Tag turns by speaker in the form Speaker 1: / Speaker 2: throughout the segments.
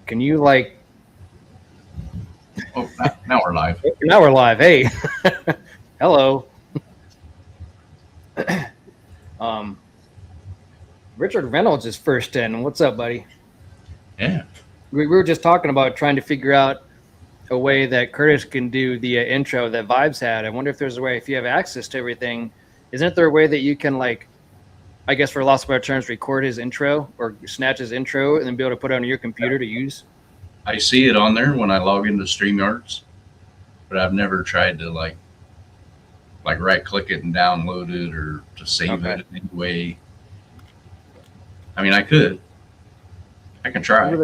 Speaker 1: Can you like?
Speaker 2: Oh, now we're live.
Speaker 1: Now we're live. Hey, hello. um, Richard Reynolds is first in. What's up, buddy?
Speaker 2: Yeah.
Speaker 1: We were just talking about trying to figure out a way that Curtis can do the intro that Vibes had. I wonder if there's a way, if you have access to everything, isn't there a way that you can, like, I guess for lots of our terms, record his intro or snatch his intro and then be able to put it on your computer to use?
Speaker 2: I see it on there when I log into StreamYards, but I've never tried to like right click it and download it or to save it in any way. I mean, I can try.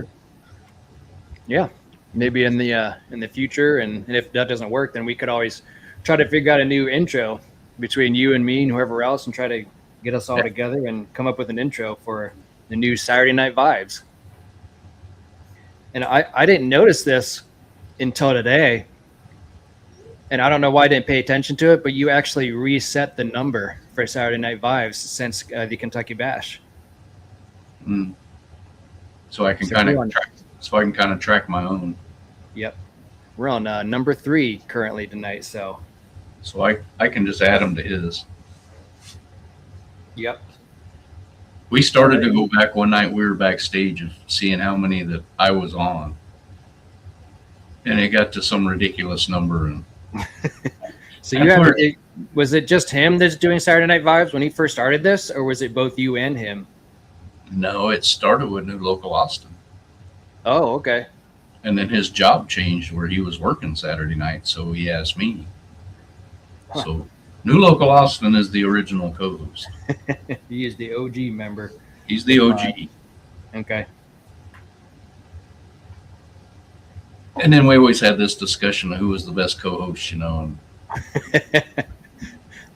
Speaker 1: Yeah, maybe in the future, and if that doesn't work, then we could always try to figure out a new intro between you and me and whoever else, and try to get us all together and come up with an intro for the new Saturday Night Vibes. And I didn't notice this until today, and I don't know why I didn't pay attention to it, but you actually reset the number for Saturday Night Vibes since the Kentucky Bash.
Speaker 2: So I can kind of track my own.
Speaker 1: Yep, we're on number 3 currently tonight, so
Speaker 2: I can just add them to his.
Speaker 1: Yep.
Speaker 2: We started to go back one night. We were backstage of seeing how many that I was on, and it got to some ridiculous number. And
Speaker 1: so was it just him that's doing Saturday Night Vibes when he first started this, or was it both you and him?
Speaker 2: No, it started with New Local Austin.
Speaker 1: Oh, okay.
Speaker 2: And then his job changed where he was working Saturday night, so he asked me. Huh. So New Local Austin is the original co-host.
Speaker 1: He is the OG member.
Speaker 2: He's the OG.
Speaker 1: Okay.
Speaker 2: And then we always had this discussion of who was the best co-host, you know.
Speaker 1: And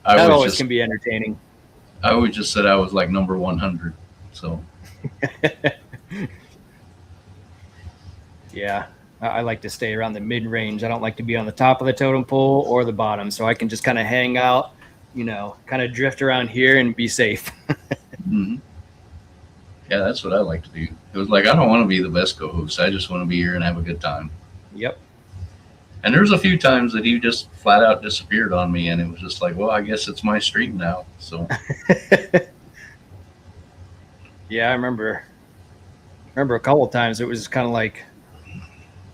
Speaker 1: that always can be entertaining.
Speaker 2: I always just said I was like number 100. So.
Speaker 1: Yeah, I like to stay around the mid-range. I don't like to be on the top of the totem pole or the bottom, so I can just kind of hang out, you know, kind of drift around here and be safe.
Speaker 2: Mm-hmm. Yeah, that's what I like to do. It was like, I don't want to be the best co-host. I just want to be here and have a good time.
Speaker 1: Yep.
Speaker 2: And there's a few times that he just flat out disappeared on me, and it was just like, well, I guess it's my stream now. So.
Speaker 1: Yeah, I remember a couple of times it was kind of like,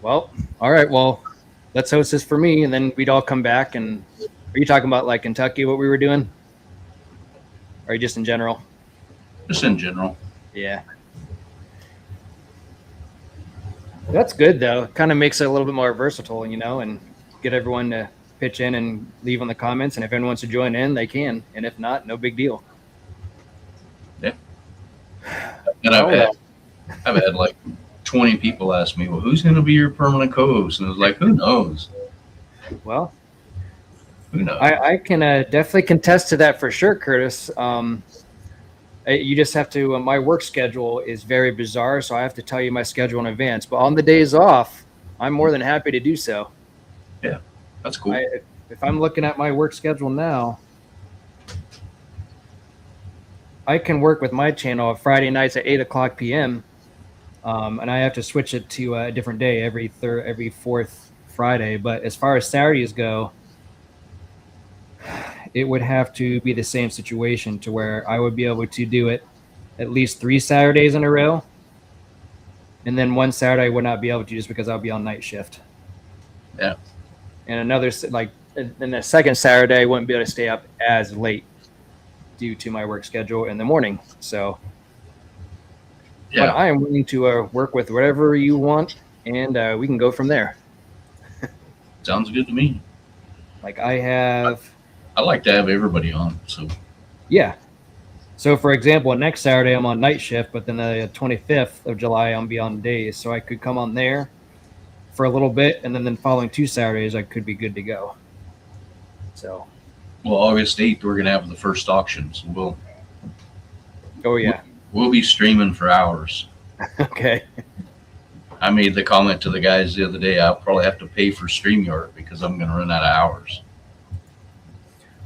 Speaker 1: well, all right, well, let's host this for me, and then we'd all come back. And are you talking about like Kentucky, what we were doing, or just in general?
Speaker 2: Just in general.
Speaker 1: Yeah. That's good though. Kind of makes it a little bit more versatile, you know, and get everyone to pitch in and leave on the comments. And if anyone wants to join in, they can. And if not, no big deal.
Speaker 2: Yeah. And I've had like 20 people ask me, well, who's going to be your permanent co-host? And I was like, who knows?
Speaker 1: Well,
Speaker 2: who knows?
Speaker 1: I can definitely contest to that for sure, Curtis. You just have to, my work schedule is very bizarre, so I have to tell you my schedule in advance. But on the days off, I'm more than happy to do so.
Speaker 2: Yeah, that's cool.
Speaker 1: If I'm looking at my work schedule now, I can work with my channel Friday nights at 8:00 p.m. And I have to switch it to a different day every fourth Friday. But as far as Saturdays go, it would have to be the same situation to where I would be able to do it at least 3 Saturdays in a row. And then one Saturday I would not be able to just because I'll be on night shift.
Speaker 2: Yeah.
Speaker 1: And another, like, then the second Saturday I wouldn't be able to stay up as late due to my work schedule in the morning. So, yeah. But I am willing to work with whatever you want, and we can go from there.
Speaker 2: Sounds good to me.
Speaker 1: Like I
Speaker 2: like to have everybody on. So
Speaker 1: yeah. So for example, next Saturday I'm on night shift, but then the 25th of July I'll be on days. So I could come on there for a little bit, and then the following 2 Saturdays I could be good to go. So.
Speaker 2: Well, August 8th we're gonna have the first auction, so
Speaker 1: Oh yeah.
Speaker 2: We'll be streaming for hours.
Speaker 1: Okay.
Speaker 2: I made the comment to the guys the other day, I'll probably have to pay for StreamYard because I'm gonna run out of hours.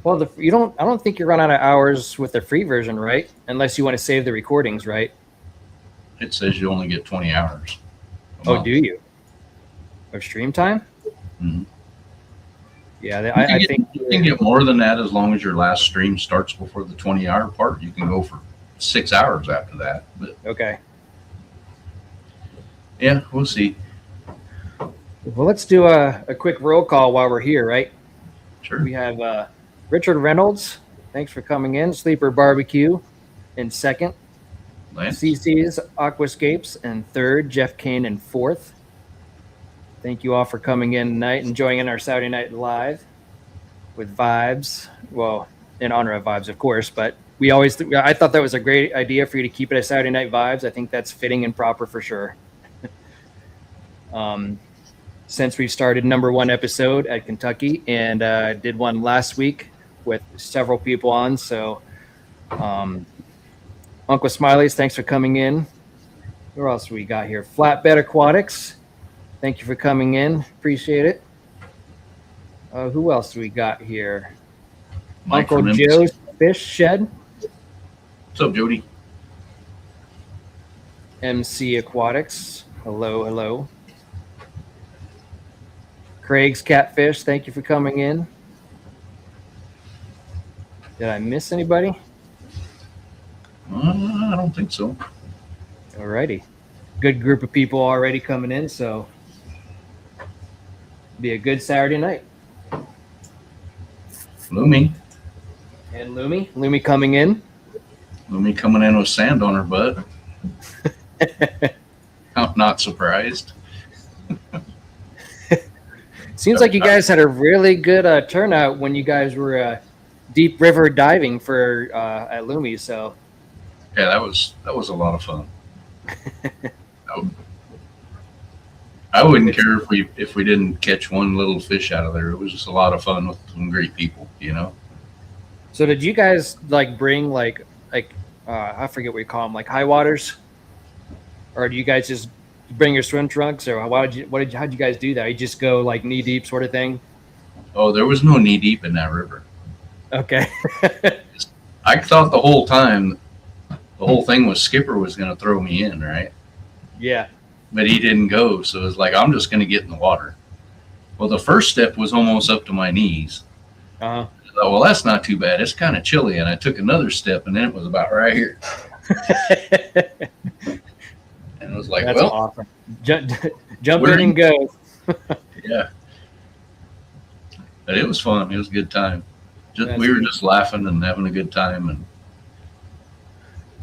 Speaker 1: Well, I don't think you run out of hours with the free version, right? Unless you want to save the recordings, right?
Speaker 2: It says you only get 20 hours.
Speaker 1: Oh, do you? Of stream time?
Speaker 2: Mm-hmm.
Speaker 1: Yeah, I think
Speaker 2: you can get more than that as long as your last stream starts before the 20-hour part. You can go for 6 hours after that. But
Speaker 1: okay.
Speaker 2: yeah, we'll see.
Speaker 1: Well, let's do a quick roll call while we're here, right?
Speaker 2: Sure.
Speaker 1: We have Richard Reynolds. Thanks for coming in. Sleeper Barbecue in second.
Speaker 2: Lance?
Speaker 1: CC's Aquascapes in third. Jeff Kane in fourth. Thank you all for coming in tonight and joining our Saturday Night Live with Vibes. Well, in honor of Vibes, of course, but I thought that was a great idea for you to keep it a Saturday Night Vibes. I think that's fitting and proper for sure. Since we started #1 episode at Kentucky and did one last week with several people on. So, Uncle Smileys, thanks for coming in. Who else we got here? Flatbed Aquatics. Thank you for coming in. Appreciate it. Who else do we got here?
Speaker 2: Mike
Speaker 1: Uncle Joe's Fish Shed.
Speaker 2: What's up, Jody?
Speaker 1: MC Aquatics. Hello, hello. Craig's Catfish. Thank you for coming in. Did I miss anybody?
Speaker 2: I don't think so.
Speaker 1: Alrighty. Good group of people already coming in, so be a good Saturday night.
Speaker 2: Lumi.
Speaker 1: And Lumi coming in.
Speaker 2: Lumi coming in with sand on her butt. I'm not surprised.
Speaker 1: Seems like you guys had a really good turnout when you guys were deep river diving for at Lumi. So
Speaker 2: yeah, that was a lot of fun. I wouldn't care if we didn't catch one little fish out of there. It was just a lot of fun with some great people, you know.
Speaker 1: So did you guys like bring like I forget what you call them, like high waters, or do you guys just bring your swim trunks, or how'd you guys do that? You just go like knee deep sort of thing?
Speaker 2: Oh, there was no knee deep in that river.
Speaker 1: Okay.
Speaker 2: I thought the whole time the whole thing was Skipper was going to throw me in, right?
Speaker 1: Yeah.
Speaker 2: But he didn't go, so it's like I'm just going to get in the water. Well, the first step was almost up to my knees.
Speaker 1: Uh-huh.
Speaker 2: I thought, well, that's not too bad. It's kind of chilly, and I took another step, and then it was about right here. And it was like,
Speaker 1: that's
Speaker 2: well,
Speaker 1: awesome. Jump in and go.
Speaker 2: Yeah. But it was fun. It was a good time. We were just laughing and having a good time. And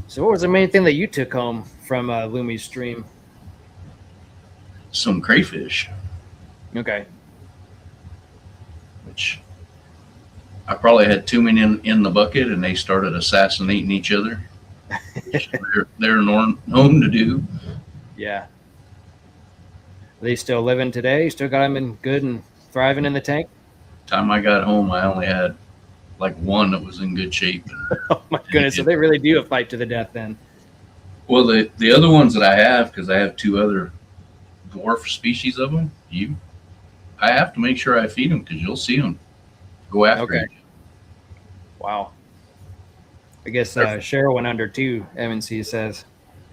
Speaker 1: so what was the main thing that you took home from Lumi's stream?
Speaker 2: some crayfish.
Speaker 1: Okay.
Speaker 2: Which I probably had too many in the bucket, and they started assassinating each other. They're known to do.
Speaker 1: Yeah. Are they still living today? You still got them in good and thriving in the tank?
Speaker 2: Time I got home, I only had like one that was in good shape.
Speaker 1: Oh my goodness! So they really do a fight to the death then.
Speaker 2: Well, the other ones that I have, because I have two other dwarf species of them, I have to make sure I feed them because you'll see them go after it.
Speaker 1: Wow. I guess Cheryl went under too, MNC says.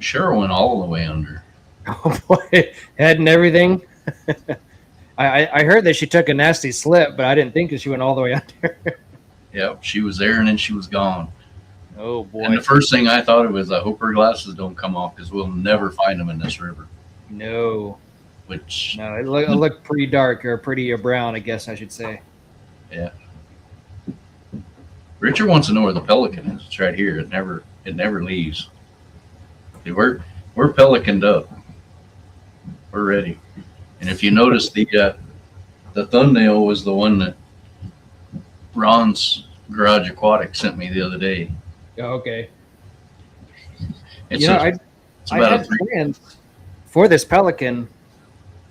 Speaker 2: Cheryl went all the way under.
Speaker 1: Oh boy, head and everything. I heard that she took a nasty slip, but I didn't think that she went all the way under.
Speaker 2: Yep, she was there and then she was gone.
Speaker 1: Oh boy!
Speaker 2: And the first thing I thought of was, I hope her glasses don't come off because we'll never find them in this river.
Speaker 1: No.
Speaker 2: No,
Speaker 1: it looked pretty dark, or pretty brown, I guess I should say.
Speaker 2: Yeah. Richard wants to know where the pelican is. It's right here. It never leaves. See, we're pelicaned up. We're ready. And if you notice, the thumbnail was the one that Ron's Garage Aquatic sent me the other day.
Speaker 1: Oh, okay.
Speaker 2: I
Speaker 1: had plans for this pelican,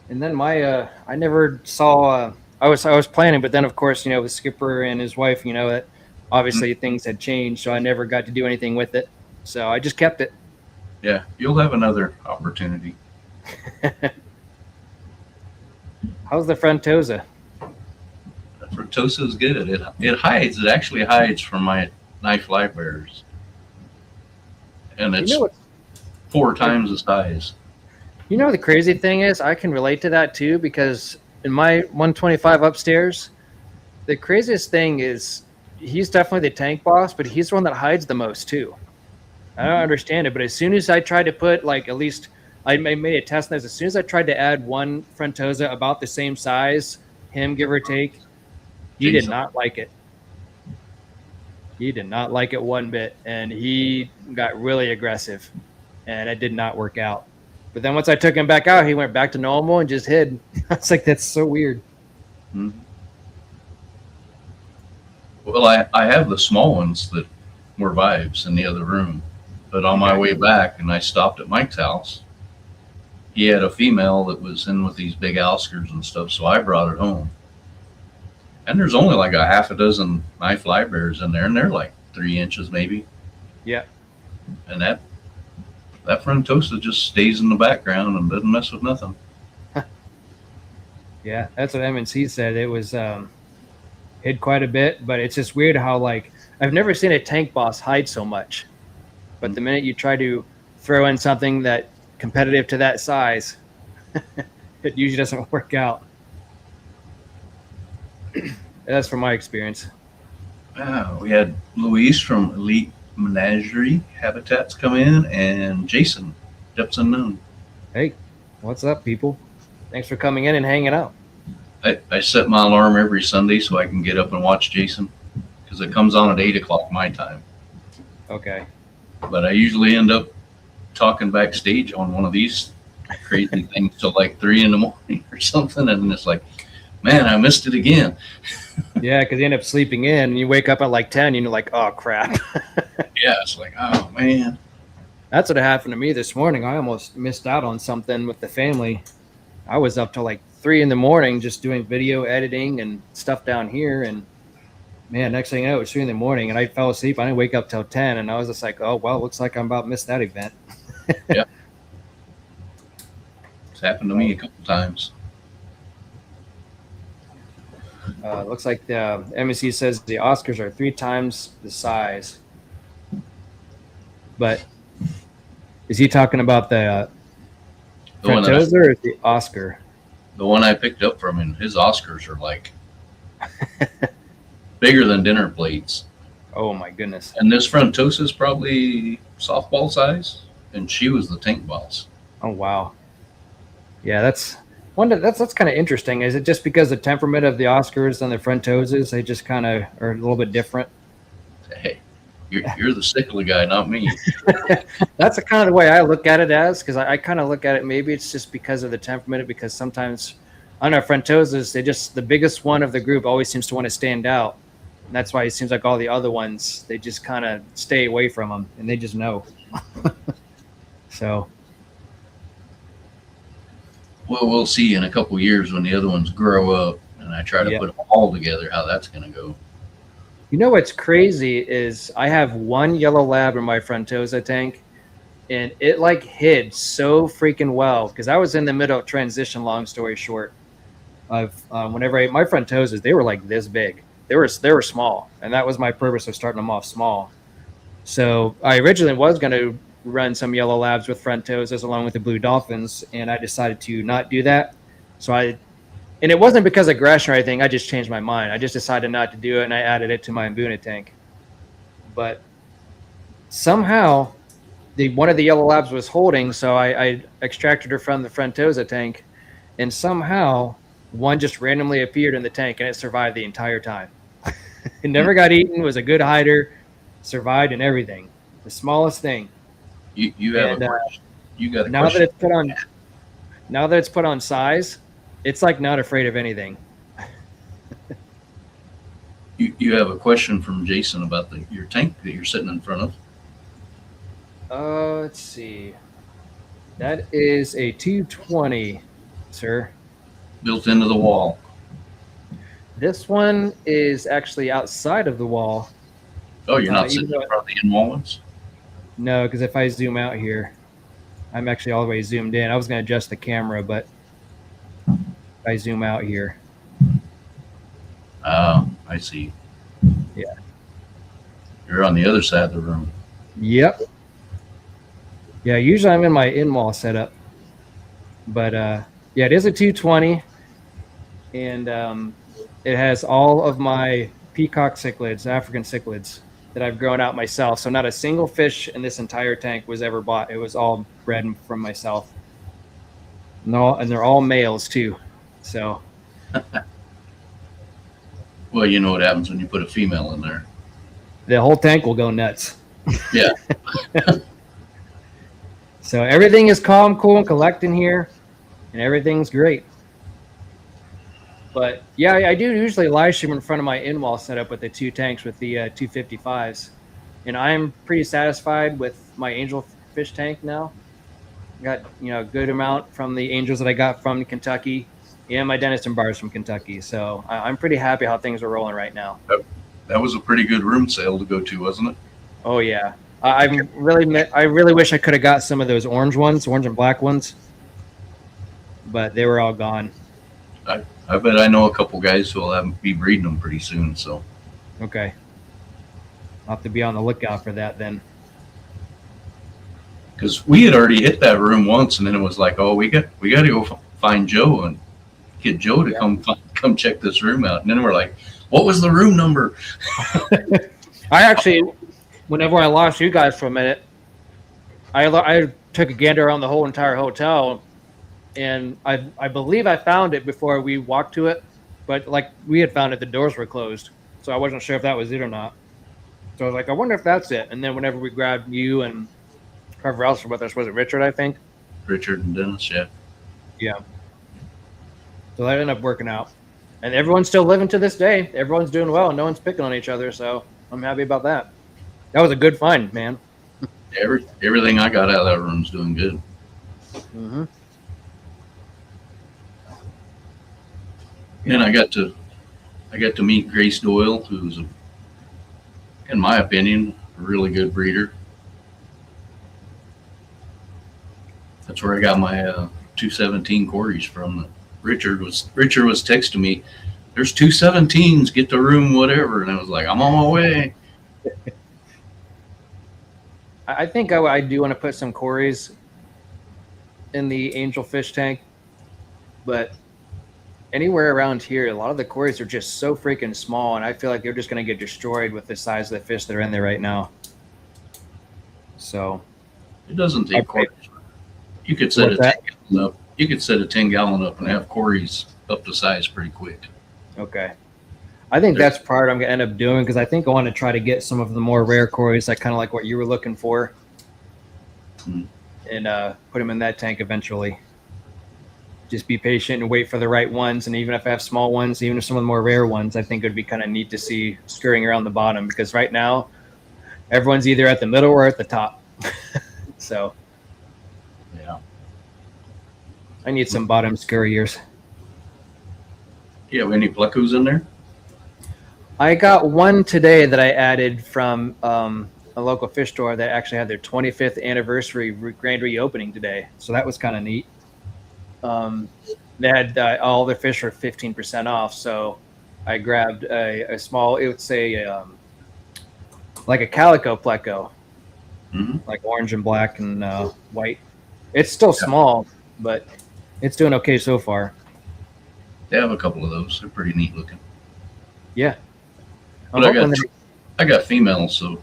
Speaker 1: and then I never saw. I was planning, but then of course, with Skipper and his wife, that obviously things had changed, so I never got to do anything with it. So I just kept it.
Speaker 2: Yeah, you'll have another opportunity.
Speaker 1: How's the Frontosa?
Speaker 2: The Frontosa is good. It hides. It actually hides from my knife live bearers, and it's 4 times the size.
Speaker 1: You know, the crazy thing is, I can relate to that too, because in my 125 upstairs, the craziest thing is he's definitely the tank boss, but he's the one that hides the most too. I don't understand it, but as soon as I tried to put like at least I made a test on this, as soon as I tried to add one Frontosa about the same size, him give or take, he did
Speaker 2: Jason.
Speaker 1: not like it. He did not like it one bit, and he got really aggressive, and it did not work out. But then once I took him back out, he went back to normal and just hid. I was like, that's so weird.
Speaker 2: Mhm. Well, I have the small ones that were vibes in the other room, but on my way back, and I stopped at Mike's house, he had a female that was in with these big Oscars and stuff, so I brought it home. And there's only like a half a dozen knife live bears in there, and they're like 3 inches maybe.
Speaker 1: Yeah.
Speaker 2: And that Frontosa just stays in the background and doesn't mess with nothing.
Speaker 1: Yeah, that's what MNC said. It was hid quite a bit, but it's just weird how like I've never seen a tank boss hide so much. But the minute you try to throw in something that competitive to that size, it usually doesn't work out. That's from my experience.
Speaker 2: We had Luis from Elite Menagerie Habitats come in, and Jason, Depths Unknown.
Speaker 1: Hey, what's up, people? Thanks for coming in and hanging out.
Speaker 2: I set my alarm every Sunday so I can get up and watch Jason, because it comes on at 8 o'clock my time.
Speaker 1: Okay.
Speaker 2: But I usually end up talking backstage on one of these crazy things till like 3 in the morning or something, and it's like, man, I missed it again.
Speaker 1: Yeah, because you end up sleeping in, and you wake up at like 10, and you're like, oh, crap.
Speaker 2: Yeah, it's like, oh, man.
Speaker 1: That's what happened to me this morning. I almost missed out on something with the family. I was up till like 3 in the morning just doing video editing and stuff down here, and man, next thing you know, it was 3 in the morning, and I fell asleep. I didn't wake up till 10, and I was just like, oh, well, looks like I'm about to miss that event.
Speaker 2: Yeah. It's happened to me a couple times.
Speaker 1: Looks like the MSC says the Oscars are 3 times the size. But is he talking about the Frontosa or the Oscar?
Speaker 2: The one I picked up from him, his Oscars are like bigger than dinner plates.
Speaker 1: Oh my goodness!
Speaker 2: And this Frontosa is probably softball size, and she was the tank boss.
Speaker 1: Oh wow! Yeah, that's kind of interesting. Is it just because the temperament of the Oscars and the Frontosas, they just kind of are a little bit different?
Speaker 2: Hey, you're the sickly guy, not me.
Speaker 1: That's the kind of the way I look at it as, because I kind of look at it, maybe it's just because of the temperament, because sometimes I don't know, Frontosas, the biggest one of the group always seems to want to stand out. And that's why it seems like all the other ones, they just kind of stay away from them, and they just know. So.
Speaker 2: Well, we'll see in a couple years when the other ones grow up, and I try to put them all together, how that's going to go.
Speaker 1: You know what's crazy is I have one yellow lab in my Frontosa tank, and it like hid so freaking well, because I was in the middle of transition, long story short, of whenever my Frontosas, they were like this big. They were small, and that was my purpose of starting them off small. So I originally was going to run some yellow labs with Frontosas along with the blue dolphins, and I decided to not do that. And it wasn't because of aggression or anything. I just changed my mind. I just decided not to do it, and I added it to my Mbuna tank. But somehow, one of the yellow labs was holding, so I extracted her from the Frontosa tank, and somehow one just randomly appeared in the tank, and it survived the entire time. It never got eaten, was a good hider, survived and everything. The smallest thing.
Speaker 2: You have a question. You got a
Speaker 1: now
Speaker 2: question.
Speaker 1: Now that it's put on size, it's like not afraid of anything.
Speaker 2: You have a question from Jason about your tank that you're sitting in front of.
Speaker 1: Let's see. That is a 220, sir.
Speaker 2: Built into the wall.
Speaker 1: This one is actually outside of the wall.
Speaker 2: Oh, you're not sitting in front of the in-wall ones?
Speaker 1: No, because if I zoom out here, I'm actually all the way zoomed in. I was going to adjust the camera, but if I zoom out here.
Speaker 2: Oh, I see.
Speaker 1: Yeah.
Speaker 2: You're on the other side of the room.
Speaker 1: Yep. Yeah, usually I'm in my in-wall setup. But yeah, it is a 220, and it has all of my peacock cichlids, African cichlids, that I've grown out myself. So not a single fish in this entire tank was ever bought. It was all bred from myself. No, and they're all males too. So
Speaker 2: Well, you know what happens when you put a female in there.
Speaker 1: the whole tank will go nuts.
Speaker 2: Yeah.
Speaker 1: So everything is calm, cool, and collecting here, and everything's great. But yeah, I do usually live stream in front of my in-wall setup with the two tanks with the 255s, and I'm pretty satisfied with my angel fish tank now. Got a good amount from the angels that I got from Kentucky, and my Denison bars from Kentucky. So I'm pretty happy how things are rolling right now.
Speaker 2: That was a pretty good room sale to go to, wasn't it?
Speaker 1: Oh yeah, I really wish I could have got some of those orange and black ones, but they were all gone.
Speaker 2: I bet I know a couple guys who will be breeding them pretty soon. So
Speaker 1: Okay, I'll have to be on the lookout for that then.
Speaker 2: because we had already hit that room once, and then it was like, oh, we got to go find Joe and get Joe to come check this room out. And then we're like, what was the room number?
Speaker 1: I actually, whenever I lost you guys for a minute, I took a gander around the whole entire hotel, and I believe I found it before we walked to it, but like we had found it, the doors were closed, so I wasn't sure if that was it or not. So I was like, I wonder if that's it. And then whenever we grabbed you and whoever else was with us, was it Richard? I think.
Speaker 2: Richard and Dennis, yeah.
Speaker 1: Yeah. So that ended up working out, and everyone's still living to this day. Everyone's doing well, and no one's picking on each other. So I'm happy about that. That was a good find, man.
Speaker 2: Everything I got out of that room's doing good.
Speaker 1: Mm-hmm.
Speaker 2: And I got to meet Grace Doyle, who's, in my opinion, a really good breeder. That's where I got my 217 quarries from. Richard was texting me, "There's 217s. Get the room, whatever." And I was like, "I'm on my way."
Speaker 1: I think I do want to put some Corys in the angel fish tank, but anywhere around here, a lot of the Corys are just so freaking small, and I feel like they're just going to get destroyed with the size of the fish that are in there right now. So
Speaker 2: it doesn't take quarries. You could set a 10-gallon up. You could set a 10-gallon up and have Corys up to size pretty quick.
Speaker 1: Okay. I think that's part I'm going to end up doing, because I think I want to try to get some of the more rare Corys, like kind of like what you were looking for, and put them in that tank eventually. Just be patient and wait for the right ones. And even if I have small ones, even if some of the more rare ones, I think it would be kind of neat to see scurrying around the bottom, because right now everyone's either at the middle or at the top. So
Speaker 2: yeah,
Speaker 1: I need some bottom scurriers.
Speaker 2: You have any plecos in there?
Speaker 1: I got one today that I added from a local fish store that actually had their 25th anniversary grand reopening today. So that was kind of neat. They had all their fish were 15% off. So I grabbed a small, it would say like a calico pleco, like orange and black and white. It's still small, but it's doing okay so far.
Speaker 2: They have a couple of those. They're pretty neat looking.
Speaker 1: Yeah.
Speaker 2: But I got females, so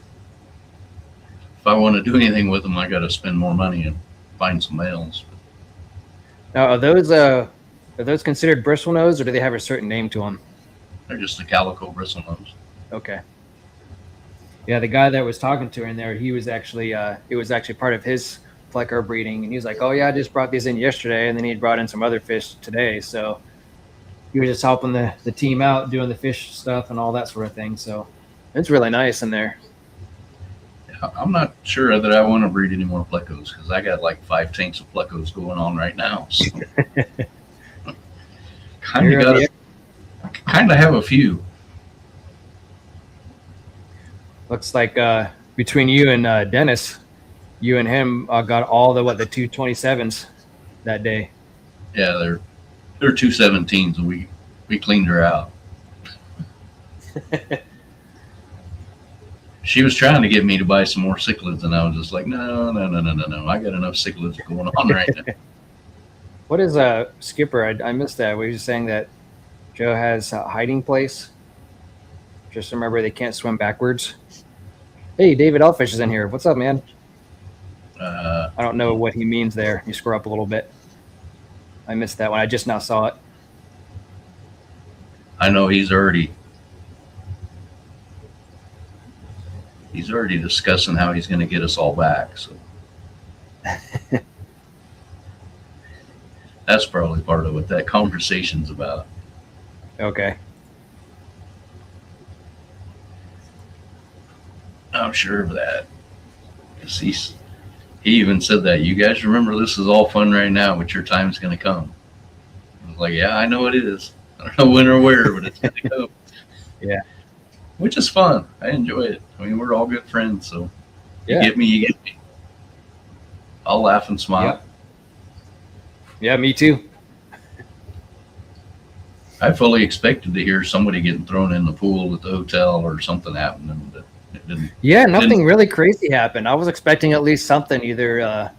Speaker 2: if I want to do anything with them, I got to spend more money and find some males.
Speaker 1: Now, are those considered bristlenose, or do they have a certain name to them?
Speaker 2: They're just a calico bristlenose.
Speaker 1: Okay. Yeah, the guy that was talking to her in there, he was actually it was actually part of his pleco breeding, and he was like, "Oh yeah, I just brought these in yesterday," and then he brought in some other fish today. So he was just helping the team out, doing the fish stuff and all that sort of thing. So it's really nice in there.
Speaker 2: I'm not sure that I want to breed any more plecos, because I got like 5 tanks of plecos going on right now. So kind of have a few.
Speaker 1: Looks like between you and Dennis, you and him got all the 227s that day.
Speaker 2: Yeah, they're 217s, and we cleaned her out. She was trying to get me to buy some more cichlids, and I was just like, no. I got enough cichlids going on right now.
Speaker 1: What is a skipper? I missed that. Were you saying that Joe has a hiding place? Just remember they can't swim backwards. Hey, David Elfish is in here. What's up, man?
Speaker 2: Uh,
Speaker 1: I don't know what he means there. You screw up a little bit. I missed that one. I just now saw it.
Speaker 2: I know he's already discussing how he's going to get us all back. So that's probably part of what that conversation's about.
Speaker 1: Okay.
Speaker 2: I'm sure of that. 'Cause he even said that. You guys remember this is all fun right now, but your time's going to come. I was like, yeah, I know it is. I don't know when or where, but it's going to come.
Speaker 1: Yeah.
Speaker 2: Which is fun. I enjoy it. I mean, we're all good friends, so
Speaker 1: Yeah.
Speaker 2: you get me. I'll laugh and smile.
Speaker 1: Yep. Yeah, me too.
Speaker 2: I fully expected to hear somebody getting thrown in the pool at the hotel or something happening, but it didn't.
Speaker 1: Yeah, nothing really crazy happened. I was expecting at least something either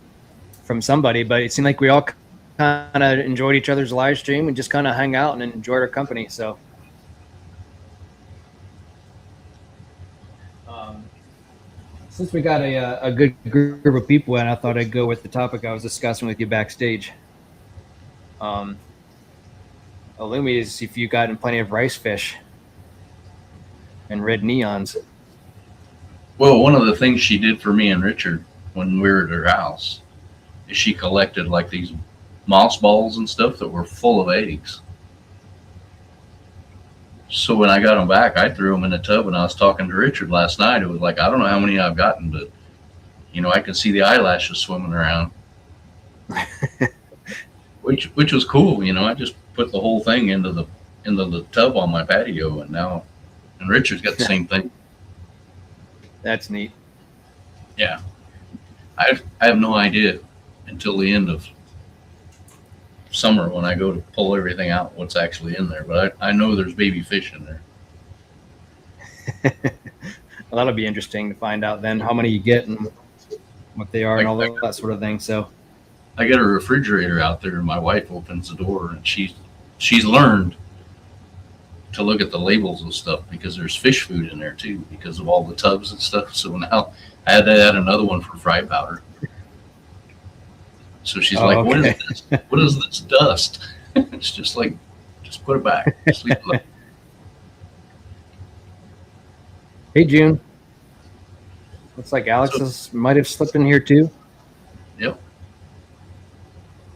Speaker 1: from somebody, but it seemed like we all kind of enjoyed each other's live stream and just kind of hung out and enjoyed our company. So, since we got a good group of people in, I thought I'd go with the topic I was discussing with you backstage. Illumi is if you got in plenty of rice fish and red neons.
Speaker 2: Well, one of the things she did for me and Richard when we were at her house is she collected like these moss balls and stuff that were full of eggs. So when I got them back, I threw them in the tub, and I was talking to Richard last night. It was like, I don't know how many I've gotten, but I could see the eyelashes swimming around, which was cool. I just put the whole thing into the tub on my patio, and Richard's got the same thing.
Speaker 1: That's neat.
Speaker 2: Yeah, I have no idea until the end of summer when I go to pull everything out what's actually in there, but I know there's baby fish in there.
Speaker 1: Well, that'll be interesting to find out then how many you get and what they are and all that sort of thing. So
Speaker 2: I got a refrigerator out there, and my wife opens the door, and she's learned to look at the labels of stuff because there's fish food in there too because of all the tubs and stuff. So now I had to add another one for fry powder. So she's like, "What is this? What is this dust?" It's just like, just put it back. Just leave it alone.
Speaker 1: Hey, June. Looks like Alex might have slipped in here too.
Speaker 2: Yep.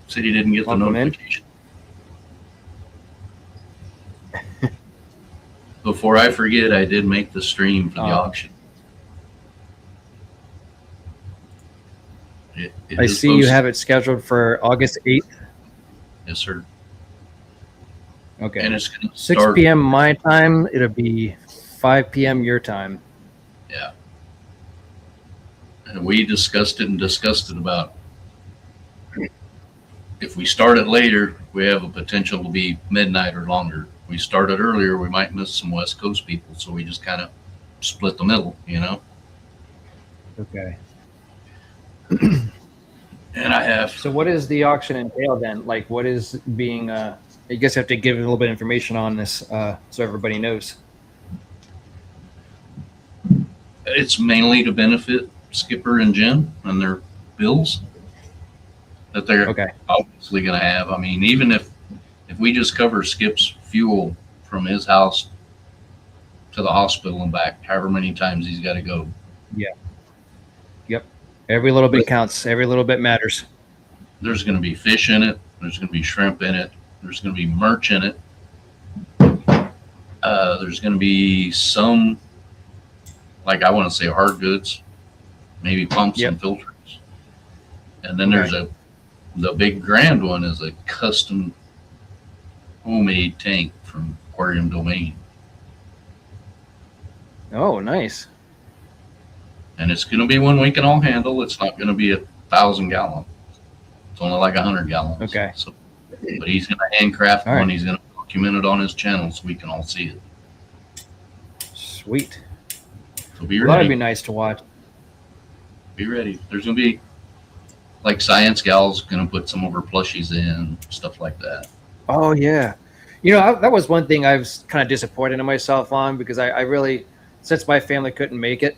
Speaker 2: Said he didn't get the notification. Before I forget, I did make the stream for the auction.
Speaker 1: I see you have it scheduled for August 8th.
Speaker 2: Yes, sir.
Speaker 1: Okay.
Speaker 2: And it's going to
Speaker 1: 6 p.m. my time. It'll be 5 p.m. your time.
Speaker 2: Yeah. And we discussed it about if we start it later, we have a potential to be midnight or longer. We started earlier, we might miss some West Coast people, so we just kind of split the middle,
Speaker 1: Okay.
Speaker 2: And I have.
Speaker 1: So what does the auction entail then? Like what is being, I guess I have to give a little bit of information on this so everybody knows.
Speaker 2: It's mainly to benefit Skipper and Jen and their bills that they're obviously going to have. I mean, even if we just cover Skip's fuel from his house to the hospital and back, however many times he's got to go.
Speaker 1: Yeah. Yep. Every little bit counts. Every little bit matters.
Speaker 2: There's going to be fish in it. There's going to be shrimp in it. There's going to be merch in it. There's going to be some, like I want to say hard goods, maybe pumps and filters. And then there's the big grand one is a custom homemade tank from Aquarium Domain.
Speaker 1: Oh, nice.
Speaker 2: And it's going to be one we can all handle. It's not going to be 1,000 gallon. It's only like 100 gallons.
Speaker 1: Okay.
Speaker 2: So, but he's going to handcraft one. He's going to document it on his channel so we can all see it.
Speaker 1: Sweet.
Speaker 2: So be ready.
Speaker 1: Well, that'd be nice to watch.
Speaker 2: Be ready. There's going to be Like Science Gal's gonna put some of her plushies in, stuff like that.
Speaker 1: Oh yeah, that was one thing I was kind of disappointed in myself on because I really, since my family couldn't make it,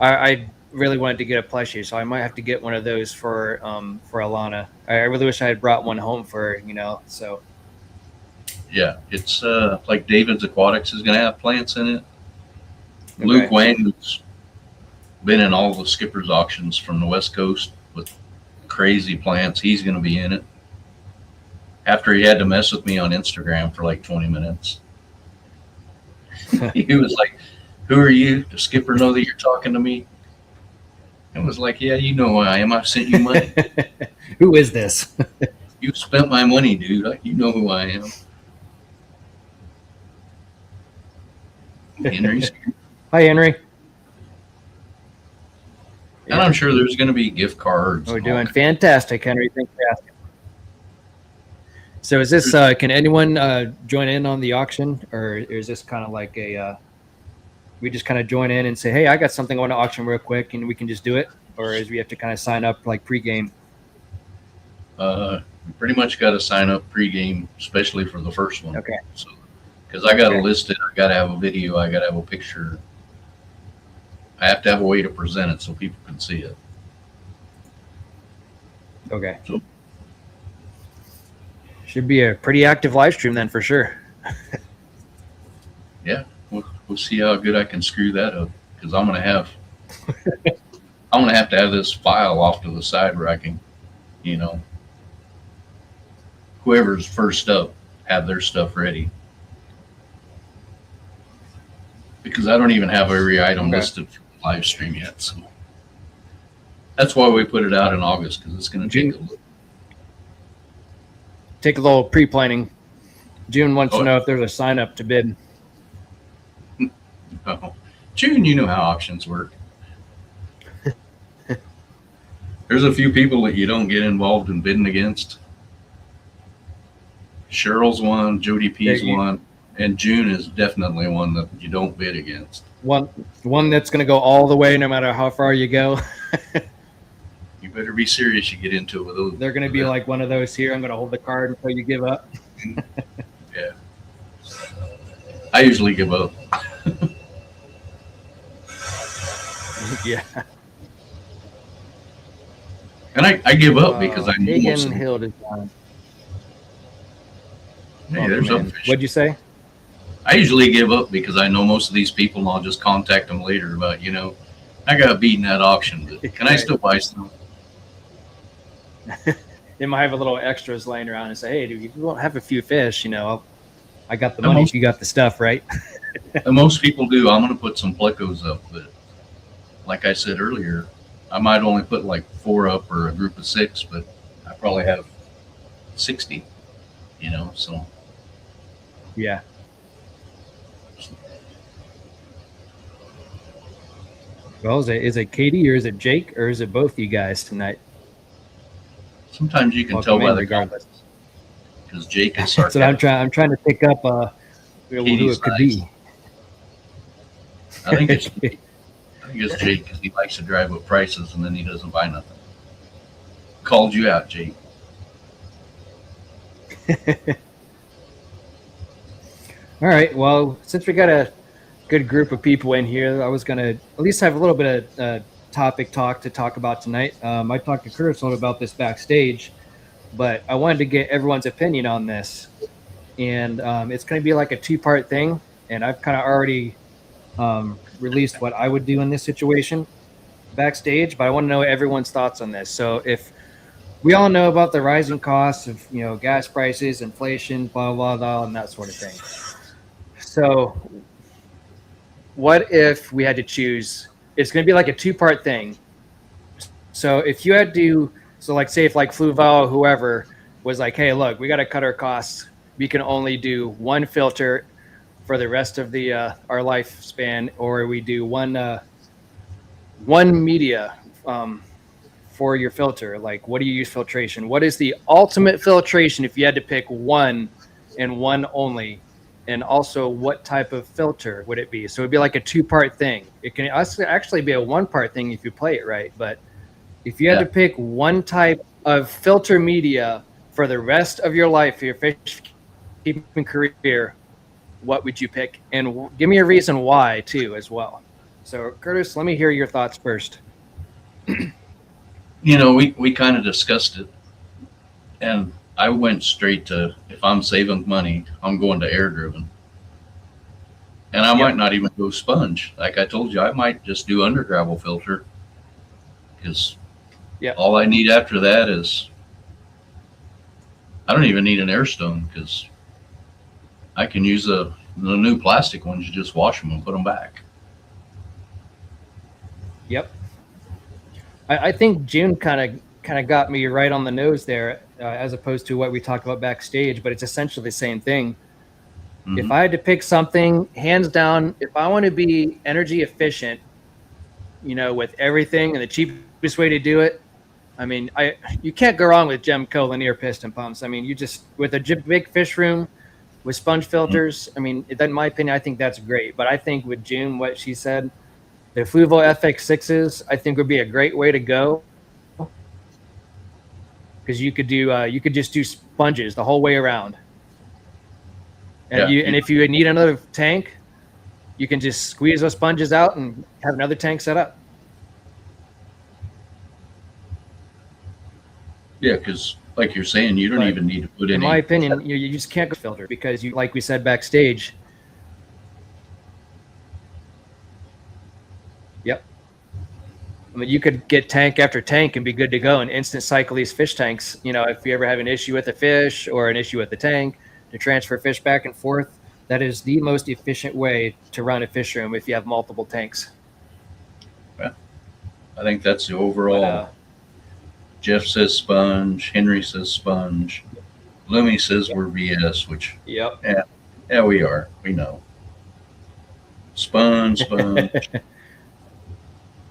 Speaker 1: I really wanted to get a plushie, so I might have to get one of those for Alana. I really wish I had brought one home for her, So
Speaker 2: Yeah, it's like David's Aquatics is gonna have plants in it. Luke Wang, who's been in all the skippers auctions from the West Coast with crazy plants, he's gonna be in it. After he had to mess with me on Instagram for like 20 minutes. He was like, "Who are you? Does Skipper know that you're talking to me?" I was like, "Yeah, you know who I am. I've sent you money."
Speaker 1: Who is this?
Speaker 2: You spent my money, dude. You know who I am. Henry's here.
Speaker 1: Hi, Henry.
Speaker 2: And I'm sure there's going to be gift cards.
Speaker 1: We're doing fantastic, Henry. Thanks for asking. So is this, can anyone join in on the auction, or is this kind of like we just kind of join in and say, hey, I got something I want to auction real quick and we can just do it? Or is we have to kind of sign up like pregame?
Speaker 2: Pretty much got to sign up pregame, especially for the first one.
Speaker 1: Okay.
Speaker 2: So, because I got to list it, I got to have a video, I got to have a picture. I have to have a way to present it so people can see it.
Speaker 1: Okay.
Speaker 2: So,
Speaker 1: should be a pretty active live stream then for sure.
Speaker 2: Yeah, we'll see how good I can screw that up, because I'm gonna have to have this file off to the side where I can, whoever's first up have their stuff ready, because I don't even have every item listed for the live stream yet. So that's why we put it out in August, because it's gonna
Speaker 1: take a little pre-planning. June wants to know if there's a sign up to bid.
Speaker 2: Oh, June, you know how auctions work. There's a few people that you don't get involved in bidding against. Cheryl's one, Jody P's one, and June is definitely one that you don't bid against.
Speaker 1: One that's going to go all the way no matter how far you go.
Speaker 2: You better be serious. You get into it with those.
Speaker 1: They're going to be like one of those here. I'm going to hold the card until you give up.
Speaker 2: Yeah. I usually give up.
Speaker 1: Yeah.
Speaker 2: And I give up because I know most of them.
Speaker 1: Hill design.
Speaker 2: Hey, there's a fish.
Speaker 1: What'd you say?
Speaker 2: I usually give up because I know most of these people, and I'll just contact them later about, I got beaten that auction, but can I still buy some?
Speaker 1: They might have a little extras laying around and say, hey, dude, if you won't have a few fish, I got the money if you got the stuff, right?
Speaker 2: And most people do. I'm going to put some plecos up, but like I said earlier, I might only put like 4 up or a group of 6, but I probably have 60, so.
Speaker 1: Yeah. Well, is it Katie or is it Jake or is it both you guys tonight?
Speaker 2: Sometimes you can tell by the comments, because Jake is sarcastic.
Speaker 1: So I'm trying to pick up who it could be.
Speaker 2: I think it's Jake, because he likes to drive up prices and then he doesn't buy nothing. Called you out, Jake.
Speaker 1: All right. Well, since we got a good group of people in here, I was going to at least have a little bit of topic talk to talk about tonight. I talked to Curtis a little about this backstage, but I wanted to get everyone's opinion on this. And it's going to be like a 2-part thing. And I've kind of already released what I would do in this situation backstage, but I want to know everyone's thoughts on this. So if we all know about the rising costs of, gas prices, inflation, blah, blah, blah, and that sort of thing. So what if we had to choose? It's going to be like a 2-part thing. So if you had to, say if like Fluval or whoever was like, hey, look, we got to cut our costs. We can only do 1 filter for the rest of the our lifespan, or we do one media for your filter. Like, what do you use filtration? What is the ultimate filtration if you had to pick one and one only? And also, what type of filter would it be? So it'd be like a 2-part thing. It can actually be a 1-part thing if you play it right. But If you had
Speaker 2: Yeah.
Speaker 1: to pick one type of filter media for the rest of your life for your fish keeping career, what would you pick? And give me a reason why too, as well. So, Curtis, let me hear your thoughts first.
Speaker 2: We kind of discussed it, and I went straight to, if I'm saving money, I'm going to air driven. And I might
Speaker 1: Yep.
Speaker 2: not even go sponge. Like I told you, I might just do under gravel filter, because
Speaker 1: Yep.
Speaker 2: all I need after that is, I don't even need an air stone, because I can use the new plastic ones. You just wash them and put them back.
Speaker 1: Yep. I think June kind of got me right on the nose there, as opposed to what we talked about backstage. But it's essentially the same thing. If
Speaker 2: Hmm.
Speaker 1: I had to pick something, hands down, if I want to be energy efficient, with everything and the cheapest way to do it, I mean, you can't go wrong with Gemco linear piston pumps. I mean, you just with a big fish room with sponge filters. I mean, in my opinion, I think that's great. But I think with June, what she said, the Fluvo FX6s, I think would be a great way to go, because you could just do sponges the whole way around, and
Speaker 2: Yeah.
Speaker 1: if you need another tank, you can just squeeze those sponges out and have another tank set up.
Speaker 2: Yeah, because like you're saying, you don't
Speaker 1: But
Speaker 2: even need to put
Speaker 1: in my
Speaker 2: any.
Speaker 1: opinion, you just can't go filter, because you, like we said backstage. Yep. I mean, you could get tank after tank and be good to go and instant cycle these fish tanks. If you ever have an issue with a fish or an issue with the tank, to transfer fish back and forth, that is the most efficient way to run a fish room if you have multiple tanks.
Speaker 2: Yeah, I think that's the
Speaker 1: But
Speaker 2: overall. Jeff says sponge. Henry says sponge. Lumi says we're BS, which,
Speaker 1: yep.
Speaker 2: yeah, we are. We know. Sponge, sponge.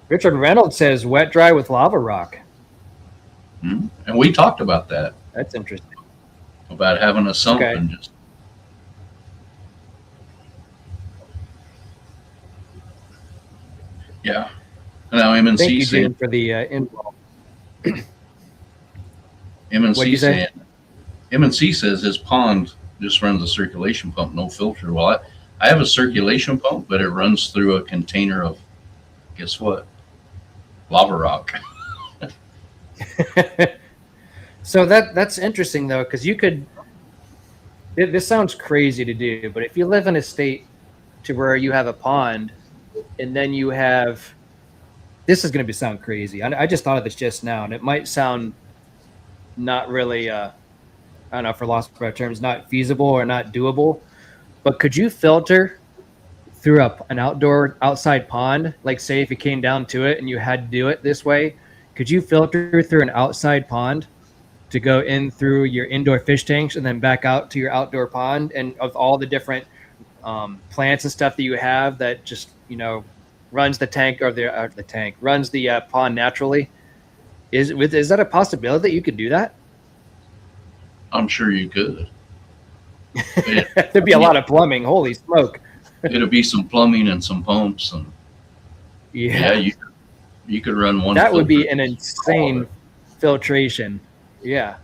Speaker 1: Richard Reynolds says wet dry with lava rock.
Speaker 2: Hmm? And we talked about that,
Speaker 1: That's interesting.
Speaker 2: about having a sump
Speaker 1: Okay.
Speaker 2: and just. Yeah. Now
Speaker 1: Thank
Speaker 2: MNC
Speaker 1: you,
Speaker 2: saying
Speaker 1: June, for the info. What'd
Speaker 2: MNC
Speaker 1: you say?
Speaker 2: saying MNC says his pond just runs a circulation pump, no filter. Well, I have a circulation pump, but it runs through a container of, guess what? Lava rock.
Speaker 1: So that's interesting though, because you could. This sounds crazy to do, but if you live in a state to where you have a pond, and then you have, this is going to sound crazy. I just thought of this just now, and it might sound not really, I don't know, for lost of better terms, not feasible or not doable. But could you filter through an outside pond? Like, say if it came down to it and you had to do it this way, could you filter through an outside pond to go in through your indoor fish tanks and then back out to your outdoor pond, and of all the different plants and stuff that you have that just runs the tank, or the tank runs the pond naturally? Is that a possibility that you could do that?
Speaker 2: I'm sure you could.
Speaker 1: There'd be a lot of plumbing. Holy smoke!
Speaker 2: It'll be some plumbing and some pumps, and yeah,
Speaker 1: Yeah,
Speaker 2: you could run one.
Speaker 1: that would be
Speaker 2: filter.
Speaker 1: an insane filtration. Yeah,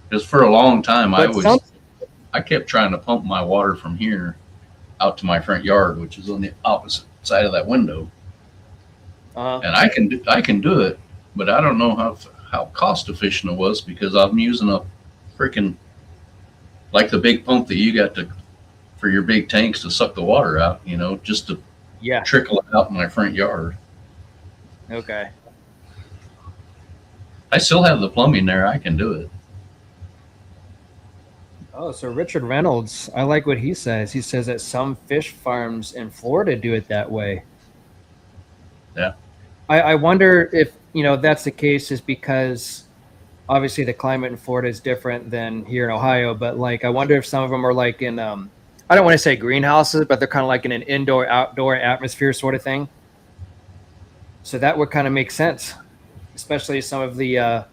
Speaker 2: Because for a long time,
Speaker 1: but some.
Speaker 2: I kept trying to pump my water from here out to my front yard, which is on the opposite side of that window, and I can do it, but I don't know how cost efficient it was, because I'm using a freaking, like the big pump that you got to for your big tanks to suck the water out, just to
Speaker 1: Yeah.
Speaker 2: trickle it out in my front yard.
Speaker 1: Okay.
Speaker 2: I still have the plumbing there. I can do it.
Speaker 1: Oh, so Richard Reynolds, I like what he says. He says that some fish farms in Florida do it that way.
Speaker 2: Yeah.
Speaker 1: I wonder if, that's the case, is because obviously the climate in Florida is different than here in Ohio, but like, I wonder if some of them are like in, I don't want to say greenhouses, but they're kind of like in an indoor, outdoor atmosphere sort of thing. So that would kind of make sense, especially some of the,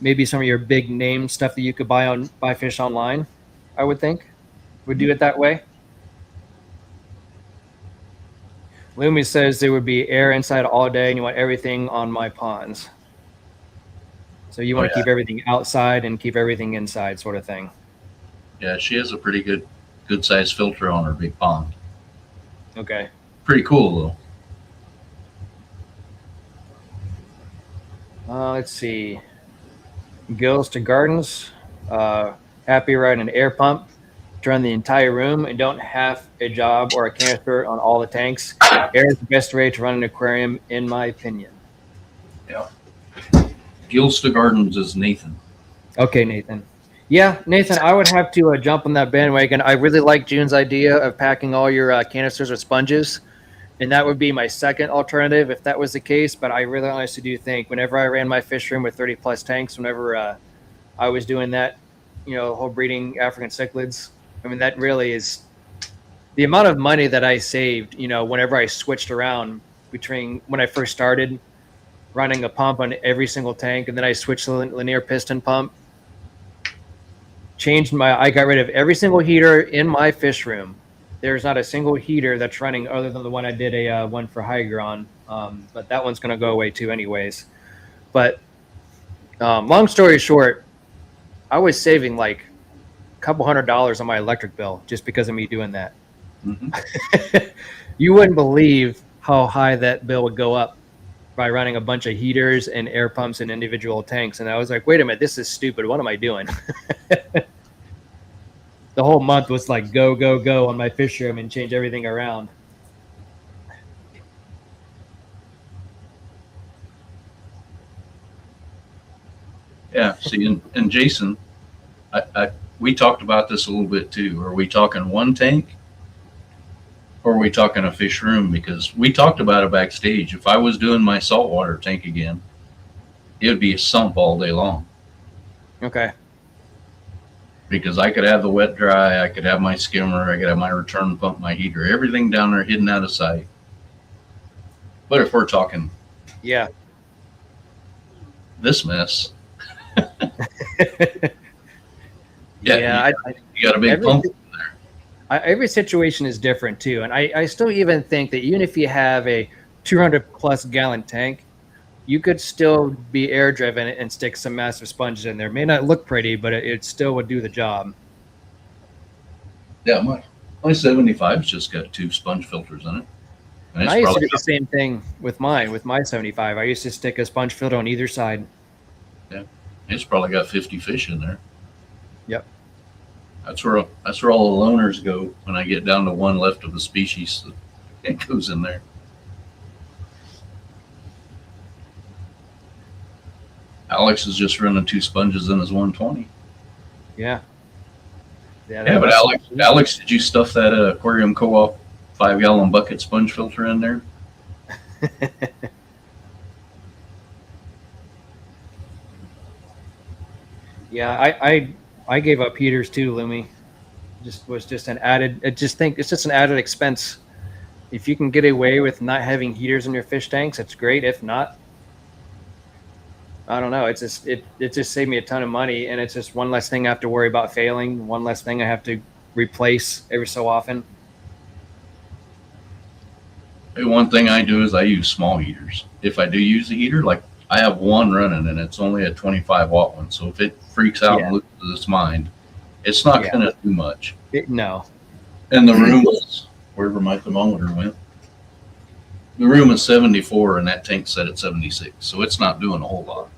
Speaker 1: maybe some of your big name stuff that you could buy fish online, I would think would do it that way. Lumi says there would be air inside all day, and you want everything on my ponds. So you
Speaker 2: Oh
Speaker 1: want to
Speaker 2: yeah,
Speaker 1: keep everything outside and keep everything inside, sort of thing.
Speaker 2: yeah. She has a pretty good sized filter on her big pond.
Speaker 1: Okay.
Speaker 2: Pretty cool though.
Speaker 1: Let's see. Gills to Gardens. Happy riding an air pump to run the entire room and don't have a job or a canister on all the tanks. Air is the best way to run an aquarium, in my opinion.
Speaker 2: Yeah. Gilsta Gardens is Nathan.
Speaker 1: Okay, Nathan. Yeah, Nathan, I would have to jump on that bandwagon. I really like June's idea of packing all your canisters with sponges, and that would be my second alternative if that was the case. But I really honestly do think whenever I ran my fish room with 30 plus tanks, whenever I was doing that, whole breeding African cichlids, I mean, that really is the amount of money that I saved, whenever I switched around between when I first started running a pump on every single tank, and then I switched to linear piston pump. I got rid of every single heater in my fish room. There's not a single heater that's running other than the one I did a one for Hydra on. But that one's going to go away too anyways. But long story short, I was saving like a couple $100 on my electric bill just because of me doing that.
Speaker 2: Mm-hmm.
Speaker 1: You wouldn't believe how high that bill would go up by running a bunch of heaters and air pumps in individual tanks. And I was like, wait a minute, this is stupid. What am I doing? The whole month was like go, go, go on my fish room and change everything around.
Speaker 2: Yeah. See, and Jason, we talked about this a little bit too. Are we talking one tank, or are we talking a fish room? Because we talked about it backstage. If I was doing my saltwater tank again, it would be a sump all day long.
Speaker 1: Okay.
Speaker 2: Because I could have the wet dry, I could have my skimmer, I could have my return pump, my heater, everything down there hidden out of sight. But if we're talking
Speaker 1: Yeah.
Speaker 2: this mess,
Speaker 1: Yeah.
Speaker 2: you got a big pump in there.
Speaker 1: Every situation is different too. And I still even think that even if you have a 200 plus gallon tank, you could still be air driven and stick some massive sponges in there. It may not look pretty, but it still would do the job.
Speaker 2: Yeah, my 75's just got 2 sponge filters in it.
Speaker 1: And I used to do the same thing with my 75. I used to stick a sponge filter on either side.
Speaker 2: Yeah, it's probably got 50 fish in there.
Speaker 1: Yep.
Speaker 2: That's where all the loners go when I get down to one left of the species. It goes in there. Alex is just running 2 sponges in his 120.
Speaker 1: Yeah.
Speaker 2: Yeah, but Alex, did you stuff that Aquarium Co-op 5-gallon bucket sponge filter in there?
Speaker 1: Yeah, I gave up heaters too, Lumi. Was just an added. I just think it's just an added expense. If you can get away with not having heaters in your fish tanks, it's great. If not, I don't know. It just saved me a ton of money, and it's just one less thing I have to worry about failing. One less thing I have to replace every so often.
Speaker 2: Hey, one thing I do is I use small heaters. If I do use a heater, like I have one running and it's only a 25-watt one. So if it freaks out and loses its mind, it's not going to do much.
Speaker 1: No.
Speaker 2: And the room is, wherever my thermometer went, the room is 74 and that tank's set at 76. So it's not doing a whole lot.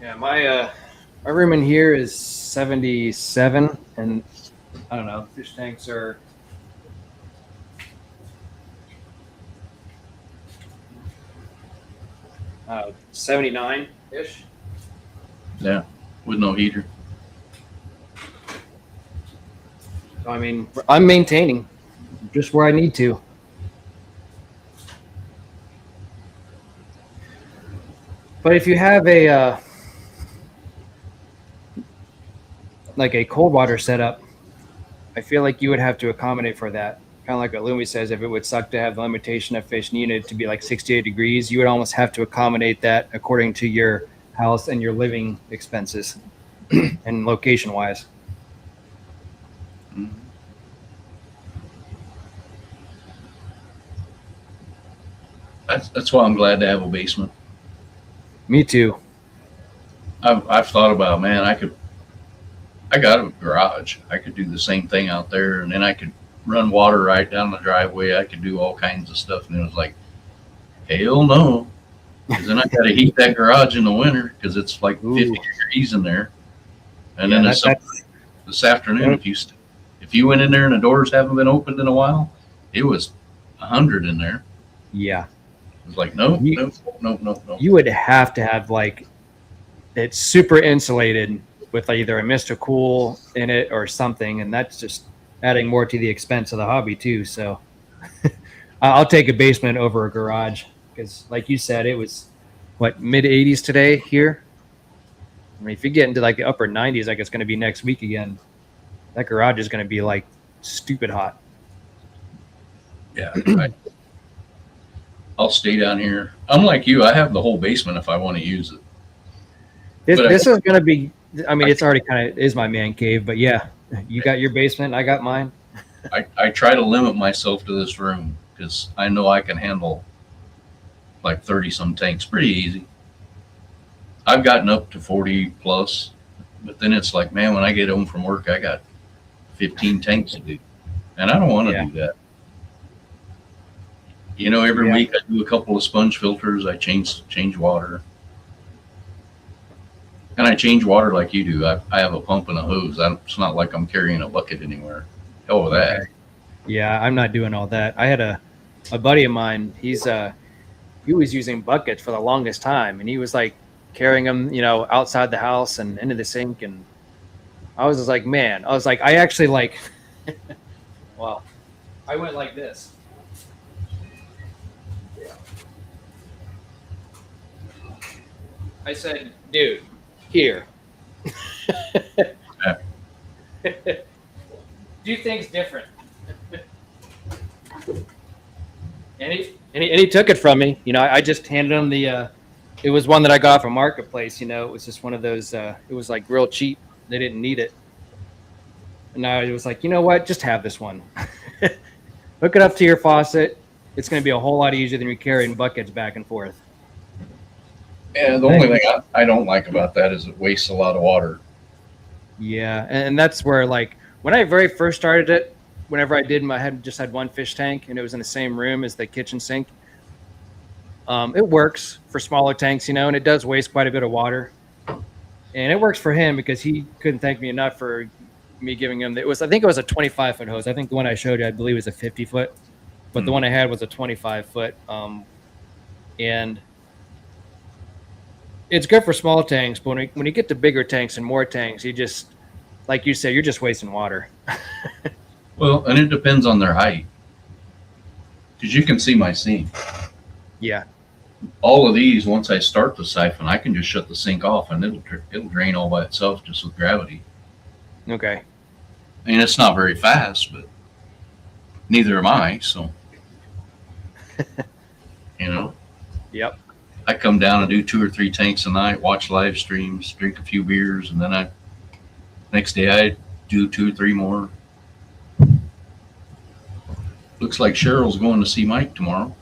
Speaker 1: Yeah, my room in here is 77, and I don't know, fish tanks are 79-ish.
Speaker 2: Yeah, with no heater.
Speaker 1: So, I mean, I'm maintaining just where I need to. But if you have a like a cold water setup, I feel like you would have to accommodate for that. Kind of like what Lumi says, if it would suck to have the limitation of fish needed to be like 68 degrees, you would almost have to accommodate that according to your house and your living expenses and location wise.
Speaker 2: That's why I'm glad to have a basement.
Speaker 1: Me too.
Speaker 2: I've thought about, man, I got a garage. I could do the same thing out there, and then I could run water right down the driveway. I could do all kinds of stuff, and it was like, hell no, because then I got to heat that garage in the winter because it's like 50
Speaker 1: Ooh.
Speaker 2: degrees in there. And
Speaker 1: Yeah,
Speaker 2: then this afternoon, if you went in there and the doors haven't been opened in a while, it was 100 in there.
Speaker 1: yeah.
Speaker 2: It was like, no.
Speaker 1: You would have to have like it's super insulated with either a Mr. Cool in it or something, and that's just adding more to the expense of the hobby too. So I'll take a basement over a garage because, like you said, it was what mid 80s today here. I mean, if you get into like the upper 90s, like it's going to be next week again, that garage is going to be like stupid hot.
Speaker 2: Yeah, I'll stay down here. Unlike you, I have the whole basement if I want to use it.
Speaker 1: This is going to be. I mean, it's already kind of is my man cave, but yeah, you got your basement, I got mine.
Speaker 2: I try to limit myself to this room because I know I can handle like 30 some tanks pretty easy. I've gotten up to 40 plus, but then it's like, man, when I get home from work, I got 15 tanks to do, and I don't want to do that. You know, every week I do a couple of sponge filters. I change water. And I change water like you do. I have a pump and a hose. It's not like I'm carrying a bucket anywhere. Hell with that.
Speaker 1: Yeah, I'm not doing all that. I had a buddy of mine. He was using buckets for the longest time, and he was like carrying them, you know, outside the house and into the sink. And I was just like, man, I actually like, well, I went like this. I said, dude, here. Do things different. And he took it from me. You know, I just handed him the it was one that I got from Marketplace, you know. It was just one of those it was like real cheap. They didn't need it. And I was like, you know what? Just have this one. Hook it up to your faucet. It's going to be a whole lot easier than you're carrying buckets back and forth.
Speaker 2: Yeah, the only thing I don't like about that is it wastes a lot of water.
Speaker 1: Yeah, and that's where, like, when I very first started it, whenever I did, I just had one fish tank, and it was in the same room as the kitchen sink. It works for smaller tanks, you know, and it does waste quite a bit of water. And it works for him because he couldn't thank me enough for me giving him. I think it was a 25-foot hose. I think the one I showed you, I believe, was a 50-foot, but the one I had was a 25-foot. And it's good for small tanks, but when you get to bigger tanks and more tanks, you just, like you said, you're just wasting water.
Speaker 2: Well, and it depends on their height. Because you can see my sink.
Speaker 1: Yeah.
Speaker 2: All of these, once I start the siphon, I can just shut the sink off and it'll drain all by itself just with gravity.
Speaker 1: Okay.
Speaker 2: I mean, it's not very fast, but neither am I, so. You know?
Speaker 1: Yep.
Speaker 2: I come down and do 2 or 3 tanks a night, watch live streams, drink a few beers, and then next day I do 2 or 3 more. Looks like Cheryl's going to see Mike tomorrow.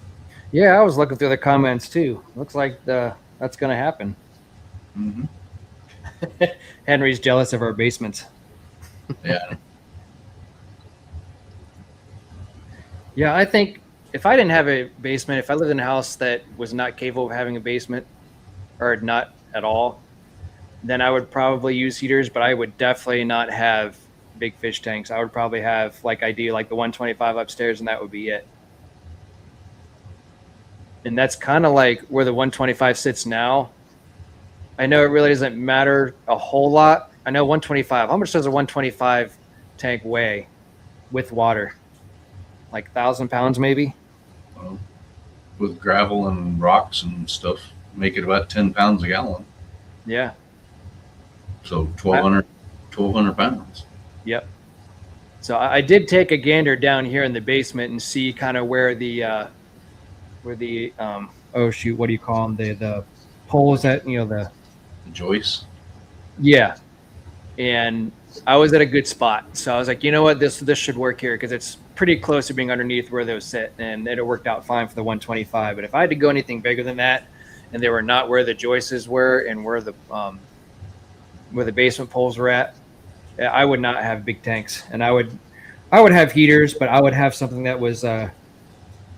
Speaker 1: Yeah, I was looking through the comments too. Looks like that's going to happen.
Speaker 2: Mm-hmm.
Speaker 1: Henry's jealous of our basements.
Speaker 2: Yeah.
Speaker 1: Yeah, I think if I didn't have a basement, if I lived in a house that was not capable of having a basement or not at all, then I would probably use heaters, but I would definitely not have big fish tanks. I would probably have, like I do, like the 125 upstairs, and that would be it. And that's kind of like where the 125 sits now. I know it really doesn't matter a whole lot. I know 125. How much does a 125 tank weigh with water? Like 1,000 pounds, maybe?
Speaker 2: Well, with gravel and rocks and stuff, make it about 10 pounds a gallon.
Speaker 1: Yeah.
Speaker 2: So 1,200 pounds.
Speaker 1: Yep. So I did take a gander down here in the basement and see kind of where the oh shoot, what do you call them? The poles that, you know, the
Speaker 2: joists.
Speaker 1: Yeah. And I was at a good spot. So I was like, you know what, this should work here because pretty close to being underneath where those sit, and it worked out fine for the 125. But if I had to go anything bigger than that, and they were not where the joists were and where the basement poles were at, I would not have big tanks, and I would have heaters, but I would have something that was a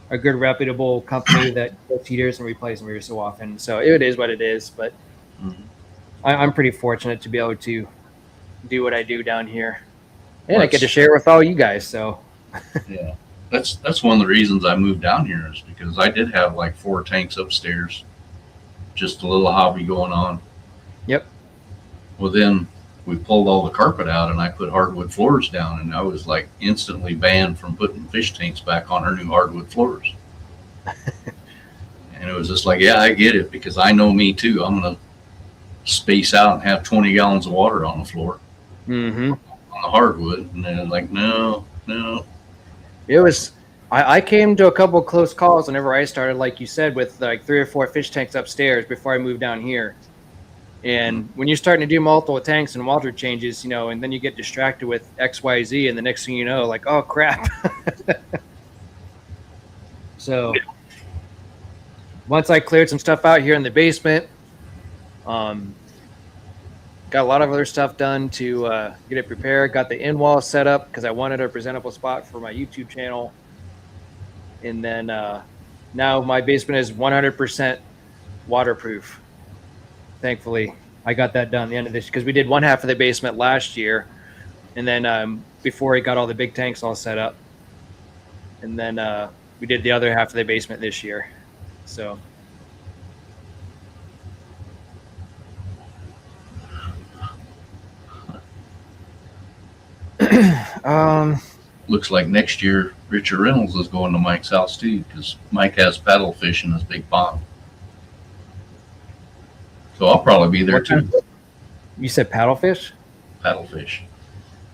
Speaker 1: good reputable company that does heaters and replaces them every so often. So it is what it is, but I'm pretty fortunate to be able to do what I do down here, and I get to share with all you guys. So
Speaker 2: yeah, that's one of the reasons I moved down here, is because I did have like 4 tanks upstairs, just a little hobby going on.
Speaker 1: Yep.
Speaker 2: Well, then we pulled all the carpet out and I put hardwood floors down, and I was like instantly banned from putting fish tanks back on our new hardwood floors. And it was just like, yeah, I get it, because I know me too. I'm going to space out and have 20 gallons of water on the floor on the hardwood. And then like, no.
Speaker 1: It was, I came to a couple of close calls whenever I started, like you said, with like 3 or 4 fish tanks upstairs before I moved down here. And when you're starting to do multiple tanks and water changes, and then you get distracted with XYZ, and the next thing you know, like, oh crap. So once I cleared some stuff out here in the basement, got a lot of other stuff done to get it prepared. Got the in-wall set up because I wanted a presentable spot for my YouTube channel. And then now my basement is 100% waterproof. Thankfully, I got that done at the end of this, because we did one half of the basement last year, and then before we got all the big tanks all set up, and then we did the other half of the basement this year. So
Speaker 2: looks like next year Richard Reynolds is going to Mike's house too, because Mike has paddlefish in his big pond. So I'll probably be there too.
Speaker 1: You said paddlefish?
Speaker 2: Paddlefish.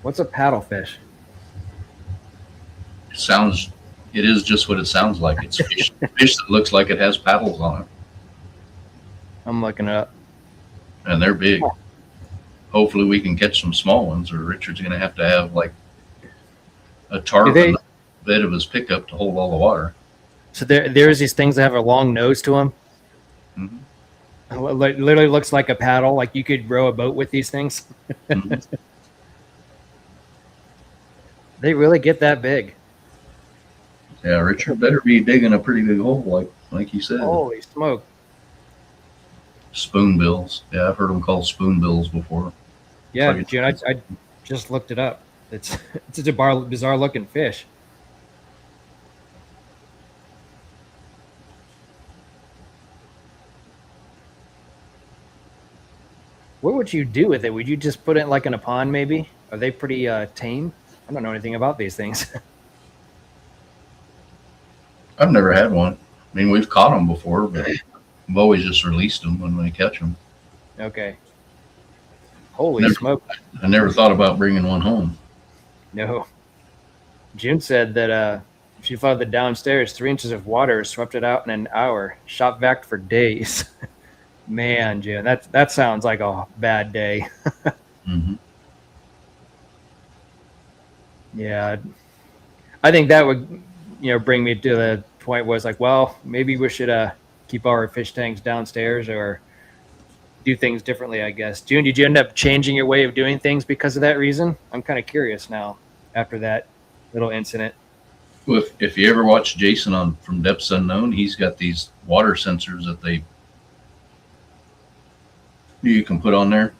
Speaker 1: What's a paddlefish?
Speaker 2: It is just what it sounds like. It's fish that looks like it has paddles on it.
Speaker 1: I'm looking it up.
Speaker 2: And they're big. Hopefully we can catch some small ones, or Richard's going to have like a tarp in the bed of his pickup to hold all the water.
Speaker 1: So there's these things that have a long nose to them.
Speaker 2: Mm-hmm.
Speaker 1: It literally looks like a paddle. Like you could row a boat with these things.
Speaker 2: Mm-hmm.
Speaker 1: They really get that big.
Speaker 2: Yeah, Richard better be digging a pretty big hole, like you said.
Speaker 1: Holy smoke!
Speaker 2: Spoonbills. Yeah, I've heard them called spoonbills before.
Speaker 1: Yeah, like June, I just looked it up. It's a bizarre looking fish. What would you do with it? Would you just put it like in a pond maybe? Are they pretty tame? I don't know anything about these things.
Speaker 2: I've never had one. I mean, we've caught them before, but we've always just released them when we catch them.
Speaker 1: Okay. Holy smoke.
Speaker 2: I never thought about bringing one home.
Speaker 1: No. June said that she flooded the downstairs, 3 inches of water, swept it out in an hour, shop vac for days. Man, June, that sounds like a bad day.
Speaker 2: Mm-hmm.
Speaker 1: Yeah. I think that would, bring me to the point where it's like, well, maybe we should keep our fish tanks downstairs or do things differently, I guess. June, did you end up changing your way of doing things because of that reason? I'm kind of curious now after that little incident.
Speaker 2: Well, if you ever watch Jason from Depths Unknown, he's got these water sensors that you can put on there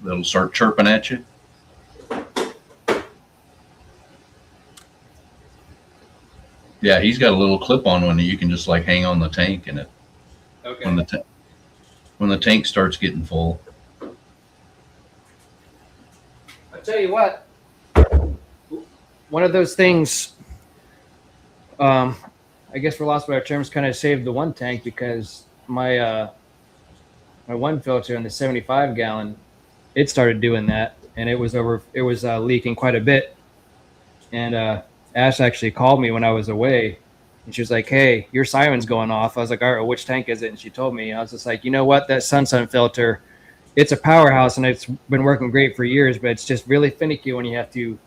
Speaker 2: that'll start chirping at you. Yeah, he's got a little clip-on one that you can just like hang on the tank, and it when the tank starts getting full.
Speaker 1: I'll tell you what, one of those things, I guess for lost of better terms, kind of saved the one tank, because my one filter in the 75 gallon, it started doing that, and it was leaking quite a bit. And Ash actually called me when I was away, and she was like, "Hey, your siren's going off." I was like, "All right, well, which tank is it?" And she told me. I was just like, "You know what? That Sun filter, it's a powerhouse, and it's been working great for years, but it's just really finicky when you have to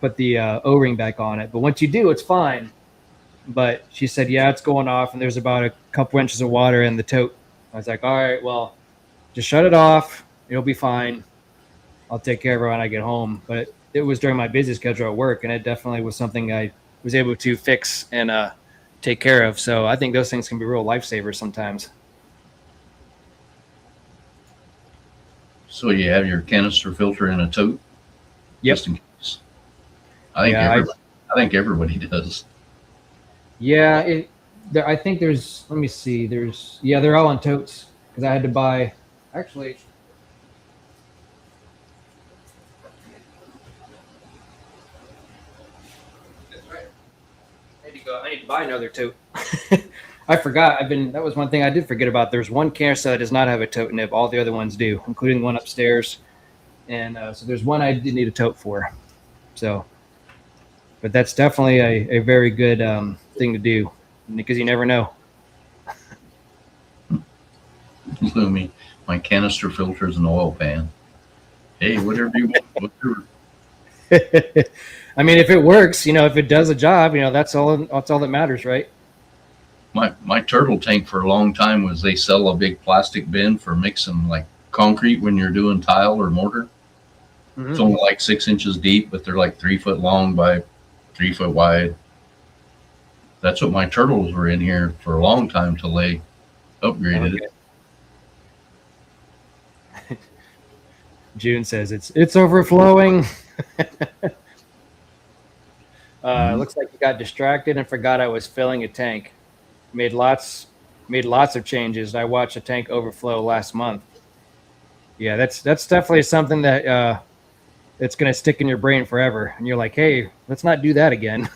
Speaker 1: put the O-ring back on it. But once you do, it's fine. But she said, yeah, it's going off, and there's about a couple inches of water in the tote. I was like, all right, well, just shut it off. It'll be fine. I'll take care of it when I get home. But it was during my busy schedule at work, and it definitely was something I was able to fix and take care of. So I think those things can be real lifesavers sometimes.
Speaker 2: So you have your canister filter in a tote?
Speaker 1: Yep.
Speaker 2: Just in case. I think everybody does.
Speaker 1: Yeah, I think there's. Let me see. They're all in totes because I had to buy. Actually, that's right. I need to buy another tote. I forgot. That was one thing I did forget about. There's one canister that does not have a tote nib. All the other ones do, including one upstairs. And so there's one I did need a tote for. So, but that's definitely a very good thing to do because you never know.
Speaker 2: Lumi, my canister filter is an oil pan. Hey, whatever you want. Whatever.
Speaker 1: I mean, if it works, if it does a job, that's all that matters, right?
Speaker 2: My turtle tank for a long time was they sell a big plastic bin for mixing like concrete when you're doing tile or mortar. Mm-hmm. It's only like 6 inches deep, but they're like 3 foot long by 3 foot wide. That's what my turtles were in here for a long time till they upgraded it.
Speaker 1: June says it's overflowing. Looks like you got distracted and forgot I was filling a tank. Made lots of changes. I watched a tank overflow last month. Yeah, that's definitely something that it's going to stick in your brain forever. And you're like, hey, let's not do that again.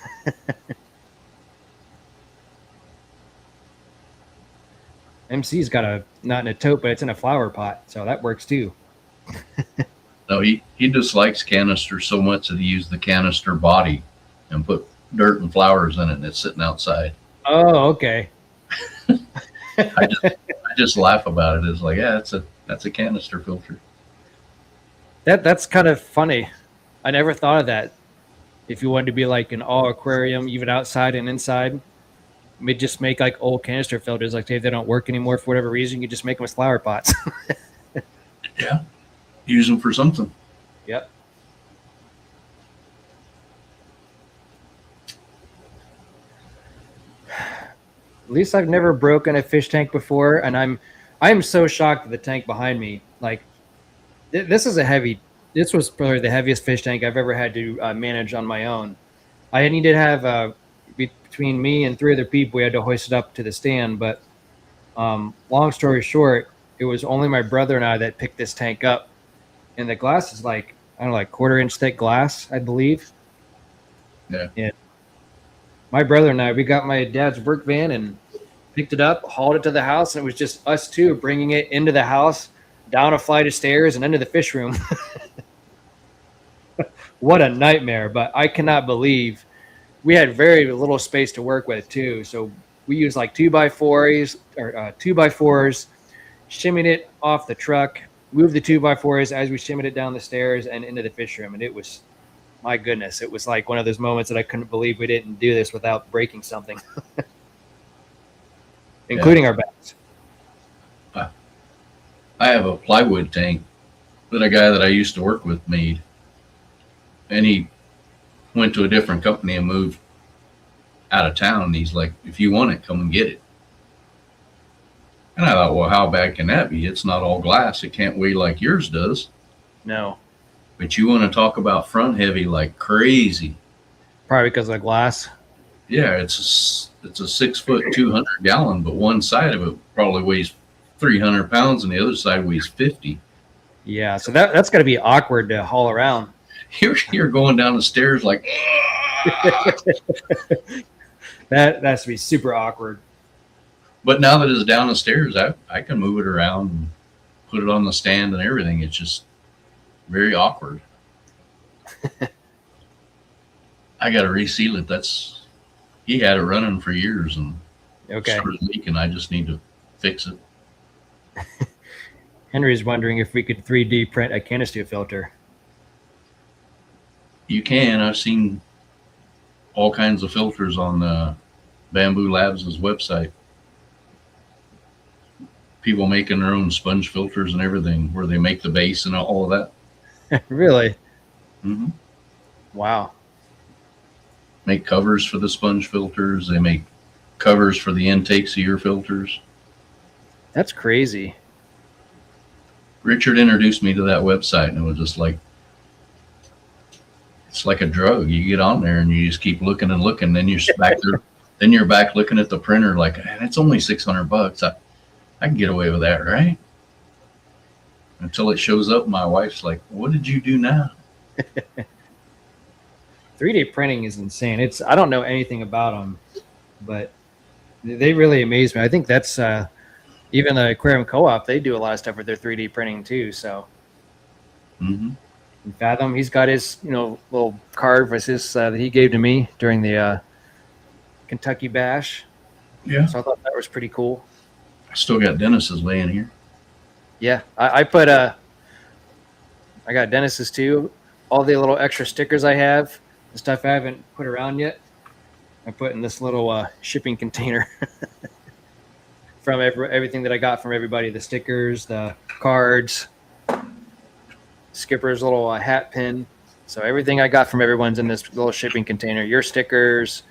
Speaker 1: MC's got not in a tote, but it's in a flower pot, so that works too.
Speaker 2: No, he just likes canisters so much that he used the canister body and put dirt and flowers in it, and it's sitting outside.
Speaker 1: Oh, okay.
Speaker 2: I just laugh about it. It's like, yeah, that's a canister filter.
Speaker 1: That's kind of funny. I never thought of that. If you wanted to be like an all aquarium, even outside and inside, just make like old canister filters. Like if they don't work anymore for whatever reason, you just make them as flower pots.
Speaker 2: Yeah, use them for something.
Speaker 1: Yep. At least I've never broken a fish tank before, and I'm so shocked at the tank behind me. Like this was probably the heaviest fish tank I've ever had to manage on my own. I needed to have between me and 3 other people, we had to hoist it up to the stand. But long story short, it was only my brother and I that picked this tank up, and the glass is like 1/4 inch thick glass, I believe.
Speaker 2: Yeah.
Speaker 1: Yeah. My brother and I, we got my dad's work van and picked it up, hauled it to the house, and it was just us two bringing it into the house, down a flight of stairs, and into the fish room. What a nightmare. But I cannot believe we had very little space to work with, too. So we used like 2x4s, shimmied it off the truck, moved the 2x4s as we shimmied it down the stairs and into the fish room. And it was, my goodness, it was like one of those moments that I couldn't believe we didn't do this without breaking something, including our backs.
Speaker 2: I have a plywood tank that a guy that I used to work with made, and he went to a different company and moved out of town. And he's like, if you want it, come and get it. And I thought, well, how bad can that be? It's not all glass. It can't weigh like yours does.
Speaker 1: No.
Speaker 2: But you want to talk about front heavy like crazy.
Speaker 1: Probably because of the glass.
Speaker 2: Yeah, it's a 6 foot, 200 gallon, but one side of it probably weighs 300 pounds and the other side weighs 50.
Speaker 1: Yeah, so that's got to be awkward to haul around.
Speaker 2: You're going down the stairs like
Speaker 1: that has to be super awkward.
Speaker 2: But now that it's down the stairs, I can move it around and put it on the stand and everything. It's just very awkward. I got to reseal it. He had it running for years and started leaking. I just need to fix it.
Speaker 1: Henry's wondering if we could 3D print a canister filter.
Speaker 2: You can. I've seen all kinds of filters on Bamboo Labs' website. People making their own sponge filters and everything, where they make the base and all of that.
Speaker 1: Really?
Speaker 2: Hmm.
Speaker 1: Wow.
Speaker 2: Make covers for the sponge filters. They make covers for the intakes of your filters.
Speaker 1: That's crazy.
Speaker 2: Richard introduced me to that website, and it was just like, it's like a drug. You get on there and you just keep looking and looking. Then you're back there. Then you're back looking at the printer like, man, it's only $600. I can get away with that, right? Until it shows up, my wife's like, "What did you do now?"
Speaker 1: 3D printing is insane. I don't know anything about them, but they really amaze me. I think that's even the Aquarium Co-op. They do a lot of stuff with their 3D printing too. So, Fathom, he's got his little card with his that he gave to me during the Kentucky Bash.
Speaker 2: Yeah.
Speaker 1: So I thought that was pretty cool.
Speaker 2: I still got Dennis's laying here.
Speaker 1: Yeah, I put I got Dennis's too. All the little extra stickers I have, the stuff I haven't put around yet, I put in this little shipping container from everything that I got from everybody. The stickers, the cards, Skipper's little hat pin. So everything I got from everyone's in this little shipping container. Your stickers,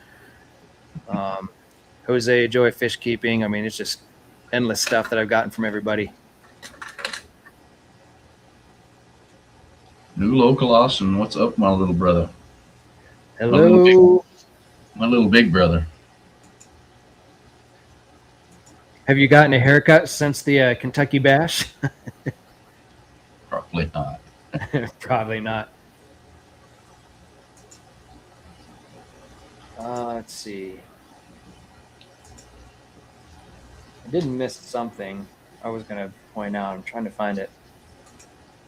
Speaker 1: Jose, Joy Fish Keeping. I mean, it's just endless stuff that I've gotten from everybody.
Speaker 2: New local Austin, what's up, my little brother?
Speaker 1: Hello.
Speaker 2: My little big brother.
Speaker 1: Have you gotten a haircut since the Kentucky Bash?
Speaker 2: Probably not.
Speaker 1: Probably not. Let's see. I did miss something I was going to point out. I'm trying to find it.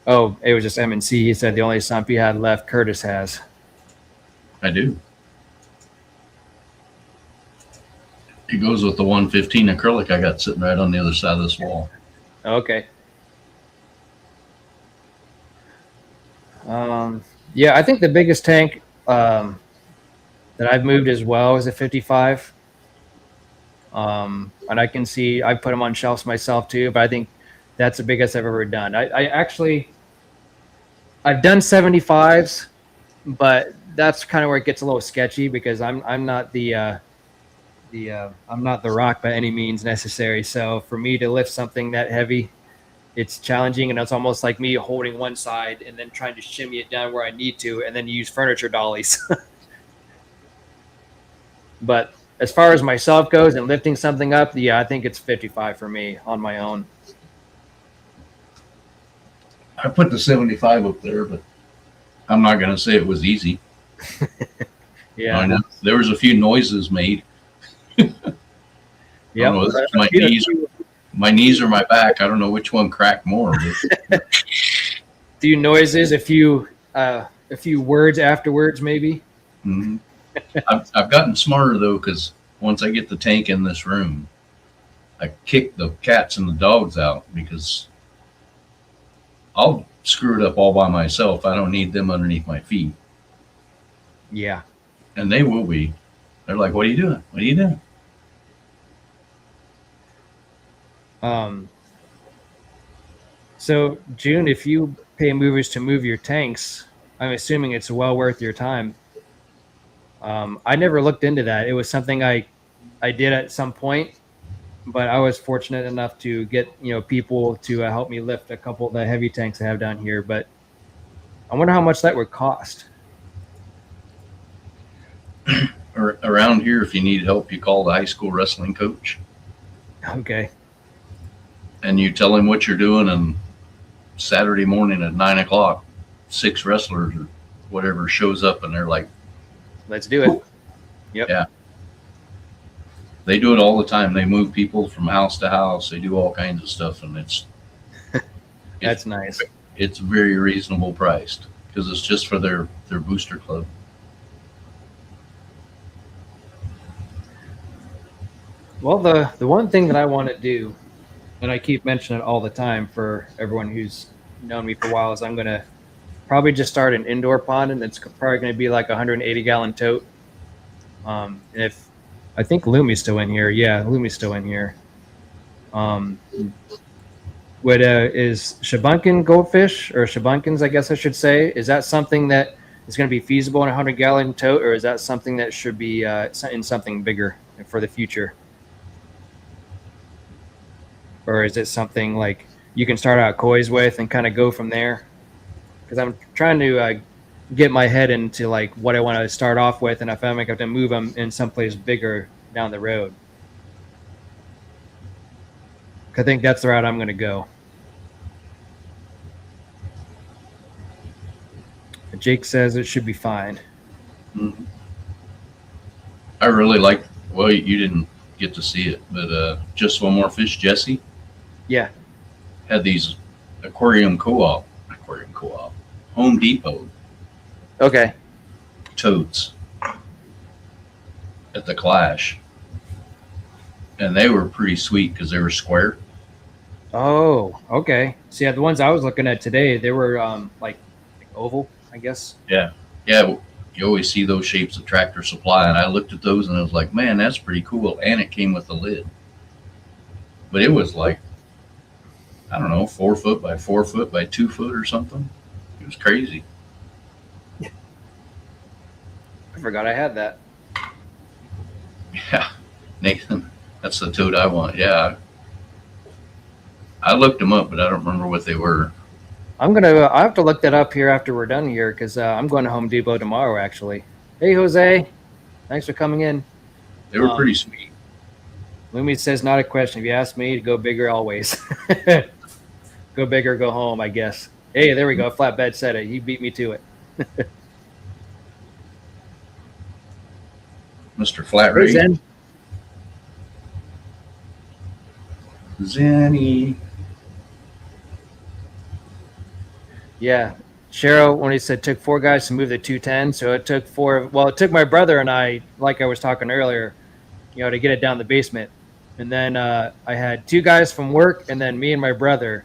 Speaker 1: Oh, it was just MNC. He said the only sump he had left, Curtis has.
Speaker 2: I do. It goes with the 115 acrylic I got sitting right on the other side of this wall.
Speaker 1: Okay. Yeah, I think the biggest tank that I've moved as well is a 55. And I can see I put them on shelves myself too, but I think that's the biggest I've ever done. I've done 75s, but that's kind of where it gets a little sketchy because I'm not the I'm not the Rock by any means necessary. So for me to lift something that heavy, it's challenging, and it's almost like me holding one side and then trying to shimmy it down where I need to, and then use furniture dollies. But as far as myself goes and lifting something up, yeah, I think it's 55 for me on my own.
Speaker 2: I put the 75 up there, but I'm not going to say it was easy.
Speaker 1: Yeah.
Speaker 2: I know. There was a few noises made.
Speaker 1: Yeah.
Speaker 2: My knees or my back. I don't know which one cracked more.
Speaker 1: A few noises, a few words afterwards, maybe.
Speaker 2: Mm-hmm. I've gotten smarter though, because once I get the tank in this room, I kick the cats and the dogs out because I'll screw it up all by myself. I don't need them underneath my feet.
Speaker 1: Yeah.
Speaker 2: And they will be. They're like, "What are you doing? What are you doing?"
Speaker 1: So June, if you pay movers to move your tanks, I'm assuming it's well worth your time. I never looked into that. It was something I did at some point, but I was fortunate enough to get people to help me lift a couple of the heavy tanks I have down here. But I wonder how much that would cost.
Speaker 2: Around here, if you need help, you call the high school wrestling coach.
Speaker 1: Okay.
Speaker 2: And you tell him what you're doing, and Saturday morning at 9:00, 6 wrestlers or whatever shows up, and they're like,
Speaker 1: "Let's do it." Yep.
Speaker 2: Yeah. They do it all the time. They move people from house to house. They do all kinds of stuff, and
Speaker 1: That's nice.
Speaker 2: It's very reasonable priced because it's just for their booster club.
Speaker 1: Well, the one thing that I want to do, and I keep mentioning it all the time for everyone who's known me for a while, is I'm going to probably just start an indoor pond, and it's probably going to be like a 180-gallon tote. And if I think Lumi's still in here, yeah, Lumi's still in here. What is Shabunkin goldfish or Shabunkins, I guess I should say? Is that something that is going to be feasible in a 100-gallon tote, or is that something that should be in something bigger for the future? Or is it something like you can start out koi's with and kind of go from there? Because I'm trying to get my head into like what I want to start off with, and if I'm going to have to move them in someplace bigger down the road. I think that's the route I'm going to go. Jake says it should be fine.
Speaker 2: Mm-hmm. I really like. Well, you didn't get to see it, but Just One More Fish, Jesse.
Speaker 1: Yeah.
Speaker 2: Had these Aquarium Co-op, Home Depot.
Speaker 1: Okay.
Speaker 2: Totes at the Clash, and they were pretty sweet because they were square.
Speaker 1: Oh, okay. So yeah, the ones I was looking at today, they were like oval, I guess.
Speaker 2: Yeah. You always see those shapes at Tractor Supply, and I looked at those and I was like, man, that's pretty cool. And it came with a lid, but it was like, I don't know, 4 foot by 4 foot by 2 foot or something. It was crazy.
Speaker 1: I forgot I had that.
Speaker 2: Yeah, Nathan, that's the tote I want. Yeah, I looked them up, but I don't remember what they were.
Speaker 1: I have to look that up here after we're done here, because I'm going to Home Depot tomorrow, actually. Hey, Jose. Thanks for coming in.
Speaker 2: They were pretty sweet.
Speaker 1: Lumi says, not a question. If you ask me, to go bigger always. Go big or go home, I guess. Hey, there we go. Flatbed said it. He beat me to it.
Speaker 2: Mr. Flat Rate.
Speaker 1: Zen.
Speaker 2: Zenny.
Speaker 1: Yeah. Cheryl, when he said took 4 guys to move the 210, so it took 4. Well, it took my brother and I, like I was talking earlier, to get it down the basement. And then I had 2 guys from work, and then me and my brother.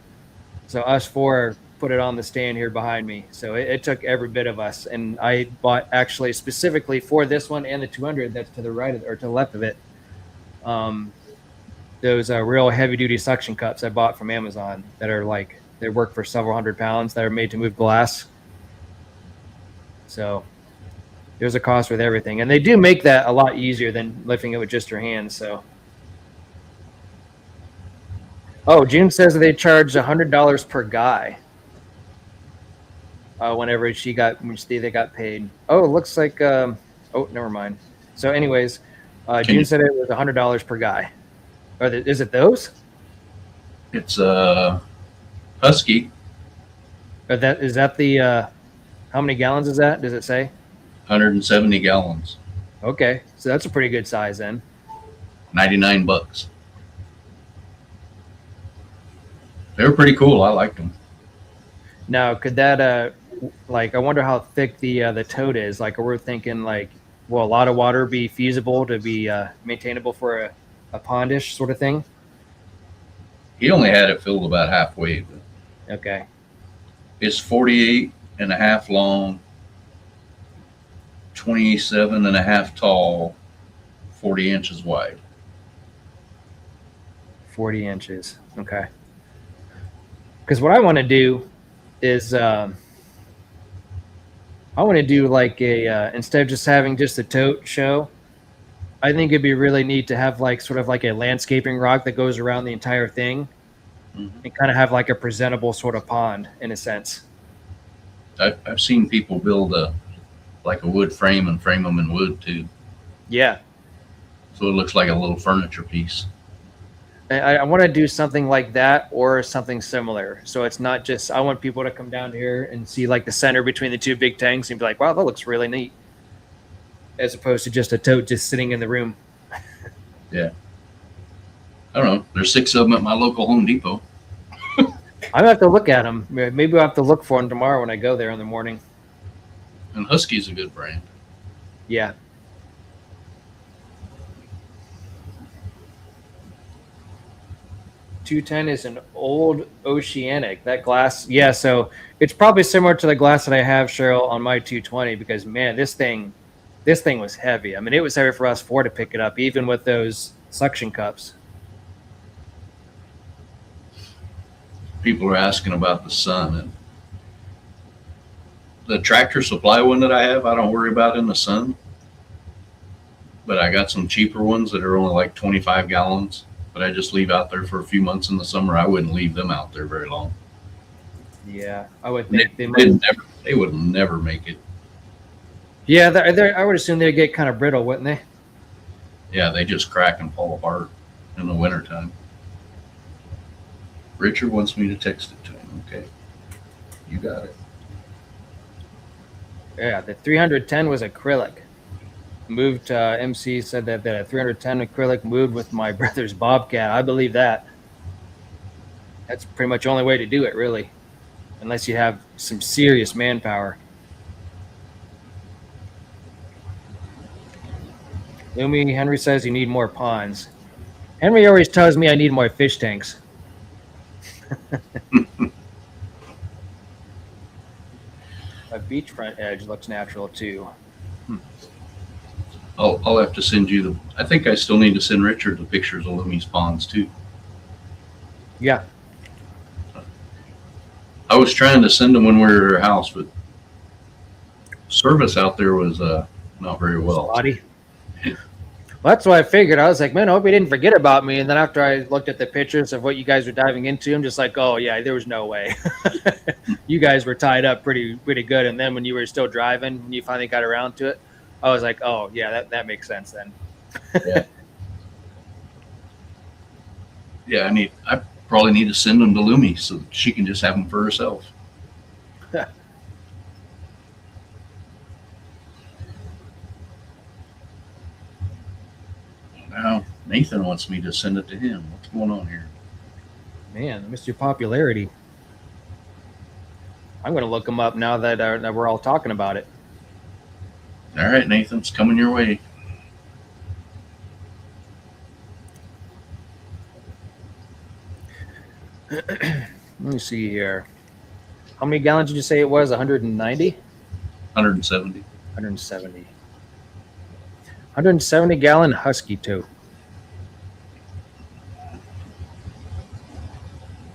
Speaker 1: So us 4 put it on the stand here behind me. So it took every bit of us. And I bought actually specifically for this one and the 200 that's to the right or to the left of it. Those real heavy duty suction cups I bought from Amazon that are like, they work for several hundred pounds, that are made to move glass. So there's a cost with everything. And they do make that a lot easier than lifting it with just your hands. So. Oh, June says that they charge $100 per guy. Whenever they got paid. Oh, it looks like. Oh, never mind. So, anyways, June said it was $100 per guy. Is it those?
Speaker 2: It's Husky.
Speaker 1: Is that the? How many gallons is that? Does it say?
Speaker 2: 170 gallons.
Speaker 1: Okay, so that's a pretty good size then.
Speaker 2: $99. They were pretty cool. I liked them.
Speaker 1: Now, could that I wonder how thick the tote is. Like, we're thinking like, will a lot of water be feasible to be maintainable for a pondish sort of thing?
Speaker 2: He only had it filled about halfway. But
Speaker 1: okay.
Speaker 2: It's 48 and a half long, 27 and a half tall, 40 inches wide.
Speaker 1: 40 inches. Okay. Because what I want to do is I want to do like instead of just having just a tote show, I think it'd be really neat to have like sort of like a landscaping rock that goes around the entire thing, and kind of have like a presentable sort of pond in a sense.
Speaker 2: I've seen people build a wood frame and frame them in wood too.
Speaker 1: Yeah.
Speaker 2: So it looks like a little furniture piece.
Speaker 1: I want to do something like that or something similar. So it's not just, I want people to come down here and see like the center between the 2 big tanks and be like, wow, that looks really neat. As opposed to just a tote just sitting in the room.
Speaker 2: Yeah. I don't know. There's 6 of them at my local Home Depot.
Speaker 1: I'm going to have to look at them. Maybe I'll have to look for them tomorrow when I go there in the morning.
Speaker 2: And Husky's a good brand.
Speaker 1: Yeah. 210 is an old Oceanic. That glass, yeah. So it's probably similar to the glass that I have, Cheryl, on my 220. Because man, this thing was heavy. I mean, it was heavy for us four to pick it up, even with those suction cups.
Speaker 2: People are asking about the sun, and the Tractor Supply one that I have, I don't worry about in the sun. But I got some cheaper ones that are only like 25 gallons, but I just leave out there for a few months in the summer. I wouldn't leave them out there very long.
Speaker 1: Yeah, I would
Speaker 2: They,
Speaker 1: think they might.
Speaker 2: they would never make it.
Speaker 1: Yeah, I would assume they'd get kind of brittle, wouldn't they?
Speaker 2: Yeah, they just crack and fall apart in the wintertime. Richard wants me to text it to him. Okay. You got it.
Speaker 1: Yeah, the 310 was acrylic. Moved, MC said that a 310 acrylic moved with my brother's Bobcat. I believe that. That's pretty much the only way to do it, really, unless you have some serious manpower. Lumi Henry says you need more ponds. Henry always tells me I need more fish tanks. A beachfront edge looks natural too.
Speaker 2: I'll have to send you the. I think I still need to send Richard the pictures of Lumi's ponds too.
Speaker 1: Yeah.
Speaker 2: I was trying to send them when we were at her house, but service out there was not very well.
Speaker 1: Spotty. Well, that's what I figured. I was like, man, I hope you didn't forget about me. And then after I looked at the pictures of what you guys were diving into, I'm just like, oh yeah, there was no way. You guys were tied up pretty good. And then when you were still driving, when you finally got around to it, I was like, oh yeah, that makes sense then.
Speaker 2: Yeah. Yeah, I probably need to send them to Lumi so that she can just have them for herself. Now Nathan wants me to send it to him. What's going on here?
Speaker 1: Man, Mr. Popularity. I'm going to look them up now that we're all talking about it.
Speaker 2: All right, Nathan, it's coming your way.
Speaker 1: Let me see here. How many gallons did you say it was? 190?
Speaker 2: 170.
Speaker 1: 170. 170 gallon Husky tote.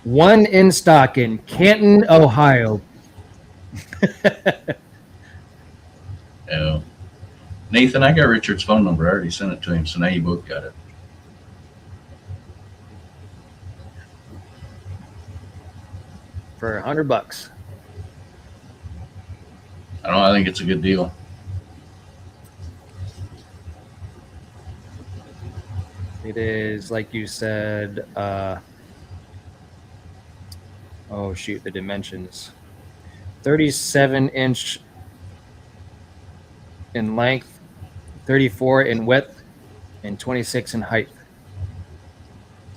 Speaker 1: One in stock in Canton, Ohio.
Speaker 2: Oh. Nathan, I got Richard's phone number. I already sent it to him, so now you both got it.
Speaker 1: For $100.
Speaker 2: I don't know. I think it's a good deal.
Speaker 1: It is, like you said, oh shoot, the dimensions. 37-inch in length, 34 in width, and 26 in height.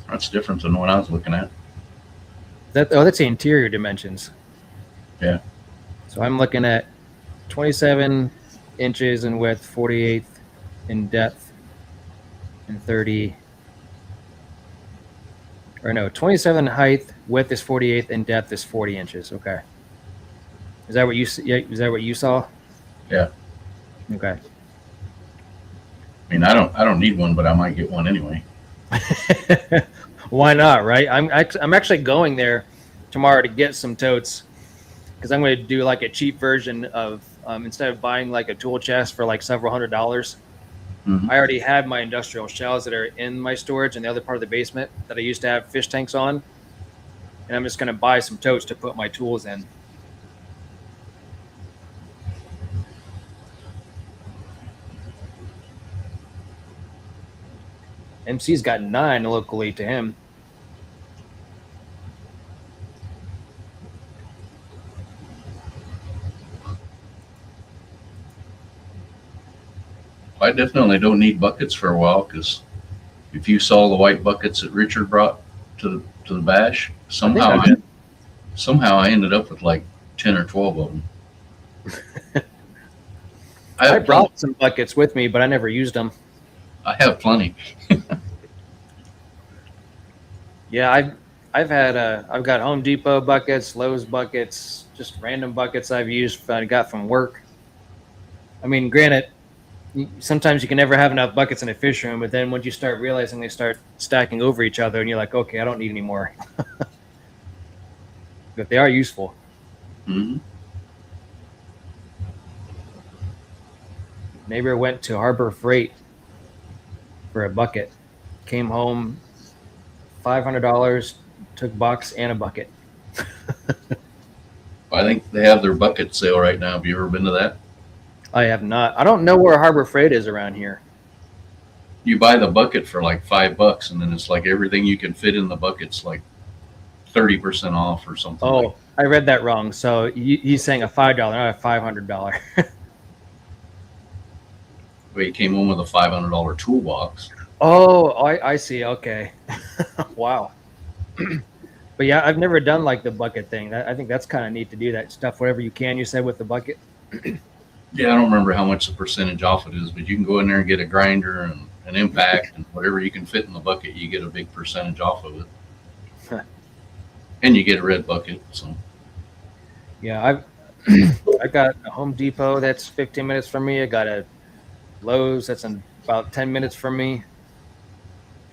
Speaker 2: That's different than what I was looking at.
Speaker 1: That's the interior dimensions.
Speaker 2: Yeah.
Speaker 1: So I'm looking at 27 inches in width, 48 in depth, and 30. Or no, 27 height, width is 48, and depth is 40 inches. Okay. Is that what you? Yeah, is that what you saw?
Speaker 2: Yeah.
Speaker 1: Okay.
Speaker 2: I mean, I don't need one, but I might get one anyway.
Speaker 1: Why not, right? I'm actually going there tomorrow to get some totes because I'm going to do like a cheap version of instead of buying like a tool chest for like several $100s.
Speaker 2: Mm-hmm.
Speaker 1: I already have my industrial shells that are in my storage in the other part of the basement that I used to have fish tanks on, and I'm just going to buy some totes to put my tools in. MC's got 9 locally to him.
Speaker 2: I definitely don't need buckets for a while because if you saw the white buckets that Richard brought to the bash, somehow I ended up with like 10 or 12 of them.
Speaker 1: I brought some buckets with me, but I never used them.
Speaker 2: I have plenty.
Speaker 1: Yeah, I've got Home Depot buckets, Lowe's buckets, just random buckets I've used. I got from work. I mean, granted, sometimes you can never have enough buckets in a fish room, but then once you start realizing they start stacking over each other, and you're like, okay, I don't need any more. But they are useful.
Speaker 2: Mm-hmm.
Speaker 1: Neighbor went to Harbor Freight for a bucket, came home, $500, took box and a bucket.
Speaker 2: I think they have their bucket sale right now. Have you ever been to that?
Speaker 1: I have not. I don't know where Harbor Freight is around here.
Speaker 2: You buy the bucket for like $5, and then it's like everything you can fit in the bucket's like 30% off or something.
Speaker 1: Oh,
Speaker 2: like
Speaker 1: I read that wrong. So he's saying a $5, not a $500.
Speaker 2: But he came home with a $500 toolbox.
Speaker 1: Oh, I see. Okay. Wow. But yeah, I've never done like the bucket thing. I think that's kind of neat to do that stuff, whatever you can, you said, with the bucket.
Speaker 2: Yeah, I don't remember how much the percentage off it is, but you can go in there and get a grinder and an impact and whatever you can fit in the bucket, you get a big percentage off of it. And you get a red bucket. So
Speaker 1: Yeah, I got a Home Depot that's 15 minutes from me. I got a Lowe's that's in about 10 minutes from me.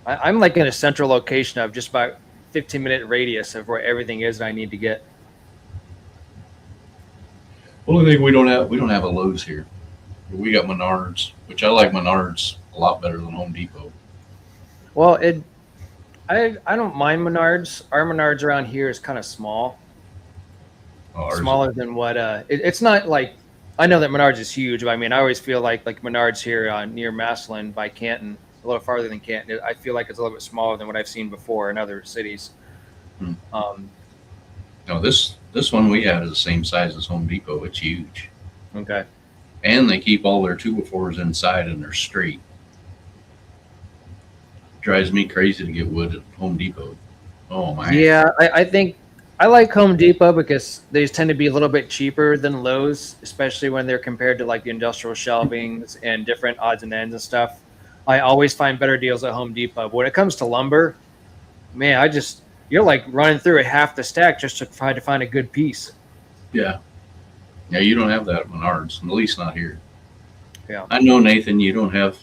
Speaker 1: I'm like in a central location of just about 15-minute radius of where everything is that I need to get.
Speaker 2: only thing we don't have a Lowe's here. We got Menards, which I like Menards a lot better than Home Depot.
Speaker 1: Well, I don't mind Menards. Our Menards around here is kind of small, smaller than what it's not like. I know that Menards is huge, but I mean, I always feel like Menards here near Massillon by Canton, a little farther than Canton. I feel like it's a little bit smaller than what I've seen before in other cities.
Speaker 2: No, this one we have is the same size as Home Depot. It's huge.
Speaker 1: Okay.
Speaker 2: And they keep all their 2x4s inside and they're straight. Drives me crazy to get wood at Home Depot. Oh my.
Speaker 1: Yeah, I think I like Home Depot because they tend to be a little bit cheaper than Lowe's, especially when they're compared to like the industrial shelvings and different odds and ends and stuff. I always find better deals at Home Depot. But when it comes to lumber, man, you're like running through half the stack just to try to find a good piece.
Speaker 2: Yeah. Yeah, you don't have that at Menards, at least not here.
Speaker 1: Yeah.
Speaker 2: I know, Nathan, you don't have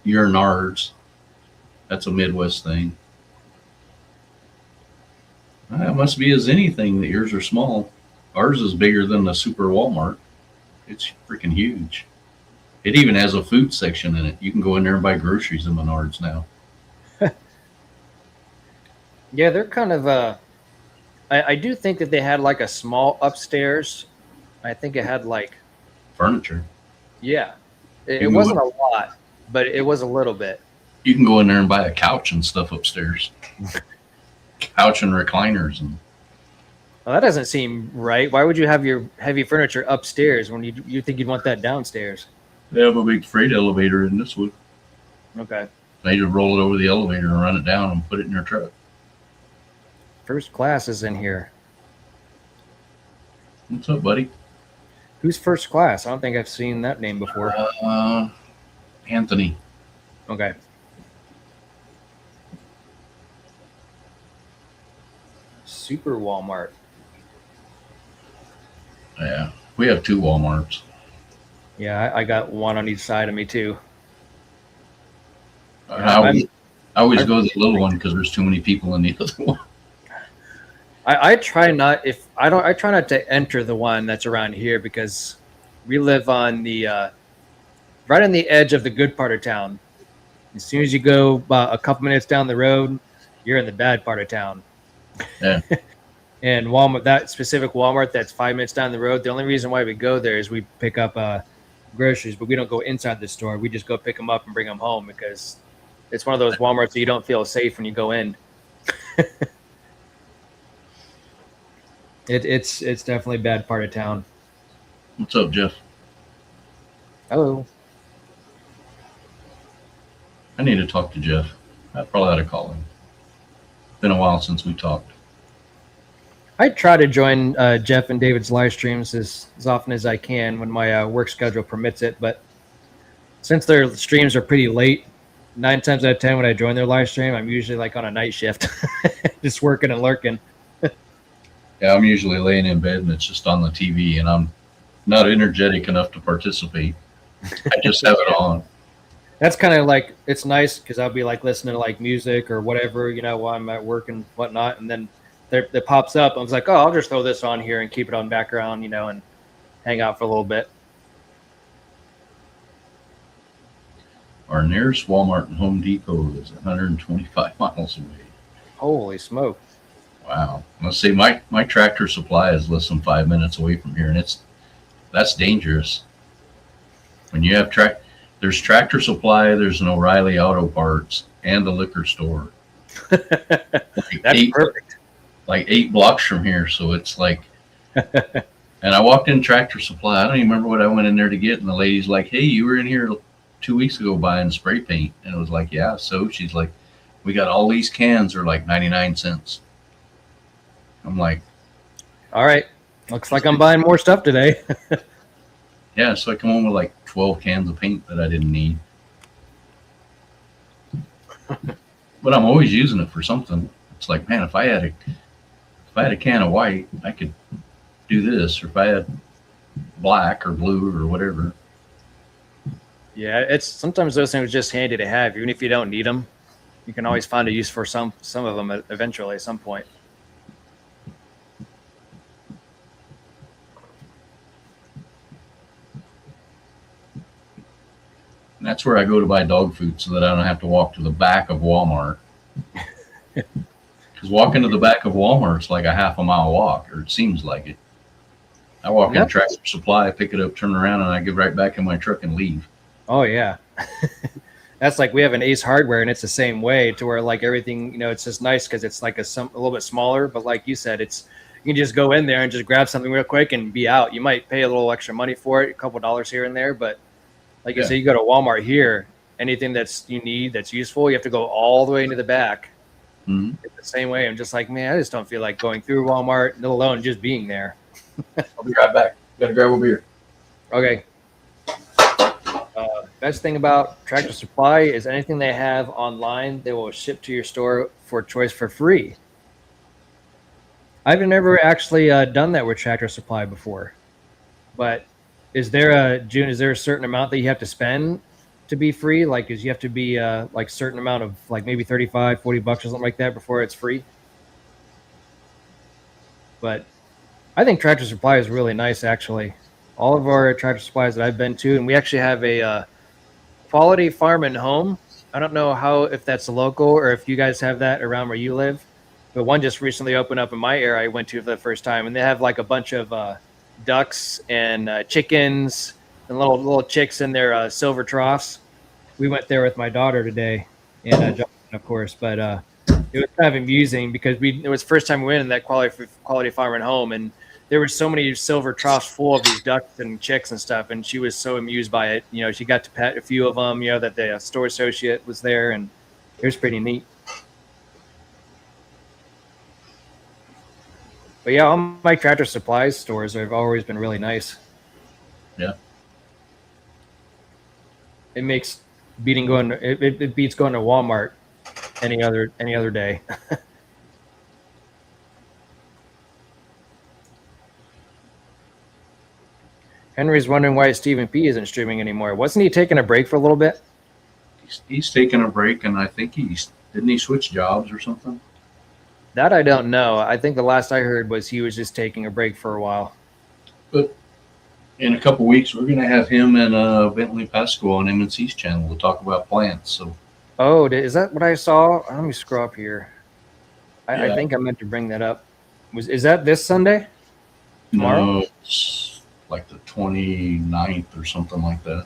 Speaker 2: your Nards. That's a Midwest thing. It must be as anything that yours are small. Ours is bigger than the Super Walmart. It's freaking huge. It even has a food section in it. You can go in there and buy groceries in Menards now.
Speaker 1: Yeah, they're kind of I do think that they had like a small upstairs. I think it had like
Speaker 2: Furniture.
Speaker 1: Yeah. It wasn't a lot, but it was a little bit.
Speaker 2: You can go in there and buy a couch and stuff upstairs. Couch and recliners.
Speaker 1: Well, that doesn't seem right. Why would you have your heavy furniture upstairs when you think you'd want that downstairs?
Speaker 2: They have a big freight elevator in this one.
Speaker 1: Okay.
Speaker 2: They just roll it over the elevator and run it down and put it in your truck.
Speaker 1: First Class is in here.
Speaker 2: What's up, buddy?
Speaker 1: Who's First Class? I don't think I've seen that name before.
Speaker 2: Anthony.
Speaker 1: Okay. Super Walmart.
Speaker 2: Yeah, we have 2 Walmarts.
Speaker 1: Yeah, I got one on each side of me too.
Speaker 2: I always go to the little one because there's too many people in the other one.
Speaker 1: I try not to enter the one that's around here because we live on the right on the edge of the good part of town. As soon as you go about a couple minutes down the road, you're in the bad part of town.
Speaker 2: Yeah.
Speaker 1: And Walmart, that specific Walmart that's 5 minutes down the road, the only reason why we go there is we pick up groceries, but we don't go inside the store. We just go pick them up and bring them home because it's one of those Walmarts that you don't feel safe when you go in. It's definitely a bad part of town.
Speaker 2: What's up, Jeff?
Speaker 1: Hello.
Speaker 2: I need to talk to Jeff. I probably ought to call him. Been a while since we talked.
Speaker 1: I try to join Jeff and David's live streams as often as I can when my work schedule permits it. But since their streams are pretty late, 9 times out of 10 when I join their live stream, I'm usually like on a night shift, just working and lurking.
Speaker 2: Yeah, I'm usually laying in bed and it's just on the TV, and I'm not energetic enough to participate. I just have it on.
Speaker 1: That's kind of like, it's nice because I'll be like listening to like music or whatever, while I'm at work and whatnot, and then it pops up. I was like, oh, I'll just throw this on here and keep it on background, and hang out for a little bit.
Speaker 2: Our nearest Walmart and Home Depot is 125 miles away.
Speaker 1: Holy smoke!
Speaker 2: Wow. Let's see, my Tractor Supply is less than 5 minutes away from here, and that's dangerous. When you have there's Tractor Supply, there's an O'Reilly Auto Parts, and the liquor store.
Speaker 1: That's perfect.
Speaker 2: Like 8 blocks from here, so it's like. And I walked in Tractor Supply. I don't even remember what I went in there to get, and the lady's like, "Hey, you were in here 2 weeks ago buying spray paint," and it was like, "Yeah." So she's like, "We got all these cans are like 99 cents." I'm like,
Speaker 1: all right, looks like I'm buying more stuff today.
Speaker 2: yeah, so I come home with like 12 cans of paint that I didn't need. But I'm always using it for something. It's like, man, if I had a can of white, I could do this. Or if I had black or blue or whatever.
Speaker 1: Yeah, it's sometimes those things are just handy to have, even if you don't need them. You can always find a use for some of them eventually at some point.
Speaker 2: And that's where I go to buy dog food so that I don't have to walk to the back of Walmart. Because walking to the back of Walmart is like a half a mile walk, or it seems like it. I walk in Tractor Supply, pick it up, turn around, and I get right back in my truck and leave.
Speaker 1: Oh, yeah. That's like we have an Ace Hardware, and it's the same way to where like everything, it's just nice because it's like a little bit smaller. But like you said, you can just go in there and just grab something real quick and be out. You might pay a little extra money for it, a couple dollars here and there, but like you say, you go to Walmart here, anything you need that's useful, you have to go all the way into the back.
Speaker 2: Mm-hmm.
Speaker 1: It's the same way. I'm just like, man, I just don't feel like going through Walmart, let alone just being there.
Speaker 2: I'll be right back. Gotta grab a beer.
Speaker 1: Okay. Best thing about Tractor Supply is anything they have online, they will ship to your store for choice for free. I've never actually done that with Tractor Supply before, but is there a certain amount that you have to spend to be free? Like, you have to be like certain amount of like maybe 35, 40 bucks or something like that before it's free? But I think Tractor Supply is really nice, actually. All of our Tractor Supplies that I've been to, and we actually have a Quality Farm and Home. I don't know if that's local or if you guys have that around where you live, but one just recently opened up in my area I went to for the first time, and they have like a bunch of ducks and chickens and little chicks in their silver troughs. We went there with my daughter today, and John, of course, but it was kind of amusing because it was the first time we went in that Quality Farm and Home, and there were so many silver troughs full of these ducks and chicks and stuff, and she was so amused by it. She got to pet a few of them, that the store associate was there, and it was pretty neat. But yeah, all my Tractor Supply stores have always been really nice.
Speaker 2: Yeah.
Speaker 1: It makes it beats going to Walmart any other day. Henry's wondering why Stephen P isn't streaming anymore. Wasn't he taking a break for a little bit?
Speaker 2: He's taking a break, and I think didn't he switch jobs or something?
Speaker 1: That I don't know. I think the last I heard was he was just taking a break for a while.
Speaker 2: But in a couple weeks, we're going to have him and Bentley Pasco on MNC's channel to talk about plants. So.
Speaker 1: Oh, is that what I saw? Let me scroll up here. I think I meant to bring that up. Is that this Sunday? Tomorrow?
Speaker 2: No, it's like the 29th or something like that.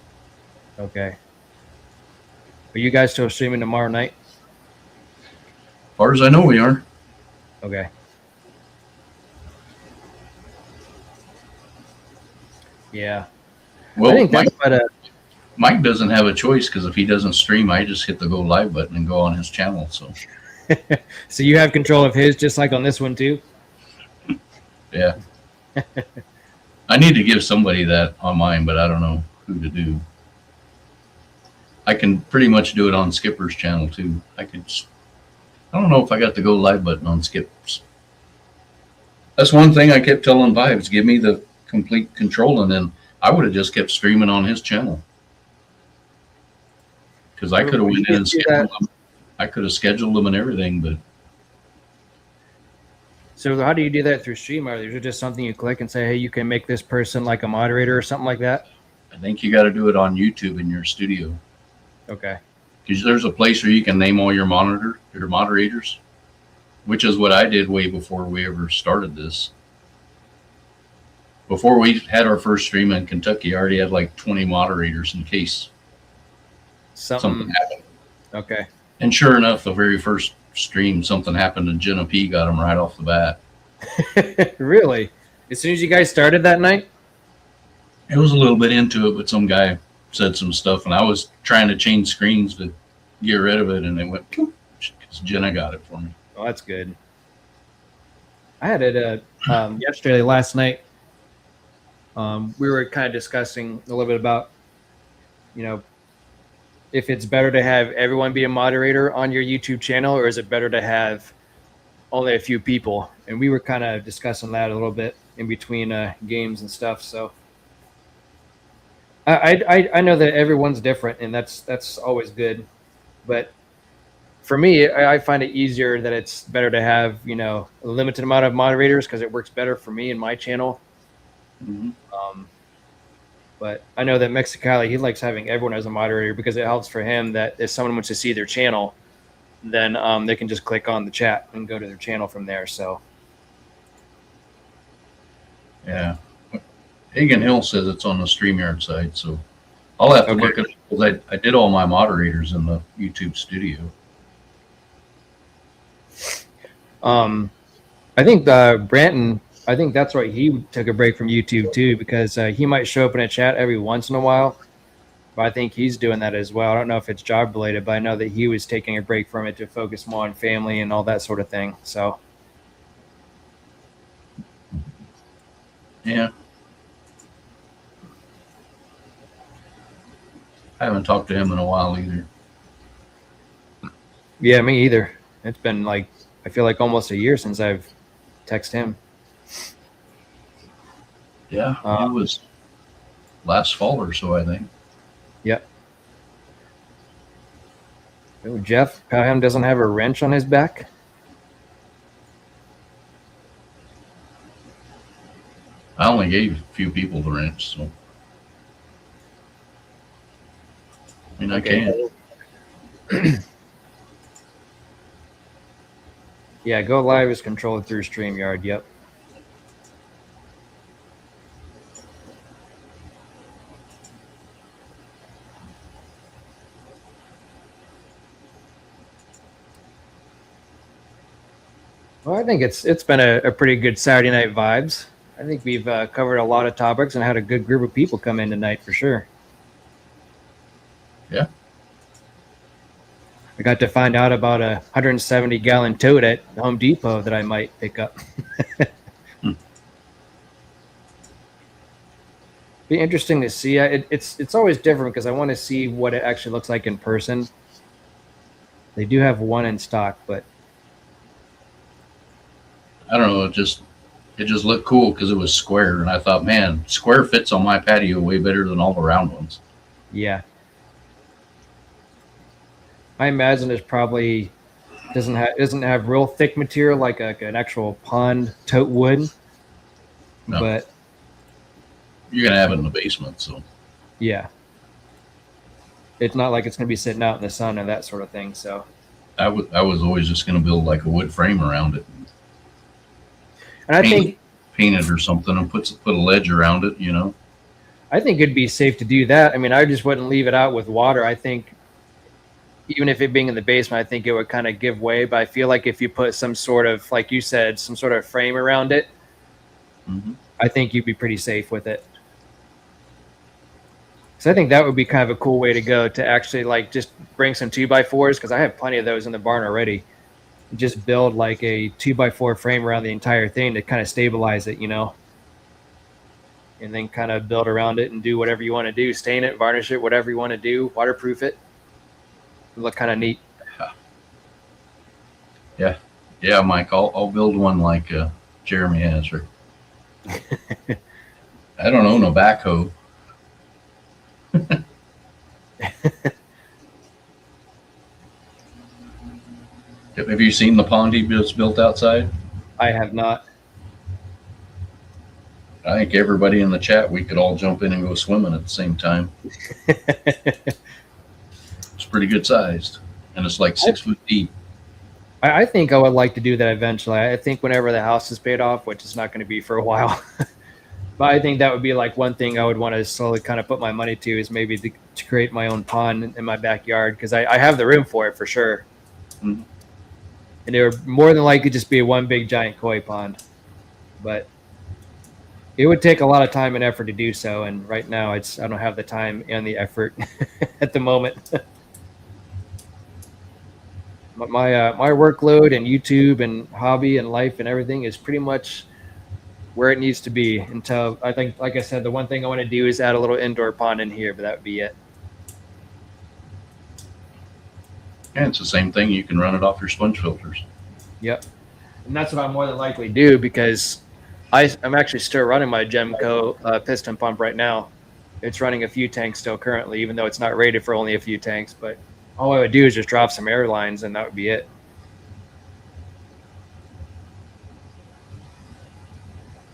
Speaker 1: Okay. Are you guys still streaming tomorrow night?
Speaker 2: As far as I know, we are.
Speaker 1: Okay. Yeah.
Speaker 2: Well,
Speaker 1: I think that's
Speaker 2: Mike doesn't have a choice because if he doesn't stream, I just hit the go live button and go on his channel. So.
Speaker 1: So you have control of his, just like on this one too.
Speaker 2: Yeah. I need to give somebody that on mine, but I don't know who to do. I can pretty much do it on Skipper's channel too. I don't know if I got the go live button on Skipper's. That's one thing I kept telling Vibes, give me the complete control, and then I would have just kept streaming on his channel. Because I could have went in and scheduled them. I could have scheduled them and everything, but.
Speaker 1: So how do you do that through StreamYard? Is it just something you click and say, hey, you can make this person like a moderator or something like that?
Speaker 2: I think you got to do it on YouTube in your studio.
Speaker 1: Okay.
Speaker 2: Because there's a place where you can name all your moderators, which is what I did way before we ever started this. Before we had our first stream in Kentucky, I already had like 20 moderators in case something happened.
Speaker 1: Okay.
Speaker 2: And sure enough, the very first stream, something happened, and Jenna P got him right off the bat.
Speaker 1: Really? As soon as you guys started that night?
Speaker 2: It was a little bit into it, but some guy said some stuff, and I was trying to change screens to get rid of it, and it went because Jenna got it for me.
Speaker 1: Oh, that's good. I had it yesterday, last night. We were kind of discussing a little bit about, if it's better to have everyone be a moderator on your YouTube channel, or is it better to have only a few people? And we were kind of discussing that a little bit in between games and stuff. So I know that everyone's different, and that's always good. But for me, I find it easier that it's better to have, a limited amount of moderators because it works better for me and my channel.
Speaker 2: Mm-hmm.
Speaker 1: But I know that Mexicali, he likes having everyone as a moderator because it helps for him that if someone wants to see their channel, then they can just click on the chat and go to their channel from there. So,
Speaker 2: yeah. Hagen Hill says it's on the StreamYard side, so I'll have to look at it because I did all my moderators in the YouTube studio.
Speaker 1: I think Branton, I think that's right. He took a break from YouTube too because he might show up in a chat every once in a while. But I think he's doing that as well. I don't know if it's job related, but I know that he was taking a break from it to focus more on family and all that sort of thing. So,
Speaker 2: yeah. I haven't talked to him in a while either.
Speaker 1: Yeah, me either. It's been I feel like almost a year since I've texted him.
Speaker 2: Yeah, it was last fall or so, I think.
Speaker 1: Yep. Oh, Jeff Paham doesn't have a wrench on his back.
Speaker 2: I only gave a few people the wrench, so. I mean, okay. I can.
Speaker 1: Yeah, Go Live is controlled through StreamYard. Yep. Well, I think it's been a pretty good Saturday Night Vibes. I think we've covered a lot of topics and had a good group of people come in tonight for sure.
Speaker 2: Yeah.
Speaker 1: I got to find out about a 170-gallon tote at Home Depot that I might pick up. Be interesting to see. It's always different because I want to see what it actually looks like in person. They do have one in stock, but
Speaker 2: I don't know. It just looked cool because it was square, and I thought, man, square fits on my patio way better than all the round ones.
Speaker 1: Yeah. I imagine it probably doesn't have real thick material like an actual pond tote would. No. But
Speaker 2: you're gonna have it in the basement, so
Speaker 1: yeah. It's not like it's gonna be sitting out in the sun and that sort of thing. So
Speaker 2: I was always just gonna build like a wood frame around it.
Speaker 1: And I think
Speaker 2: paint it or something and put a ledge around it,
Speaker 1: I think it'd be safe to do that. I mean, I just wouldn't leave it out with water. I think even if it being in the basement, I think it would kind of give way. But I feel like if you put some sort of, like you said, some sort of frame around it, I think you'd be pretty safe with it. So I think that would be kind of a cool way to go, to actually just bring some 2x4s, because I have plenty of those in the barn already. Just build like a 2x4 frame around the entire thing to kind of stabilize it, and then kind of build around it and do whatever you want to do, stain it, varnish it, whatever you want to do, waterproof it. look kind of neat.
Speaker 2: Yeah, Mike. I'll build one like Jeremy has. Or I don't own a backhoe. Have you seen the pond he built outside?
Speaker 1: I have not.
Speaker 2: I think everybody in the chat, we could all jump in and go swimming at the same time. It's pretty good sized, and it's like 6 foot deep.
Speaker 1: I think I would like to do that eventually. I think whenever the house is paid off, which is not going to be for a while, but I think that would be like one thing I would want to slowly kind of put my money to, is maybe to create my own pond in my backyard, because I have the room for it for sure.
Speaker 2: Mhm.
Speaker 1: And it would more than likely just be one big giant koi pond, but it would take a lot of time and effort to do so. And right now I don't have the time and the effort at the moment. My workload and YouTube and hobby and life and everything is pretty much where it needs to be, until I think, like I said, the one thing I want to do is add a little indoor pond in here, but that would be it.
Speaker 2: And it's the same thing. You can run it off your sponge filters.
Speaker 1: Yep. And that's what I'll more than likely do, because I'm actually still running my Gemco piston pump right now. It's running a few tanks still currently, even though it's not rated for only a few tanks. But all I would do is just drop some air lines, and that would be it.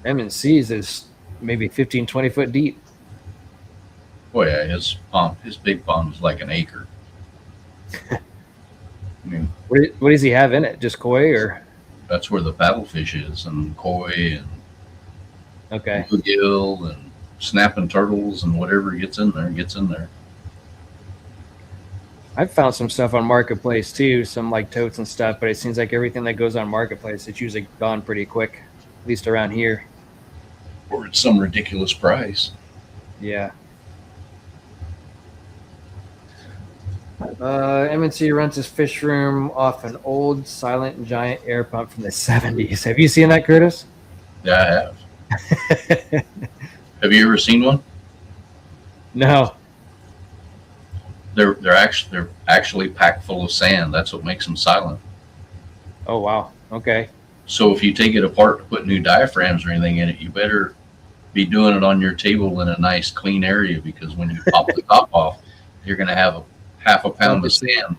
Speaker 1: M&C's is maybe 15, 20 foot deep.
Speaker 2: Oh yeah, his big pond is like an acre. I mean,
Speaker 1: What does he have in it? Just koi, or?
Speaker 2: that's where the paddlefish is, and koi and
Speaker 1: Okay.
Speaker 2: bluegill and snapping turtles and whatever gets in there.
Speaker 1: I've found some stuff on Marketplace too, some like totes and stuff, but it seems like everything that goes on Marketplace, it's usually gone pretty quick, at least around here.
Speaker 2: Or it's some ridiculous price.
Speaker 1: Yeah. M&C runs his fish room off an old silent giant air pump from the 70s. Have you seen that, Curtis?
Speaker 2: Yeah, I have. Have you ever seen one?
Speaker 1: No.
Speaker 2: They're actually packed full of sand. That's what makes them silent.
Speaker 1: Oh, wow. Okay.
Speaker 2: So if you take it apart to put new diaphragms or anything in it, you better be doing it on your table in a nice clean area, because when you pop the top off, you're going to have half a pound of sand.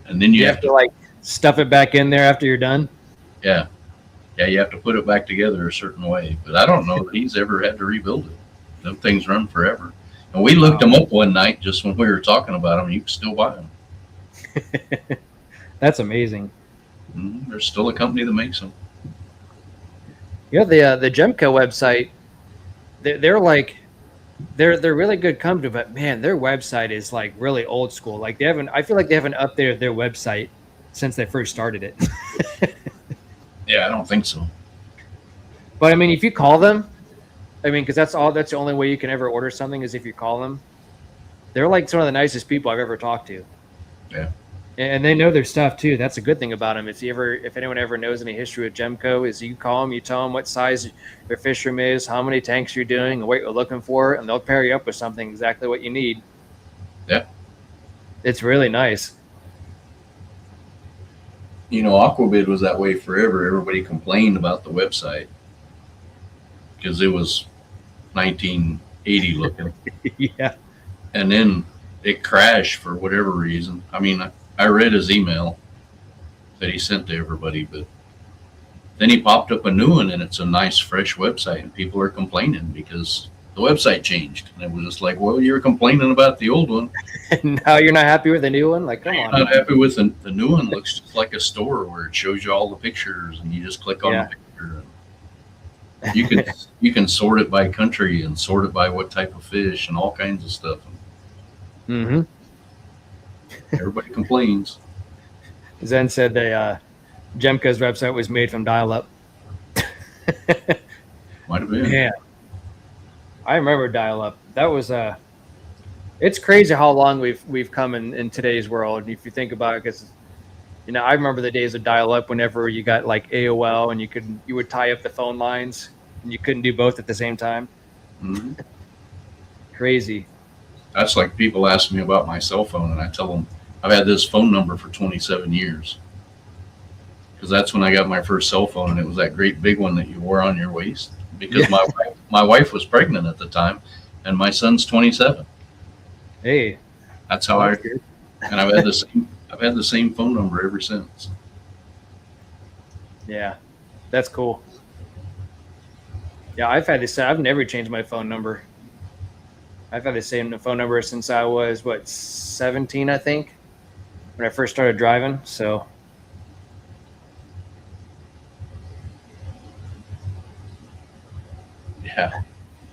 Speaker 2: And then you have to
Speaker 1: like stuff it back in there after you're done.
Speaker 2: Yeah, you have to put it back together a certain way. But I don't know that he's ever had to rebuild it. Those things run forever. And we looked them up one night just when we were talking about them. You can still buy them.
Speaker 1: That's amazing.
Speaker 2: There's still a company that makes them.
Speaker 1: Yeah, the Gemco website, they're really good company, but man, their website is like really old school. Like I feel like they haven't updated their website since they first started it.
Speaker 2: Yeah, I don't think so.
Speaker 1: But I mean, if you call them, because that's the only way you can ever order something, is if you call them. They're like some of the nicest people I've ever talked to.
Speaker 2: Yeah.
Speaker 1: And they know their stuff too. That's a good thing about them. If anyone ever knows any history with Gemco, is you call them, you tell them what size their fish room is, how many tanks you're doing, and what you're looking for, and they'll pair you up with something exactly what you need.
Speaker 2: Yeah.
Speaker 1: It's really nice.
Speaker 2: Aquabid was that way forever. Everybody complained about the website because it was 1980 looking.
Speaker 1: Yeah.
Speaker 2: And then it crashed for whatever reason. I mean, I read his email that he sent to everybody, but then he popped up a new one, and it's a nice, fresh website, and people are complaining because the website changed. And it was just like, well, you were complaining about the old one.
Speaker 1: Now you're not happy with the new one? Like, come on.
Speaker 2: I'm not happy with the new one. Looks just like a store where it shows you all the pictures, and you just click on the picture. And you can sort it by country and sort it by what type of fish and all kinds of stuff.
Speaker 1: Mm-hmm.
Speaker 2: Everybody complains.
Speaker 1: Zen said Gemco's website was made from dial-up.
Speaker 2: Might have been.
Speaker 1: Yeah, I remember dial-up. That was it's crazy how long we've come in today's world. If you think about it, because I remember the days of dial-up whenever you got like AOL and you would tie up the phone lines and you couldn't do both at the same time.
Speaker 2: Mm-hmm.
Speaker 1: Crazy.
Speaker 2: That's like people ask me about my cell phone, and I tell them I've had this phone number for 27 years. Because that's when I got my first cell phone, and it was that great big one that you wore on your waist. Because
Speaker 1: Yeah.
Speaker 2: my wife was pregnant at the time, and my son's 27.
Speaker 1: Hey,
Speaker 2: That's how
Speaker 1: well,
Speaker 2: I
Speaker 1: that's good.
Speaker 2: and I've had the same phone number ever since.
Speaker 1: Yeah, that's cool. Yeah, I've had this. I've never changed my phone number. I've had the same phone number since I was, what, 17, I think, when I first started driving. So,
Speaker 2: Yeah,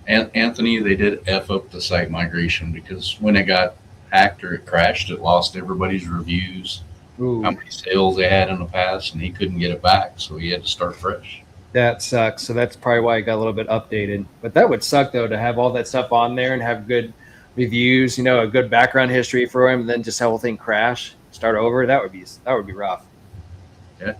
Speaker 2: and Anthony, they did f up the site migration because when it got hacked or it crashed, it lost everybody's reviews, how
Speaker 1: ooh,
Speaker 2: many sales they had in the past, and he couldn't get it back, so he had to start fresh.
Speaker 1: that sucks. So that's probably why it got a little bit updated. But that would suck though to have all that stuff on there and have good reviews, a good background history for him, and then just have the whole thing crash, start over. That would be rough.
Speaker 2: Yeah,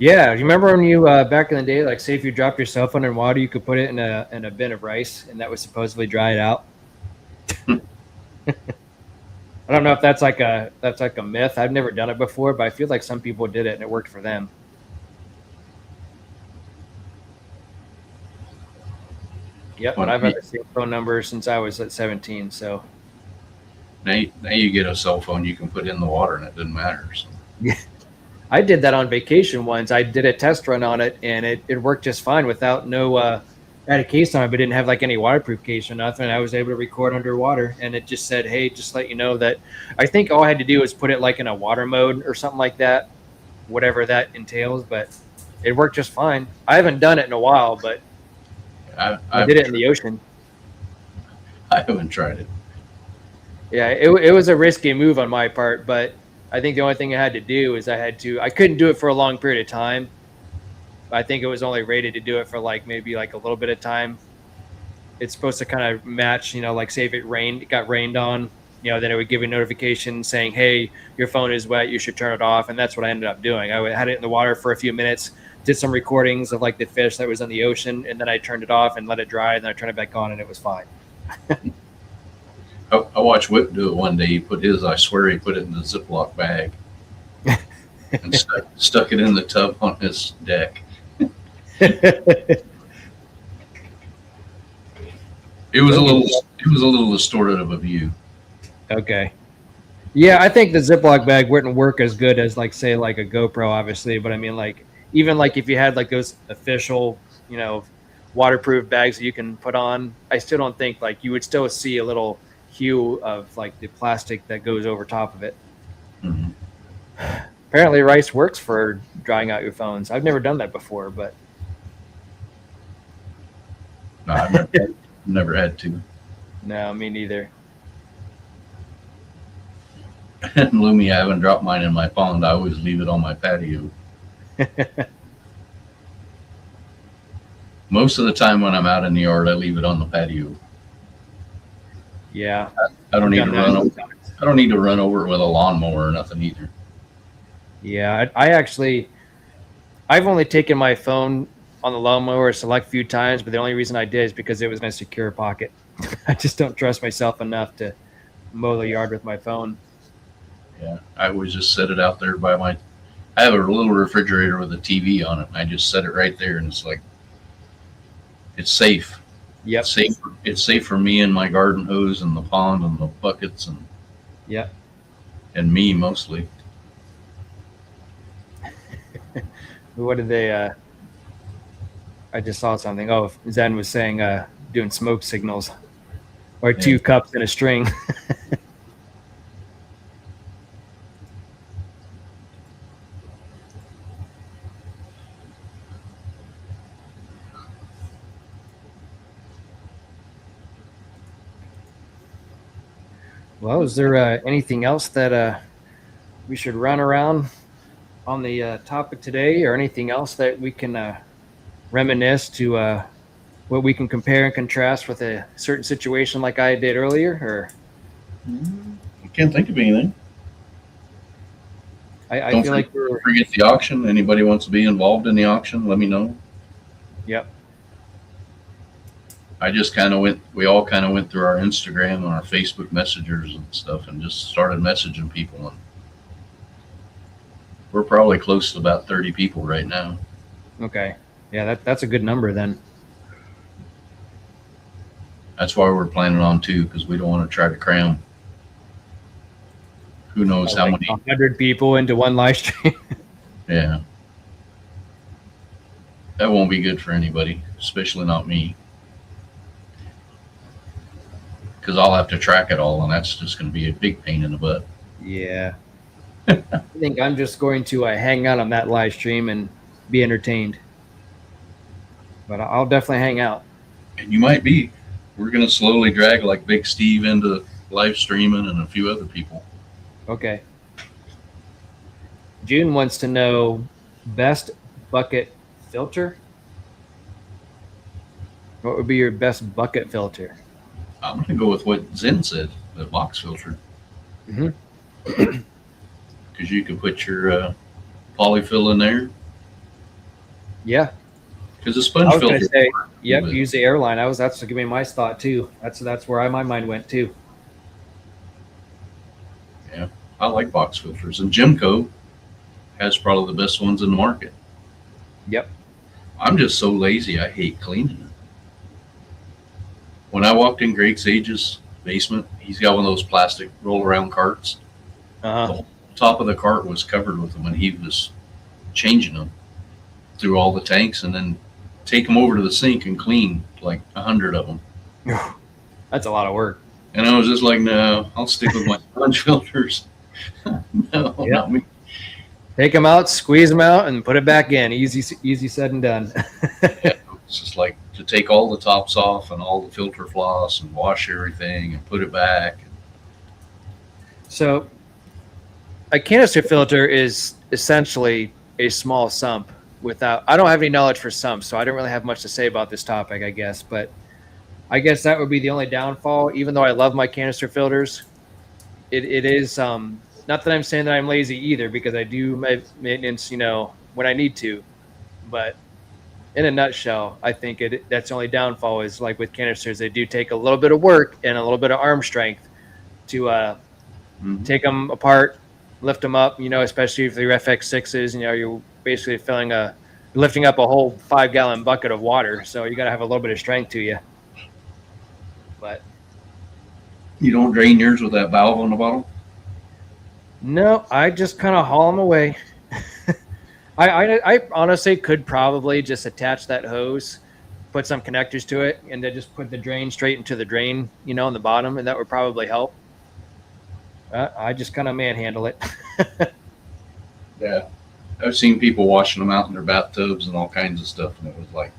Speaker 1: Yeah, you remember when you back in the day, like say if you dropped your cell phone in water, you could put it in a bin of rice, and that would supposedly dry it out. I don't know if that's like a myth. I've never done it before, but I feel like some people did it and it worked for them. Yep, but
Speaker 2: when
Speaker 1: I've had the same phone number since I was at 17. So
Speaker 2: now you get a cell phone you can put in the water and it doesn't matter. So.
Speaker 1: yeah, I did that on vacation once. I did a test run on it, and it worked just fine without no. I had a case on it, but didn't have like any waterproof case or nothing. I was able to record underwater, and it just said, "Hey, just let you know that." I think all I had to do was put it like in a water mode or something like that, whatever that entails. But it worked just fine. I haven't done it in a while, but I
Speaker 2: I've
Speaker 1: did it in the ocean.
Speaker 2: I haven't tried it.
Speaker 1: Yeah, it was a risky move on my part, but I think the only thing I had to do is I couldn't do it for a long period of time. I think it was only rated to do it for like maybe like a little bit of time. It's supposed to kind of match, like say if it got rained on, then it would give you a notification saying, "Hey, your phone is wet. You should turn it off." And that's what I ended up doing. I had it in the water for a few minutes, did some recordings of like the fish that was in the ocean, and then I turned it off and let it dry. And then I turned it back on, and it was fine.
Speaker 2: I watched Whip do it one day. I swear he put it in the Ziploc bag and stuck it in the tub on his deck. It was a little distorted of a view.
Speaker 1: Okay. Yeah, I think the Ziploc bag wouldn't work as good as like say like a GoPro, obviously. But I mean, like even like if you had like those official, waterproof bags that you can put on, I still don't think like you would still see a little hue of like the plastic that goes over top of it.
Speaker 2: Mm-hmm.
Speaker 1: Apparently, rice works for drying out your phones. I've never done that before, but
Speaker 2: No, never had to.
Speaker 1: no, me neither.
Speaker 2: And Lumi, I haven't dropped mine in my pond. I always leave it on my patio. Most of the time when I'm out in the yard, I leave it on the patio.
Speaker 1: Yeah,
Speaker 2: I don't
Speaker 1: I've
Speaker 2: need
Speaker 1: done
Speaker 2: to
Speaker 1: that.
Speaker 2: run over. I don't need to run over it with a lawnmower or nothing either.
Speaker 1: Yeah, I've only taken my phone on the lawnmower a select few times, but the only reason I did is because it was in a secure pocket. I just don't trust myself enough to mow the yard with my phone.
Speaker 2: Yeah, I always just set it out there by my. I have a little refrigerator with a TV on it, and I just set it right there, and it's like it's safe.
Speaker 1: Yep.
Speaker 2: It's safe. It's safe for me and my garden hose and the pond and the buckets
Speaker 1: Yep.
Speaker 2: and me mostly.
Speaker 1: What did they? I just saw something. Oh, Zen was saying doing smoke signals or
Speaker 2: Yeah.
Speaker 1: two cups in a string. Well, is there anything else that we should run around on the topic today, or anything else that we can reminisce to what we can compare and contrast with a certain situation like I did earlier? Or
Speaker 2: I can't think of anything.
Speaker 1: I
Speaker 2: Don't
Speaker 1: feel like we're
Speaker 2: forget the auction. Anybody wants to be involved in the auction? Let me know.
Speaker 1: yep.
Speaker 2: I just we all kind of went through our Instagram and our Facebook messengers and stuff and just started messaging people. And we're probably close to about 30 people right now.
Speaker 1: Okay. Yeah, that's a good number then.
Speaker 2: That's why we're planning on 2, because we don't want to try to cram. Who knows how
Speaker 1: like
Speaker 2: many?
Speaker 1: 100 people into one live stream.
Speaker 2: Yeah. That won't be good for anybody, especially not me. Because I'll have to track it all, and that's just going to be a big pain in the butt.
Speaker 1: Yeah. I think I'm just going to hang out on that live stream and be entertained. But I'll definitely hang out.
Speaker 2: And you might be. We're going to slowly drag like Big Steve into live streaming and a few other people.
Speaker 1: Okay. June wants to know best bucket filter. What would be your best bucket filter?
Speaker 2: I'm going to go with what Zen said, the box filter.
Speaker 1: Mm-hmm.
Speaker 2: Because you can put your polyfill in there.
Speaker 1: Yeah.
Speaker 2: Because the sponge filter.
Speaker 1: Say, yep, use the airline. That's giving me my thought too. That's where my mind went too.
Speaker 2: Yeah, I like box filters, and Gemco has probably the best ones in the market.
Speaker 1: Yep.
Speaker 2: I'm just so lazy. I hate cleaning it. When I walked in Greg Sage's basement, he's got one of those plastic roll around carts.
Speaker 1: Uh-huh.
Speaker 2: The whole top of the cart was covered with them, and he was changing them through all the tanks, and then take them over to the sink and clean like 100 of them.
Speaker 1: That's a lot of work.
Speaker 2: And I was just like, no, I'll stick with my sponge filters. No,
Speaker 1: Yep.
Speaker 2: Not me.
Speaker 1: Take them out, squeeze them out, and put it back in. Easy said and done.
Speaker 2: Yeah, it's just like to take all the tops off and all the filter floss and wash everything and put it back.
Speaker 1: So a canister filter is essentially a small sump I don't have any knowledge for sumps, so I don't really have much to say about this topic, I guess. But I guess that would be the only downfall. Even though I love my canister filters, it is not that I'm saying that I'm lazy either, because I do my maintenance, when I need to. But in a nutshell, I think that's the only downfall is like with canisters, they do take a little bit of work and a little bit of arm strength to take them apart, lift them up, especially if they're FX6s, you're basically lifting up a whole 5-gallon bucket of water. So you got to have a little bit of strength to you. But
Speaker 2: You don't drain yours with that valve on the bottom?
Speaker 1: no, I just kind of haul them away. I honestly could probably just attach that hose, put some connectors to it, and then just put the drain straight into the drain, on the bottom, and that would probably help. I just kind of manhandle it.
Speaker 2: Yeah. I've seen people washing them out in their bathtubs and all kinds of stuff, and it was like,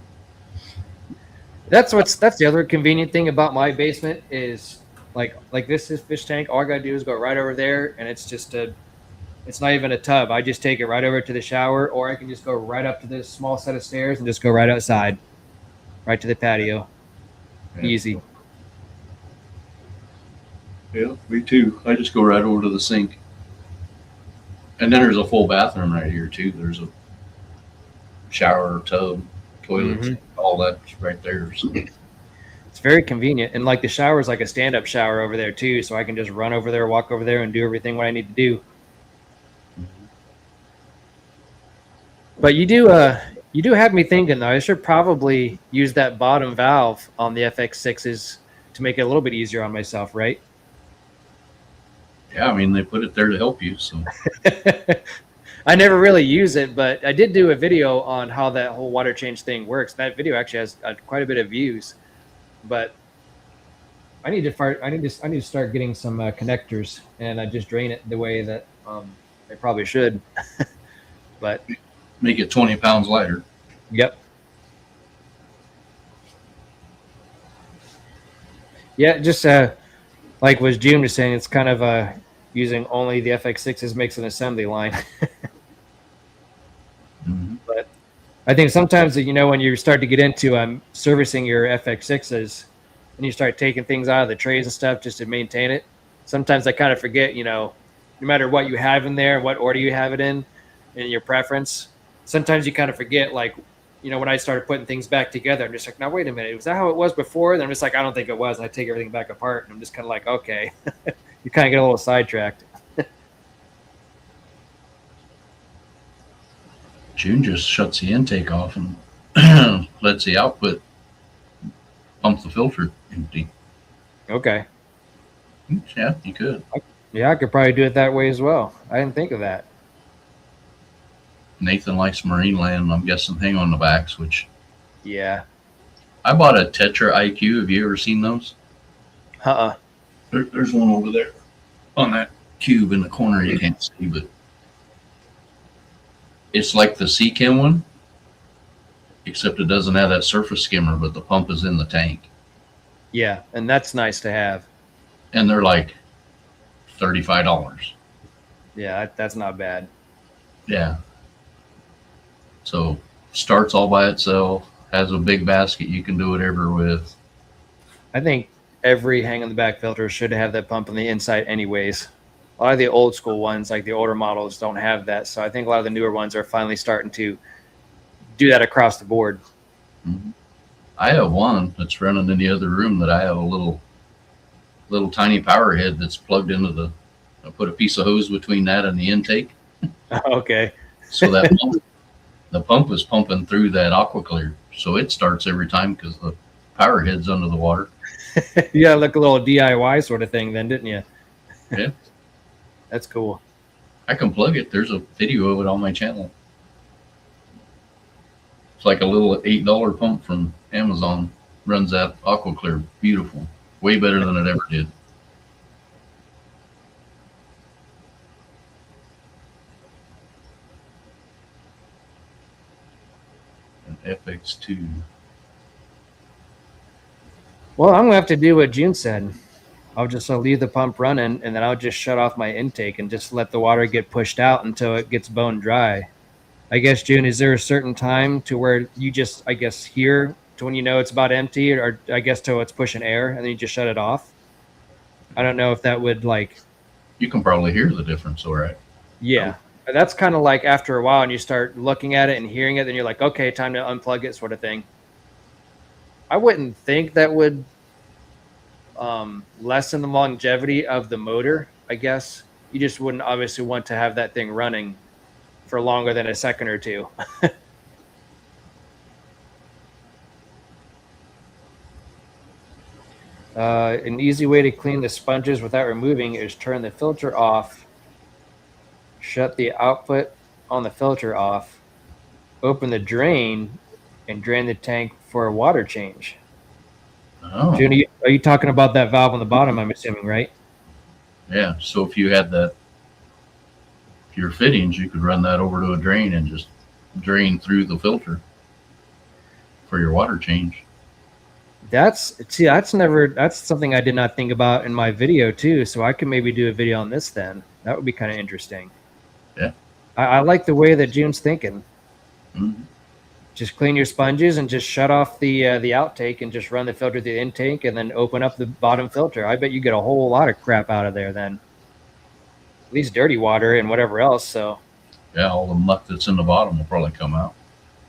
Speaker 1: That's the other convenient thing about my basement is like this is fish tank. All I gotta do is go right over there, and it's not even a tub. I just take it right over to the shower, or I can just go right up to this small set of stairs and just go right outside, right to the patio.
Speaker 2: yeah.
Speaker 1: Easy.
Speaker 2: Yeah, me too. I just go right over to the sink. And then there's a full bathroom right here too. There's a shower, tub, toilet, all that's right there. So.
Speaker 1: It's very convenient, and like the shower is like a stand-up shower over there too, so I can just run over there, walk over there, and do everything what I need to do. But you do have me thinking though. I should probably use that bottom valve on the FX6s to make it a little bit easier on myself, right?
Speaker 2: Yeah, I mean, they put it there to help you. So
Speaker 1: I never really use it, but I did do a video on how that whole water change thing works. That video actually has quite a bit of views, but I need to start getting some connectors, and I just drain it the way that I probably should. But
Speaker 2: make it 20 pounds lighter.
Speaker 1: yep. Yeah, just like was June was saying, it's kind of using only the FX6s makes an assembly line. But I think sometimes, when you start to get into servicing your FX6s and you start taking things out of the trays and stuff just to maintain it, sometimes I kind of forget, no matter what you have in there, what order you have it in, and your preference, sometimes you kind of forget, like, when I started putting things back together, I'm just like, now wait a minute, was that how it was before? And I'm just like, I don't think it was. And I take everything back apart, and I'm just kind of like, okay, you kind of get a little sidetracked.
Speaker 2: June just shuts the intake off and lets the output pump the filter empty.
Speaker 1: Okay.
Speaker 2: Yeah, you could.
Speaker 1: Yeah, I could probably do it that way as well. I didn't think of that.
Speaker 2: Nathan likes Marine Land. I'm guessing hang on the backs, which
Speaker 1: Yeah.
Speaker 2: I bought a Tetra IQ. Have you ever seen those?
Speaker 1: Uh-uh.
Speaker 2: There's one over there on that cube in the corner. You can't see, but it's like the Seachem one, except it doesn't have that surface skimmer, but the pump is in the tank.
Speaker 1: Yeah, and that's nice to have.
Speaker 2: And they're like $35.
Speaker 1: Yeah, that's not bad.
Speaker 2: Yeah. So starts all by itself, has a big basket you can do whatever with.
Speaker 1: I think every hang on the back filter should have that pump on the inside anyways. A lot of the old school ones, like the older models, don't have that. So I think a lot of the newer ones are finally starting to do that across the board.
Speaker 2: Mm-hmm. I have one that's running in the other room that I have a little tiny power head that's plugged into the. I put a piece of hose between that and the intake.
Speaker 1: Okay.
Speaker 2: So that the pump is pumping through that aqua clear, so it starts every time because the power head's under the water.
Speaker 1: Yeah, like a little DIY sort of thing then, didn't you?
Speaker 2: Yeah.
Speaker 1: That's cool.
Speaker 2: I can plug it. There's a video of it on my channel. It's like a little $8 pump from Amazon. Runs that aqua clear. Beautiful. Way better than it ever did. An FX2.
Speaker 1: Well, I'm going to have to do what June said. I'll just leave the pump running, and then I'll just shut off my intake and just let the water get pushed out until it gets bone dry. I guess, June, is there a certain time to where you just, I guess, hear to when you know it's about empty, or I guess till it's pushing air, and then you just shut it off? I don't know if that would like...
Speaker 2: You can probably hear the difference, all right?
Speaker 1: Yeah. That's kind of like after a while and you start looking at it and hearing it, then you're like, okay, time to unplug it sort of thing. I wouldn't think that would lessen the longevity of the motor, I guess. You just wouldn't obviously want to have that thing running for longer than a second or two. An easy way to clean the sponges without removing is turn the filter off, shut the output on the filter off, open the drain, and drain the tank for a water change.
Speaker 2: Oh.
Speaker 1: June, are you talking about that valve on the bottom, I'm assuming, right?
Speaker 2: Yeah, so if you had that, your fittings, you could run that over to a drain and just drain through the filter for your water change.
Speaker 1: That's something I did not think about in my video too. So I could maybe do a video on this then. That would be kind of interesting.
Speaker 2: Yeah.
Speaker 1: I like the way that June's thinking.
Speaker 2: Mm-hmm.
Speaker 1: Just clean your sponges and just shut off the outtake and just run the filter through the intake and then open up the bottom filter. I bet you get a whole lot of crap out of there then. At least dirty water and whatever else. So
Speaker 2: yeah, all the muck that's in the bottom will probably come out.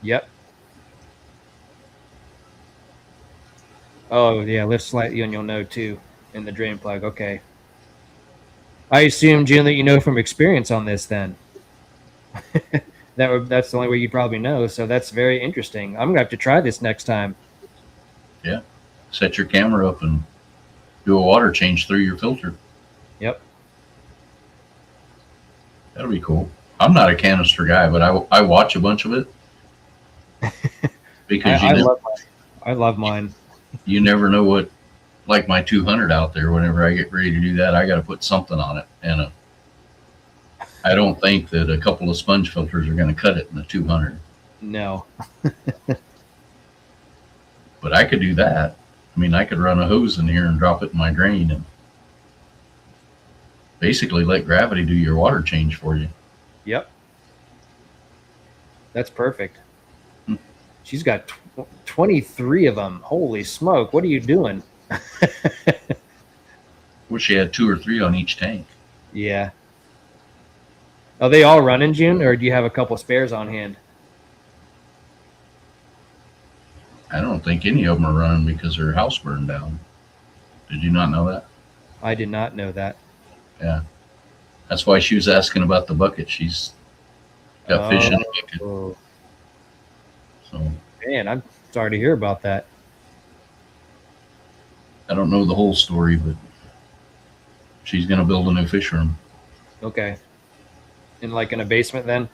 Speaker 1: Yep. Oh yeah, lift slightly and you'll know too in the drain plug. Okay. I assume, June, that you know from experience on this then. That's the only way you'd probably know. So that's very interesting. I'm gonna have to try this next time.
Speaker 2: Yeah. Set your camera up and do a water change through your filter.
Speaker 1: Yep.
Speaker 2: That'll be cool. I'm not a canister guy, but I watch a bunch of it. Because
Speaker 1: I love mine.
Speaker 2: You never know what, like my 200 out there, whenever I get ready to do that, I got to put something on it. And I don't think that a couple of sponge filters are going to cut it in the 200.
Speaker 1: No.
Speaker 2: But I could do that. I mean, I could run a hose in here and drop it in my drain and basically let gravity do your water change for you.
Speaker 1: Yep. That's perfect. She's got 23 of them. Holy smoke. What are you doing?
Speaker 2: Wish you had 2 or 3 on each tank.
Speaker 1: Yeah. Are they all running, June, or do you have a couple spares on hand?
Speaker 2: I don't think any of them are running because their house burned down. Did you not know that?
Speaker 1: I did not know that.
Speaker 2: Yeah. That's why she was asking about the bucket. She's got fish in the bucket.
Speaker 1: Oh,
Speaker 2: So
Speaker 1: man, I'm sorry to hear about that.
Speaker 2: I don't know the whole story, but she's going to build a new fish room.
Speaker 1: Okay. In like in a basement then?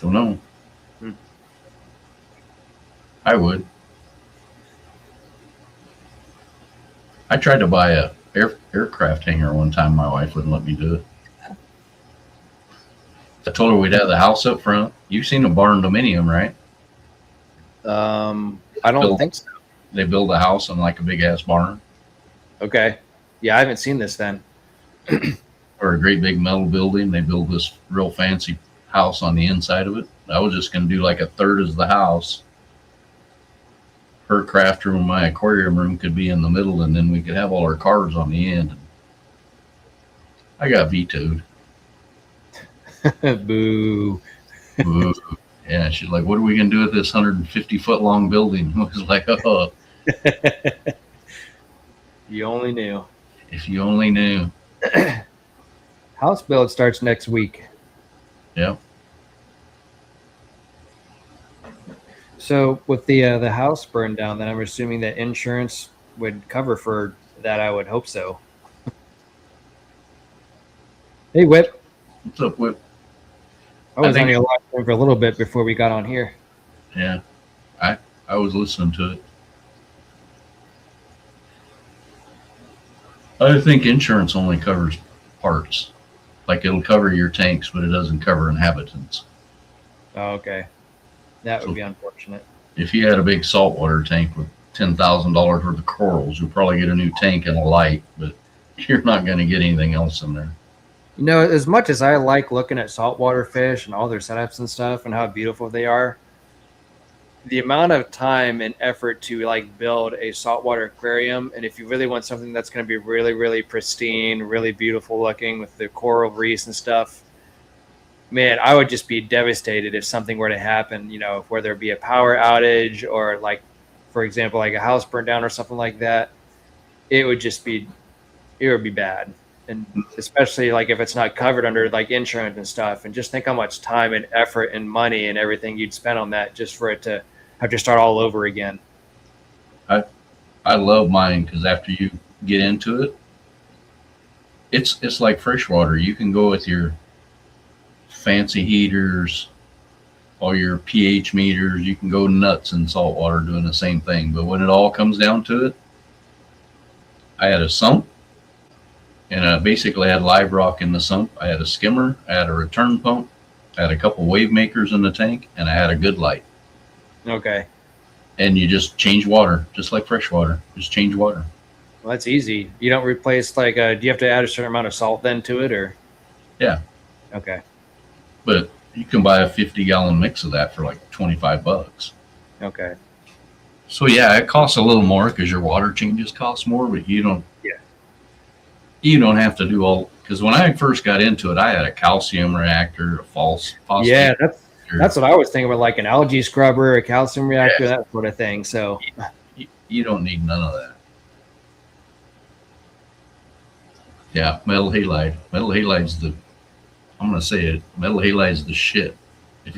Speaker 2: Don't know.
Speaker 1: Hmm.
Speaker 2: I would. I tried to buy a aircraft hangar one time. My wife wouldn't let me do it. I told her we'd have the house up front. You've seen a barn dominium, right?
Speaker 1: I don't think so.
Speaker 2: They build a house on like a big ass barn
Speaker 1: Okay. Yeah, I haven't seen this then.
Speaker 2: or a great big metal building. They build this real fancy house on the inside of it. I was just going to do like a third as the house. Her craft room and my aquarium room could be in the middle, and then we could have all our cars on the end. I got vetoed.
Speaker 1: Boo.
Speaker 2: Ooh. Yeah, she's like, "What are we gonna do with this 150-foot long building?" I was like, "Oh,
Speaker 1: You only knew.
Speaker 2: if you only knew."
Speaker 1: House build starts next week.
Speaker 2: Yeah.
Speaker 1: So with the house burned down, then I'm assuming that insurance would cover for that. I would hope so. Hey, Whip.
Speaker 2: What's up, Whip?
Speaker 1: I was
Speaker 2: I
Speaker 1: on
Speaker 2: think-
Speaker 1: your live stream for a little bit before we got on here.
Speaker 2: Yeah, I was listening to it. I think insurance only covers parts. Like it'll cover your tanks, but it doesn't cover inhabitants.
Speaker 1: Oh, okay. That would
Speaker 2: So-
Speaker 1: be unfortunate.
Speaker 2: If you had a big saltwater tank with $10,000 worth of corals, you'll probably get a new tank and a light, but you're not going to get anything else in there.
Speaker 1: You know, as much as I like looking at saltwater fish and all their setups and stuff and how beautiful they are, the amount of time and effort to like build a saltwater aquarium, and if you really want something that's going to be really, really pristine, really beautiful looking with the coral reefs and stuff, man, I would just be devastated if something were to happen, you know, whether it be a power outage or like, for example, like a house burned down or something like that. It would be bad. And especially like if it's not covered under like insurance and stuff, and just think how much time and effort and money and everything you'd spend on that just for it to have to start all over again.
Speaker 2: I love mine because after you get into it, it's like freshwater. You can go with your fancy heaters, all your pH meters. You can go nuts in saltwater doing the same thing. But when it all comes down to it, I had a sump, and I basically had live rock in the sump. I had a skimmer, I had a return pump, I had a couple wave makers in the tank, and I had a good light.
Speaker 1: Okay.
Speaker 2: And you just change water, just like fresh water. Just change water.
Speaker 1: Well, that's easy. You don't replace like, do you have to add a certain amount of salt then to it or?
Speaker 2: Yeah.
Speaker 1: Okay.
Speaker 2: But you can buy a 50-gallon mix of that for like $25.
Speaker 1: Okay.
Speaker 2: So yeah, it costs a little more because your water changes cost more, but you don't.
Speaker 1: Yeah.
Speaker 2: You don't have to do all. Because when I first got into it, I had a calcium reactor, a false phosphate.
Speaker 1: Yeah,
Speaker 2: reactor.
Speaker 1: that's what I was thinking about, like an algae scrubber, a calcium reactor, that sort of thing. So
Speaker 2: You don't need none of that. Yeah, metal halide. Metal halide's the. I'm gonna say it. Metal halide's the shit. If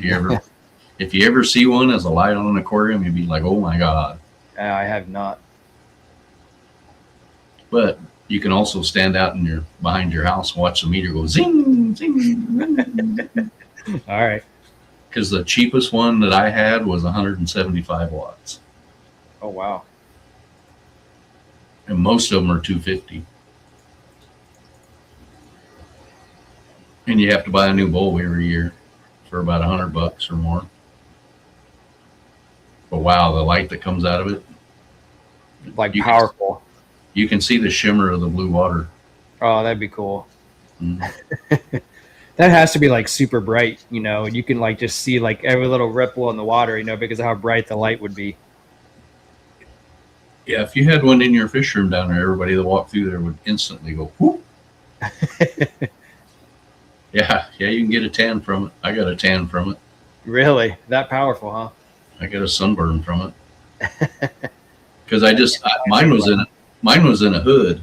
Speaker 2: you ever see one as a light on an aquarium, you'd be like, oh my god.
Speaker 1: I have not.
Speaker 2: But you can also stand out behind your house and watch the meter go zing, zing.
Speaker 1: All right.
Speaker 2: Because the cheapest one that I had was 175 watts.
Speaker 1: Oh, wow.
Speaker 2: And most of them are 250. And you have to buy a new bulb every year for about $100 or more. But wow, the light that comes out of it,
Speaker 1: Like
Speaker 2: You-
Speaker 1: powerful.
Speaker 2: you can see the shimmer of the blue water.
Speaker 1: Oh, that'd be cool.
Speaker 2: Mm.
Speaker 1: That has to be like super bright, you know, and you can like just see like every little ripple in the water, you know, because of how bright the light would be.
Speaker 2: Yeah, if you had one in your fish room down there, everybody that walked through there would instantly go, whoop. Yeah, you can get a tan from it. I got a tan from it.
Speaker 1: Really? That powerful, huh?
Speaker 2: I got a sunburn from it because mine was in a hood,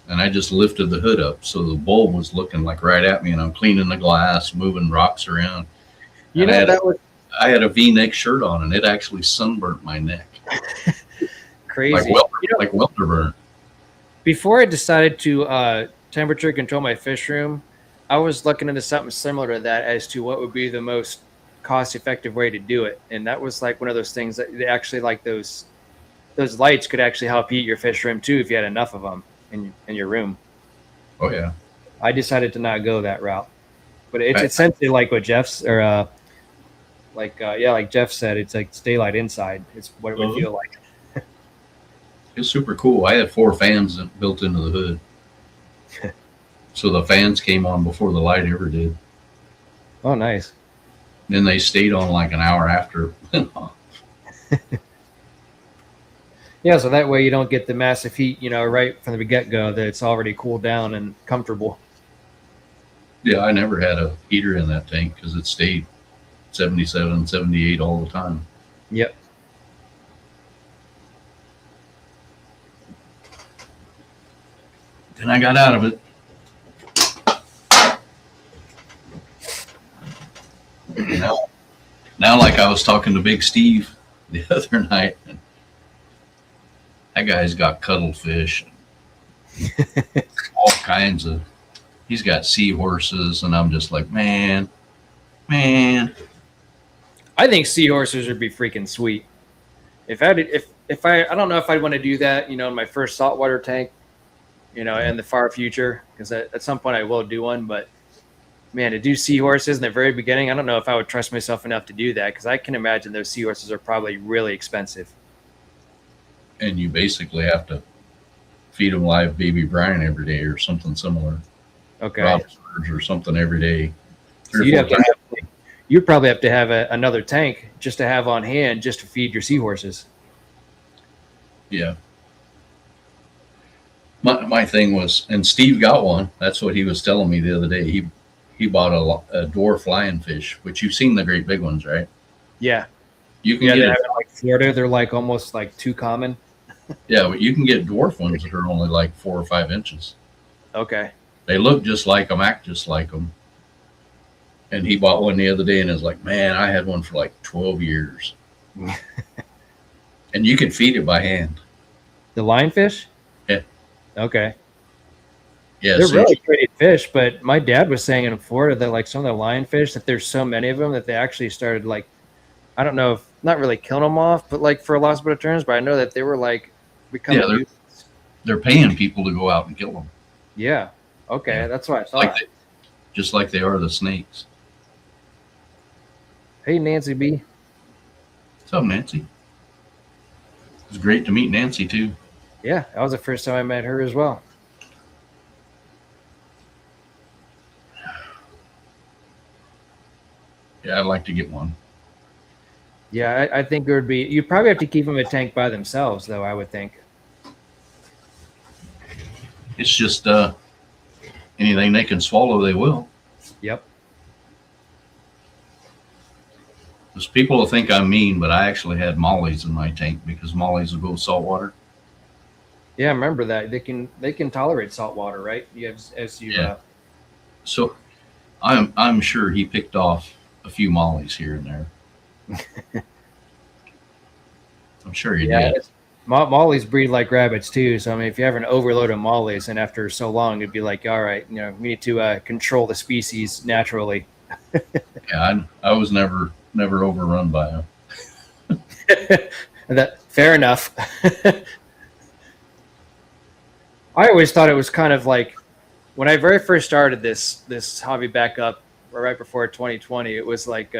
Speaker 2: and I just lifted the hood up, so the bulb was looking like right at me, and I'm cleaning the glass, moving rocks around.
Speaker 1: You
Speaker 2: And
Speaker 1: know, that was
Speaker 2: I had a V-neck shirt on, and it actually sunburnt my neck,
Speaker 1: crazy.
Speaker 2: like welder burn.
Speaker 1: Before I decided to temperature control my fish room, I was looking into something similar to that as to what would be the most cost-effective way to do it. And that was like one of those things that they actually like those lights could actually help heat your fish room too if you had enough of them in your room.
Speaker 2: Oh yeah.
Speaker 1: I decided to not go that route, but it's essentially like what Jeff's or like Jeff said, it's like daylight inside. It's what it would feel like.
Speaker 2: It's super cool. I had 4 fans built into the hood. So the fans came on before the light ever did.
Speaker 1: Oh, nice.
Speaker 2: Then they stayed on like an hour after.
Speaker 1: Yeah, so that way you don't get the massive heat, right from the get-go, that it's already cooled down and comfortable.
Speaker 2: Yeah, I never had a heater in that tank because it stayed 77, 78 all the time.
Speaker 1: Yep.
Speaker 2: Then I got out of it. Now, like I was talking to Big Steve the other night, and that guy's got cuttlefish, all kinds of. He's got seahorses, and I'm just like, man.
Speaker 1: I think seahorses would be freaking sweet. If I don't know if I'd want to do that, in my first saltwater tank, in the far future, because at some point I will do one. But man, to do seahorses in the very beginning, I don't know if I would trust myself enough to do that, because I can imagine those seahorses are probably really expensive.
Speaker 2: And you basically have to feed them live baby brine every day or something similar.
Speaker 1: Okay.
Speaker 2: Lobsters or something every day.
Speaker 1: So you'd probably have to have another tank just to have on hand just to feed your seahorses.
Speaker 2: Yeah. My thing was, and Steve got one. That's what he was telling me the other day. He bought a dwarf lionfish, which you've seen the great big ones, right?
Speaker 1: Yeah.
Speaker 2: You can get
Speaker 1: like Florida. They're like almost like too common.
Speaker 2: Yeah, but you can get dwarf ones that are only like 4 or 5 inches.
Speaker 1: Okay.
Speaker 2: They look just like them, act just like them. And he bought one the other day and is like, man, I had one for like 12 years. And you can feed it by hand.
Speaker 1: The lionfish?
Speaker 2: Yeah.
Speaker 1: Okay.
Speaker 2: Yeah,
Speaker 1: they're really pretty fish, but my dad was saying in Florida that like some of the lionfish, that there's so many of them that they actually started like, I don't know if not really killing them off, but like for a lost bit of terms, but I know that they were like becoming
Speaker 2: they're paying people to go out and kill them.
Speaker 1: Yeah. Okay. Yeah. That's what I thought.
Speaker 2: Just like they are the snakes.
Speaker 1: Hey, Nancy B.
Speaker 2: What's up, Nancy? It was great to meet Nancy too.
Speaker 1: Yeah, that was the first time I met her as well.
Speaker 2: Yeah, I'd like to get one.
Speaker 1: Yeah, I think it would be. You'd probably have to keep them in a tank by themselves, though, I would think.
Speaker 2: It's just anything they can swallow, they will.
Speaker 1: Yep.
Speaker 2: Because people will think I'm mean, but I actually had mollies in my tank because mollies will go saltwater.
Speaker 1: Yeah, I remember that. They can tolerate salt water, right?
Speaker 2: So I'm sure he picked off a few mollies here and there. I'm sure he did.
Speaker 1: Mollies breed like rabbits too. So I mean, if you have an overload of mollies, and after so long, it'd be like, all right, we need to control the species naturally.
Speaker 2: Yeah, I was never overrun by them.
Speaker 1: That fair enough. I always thought it was kind of like when I very first started this hobby back up right before 2020. It was like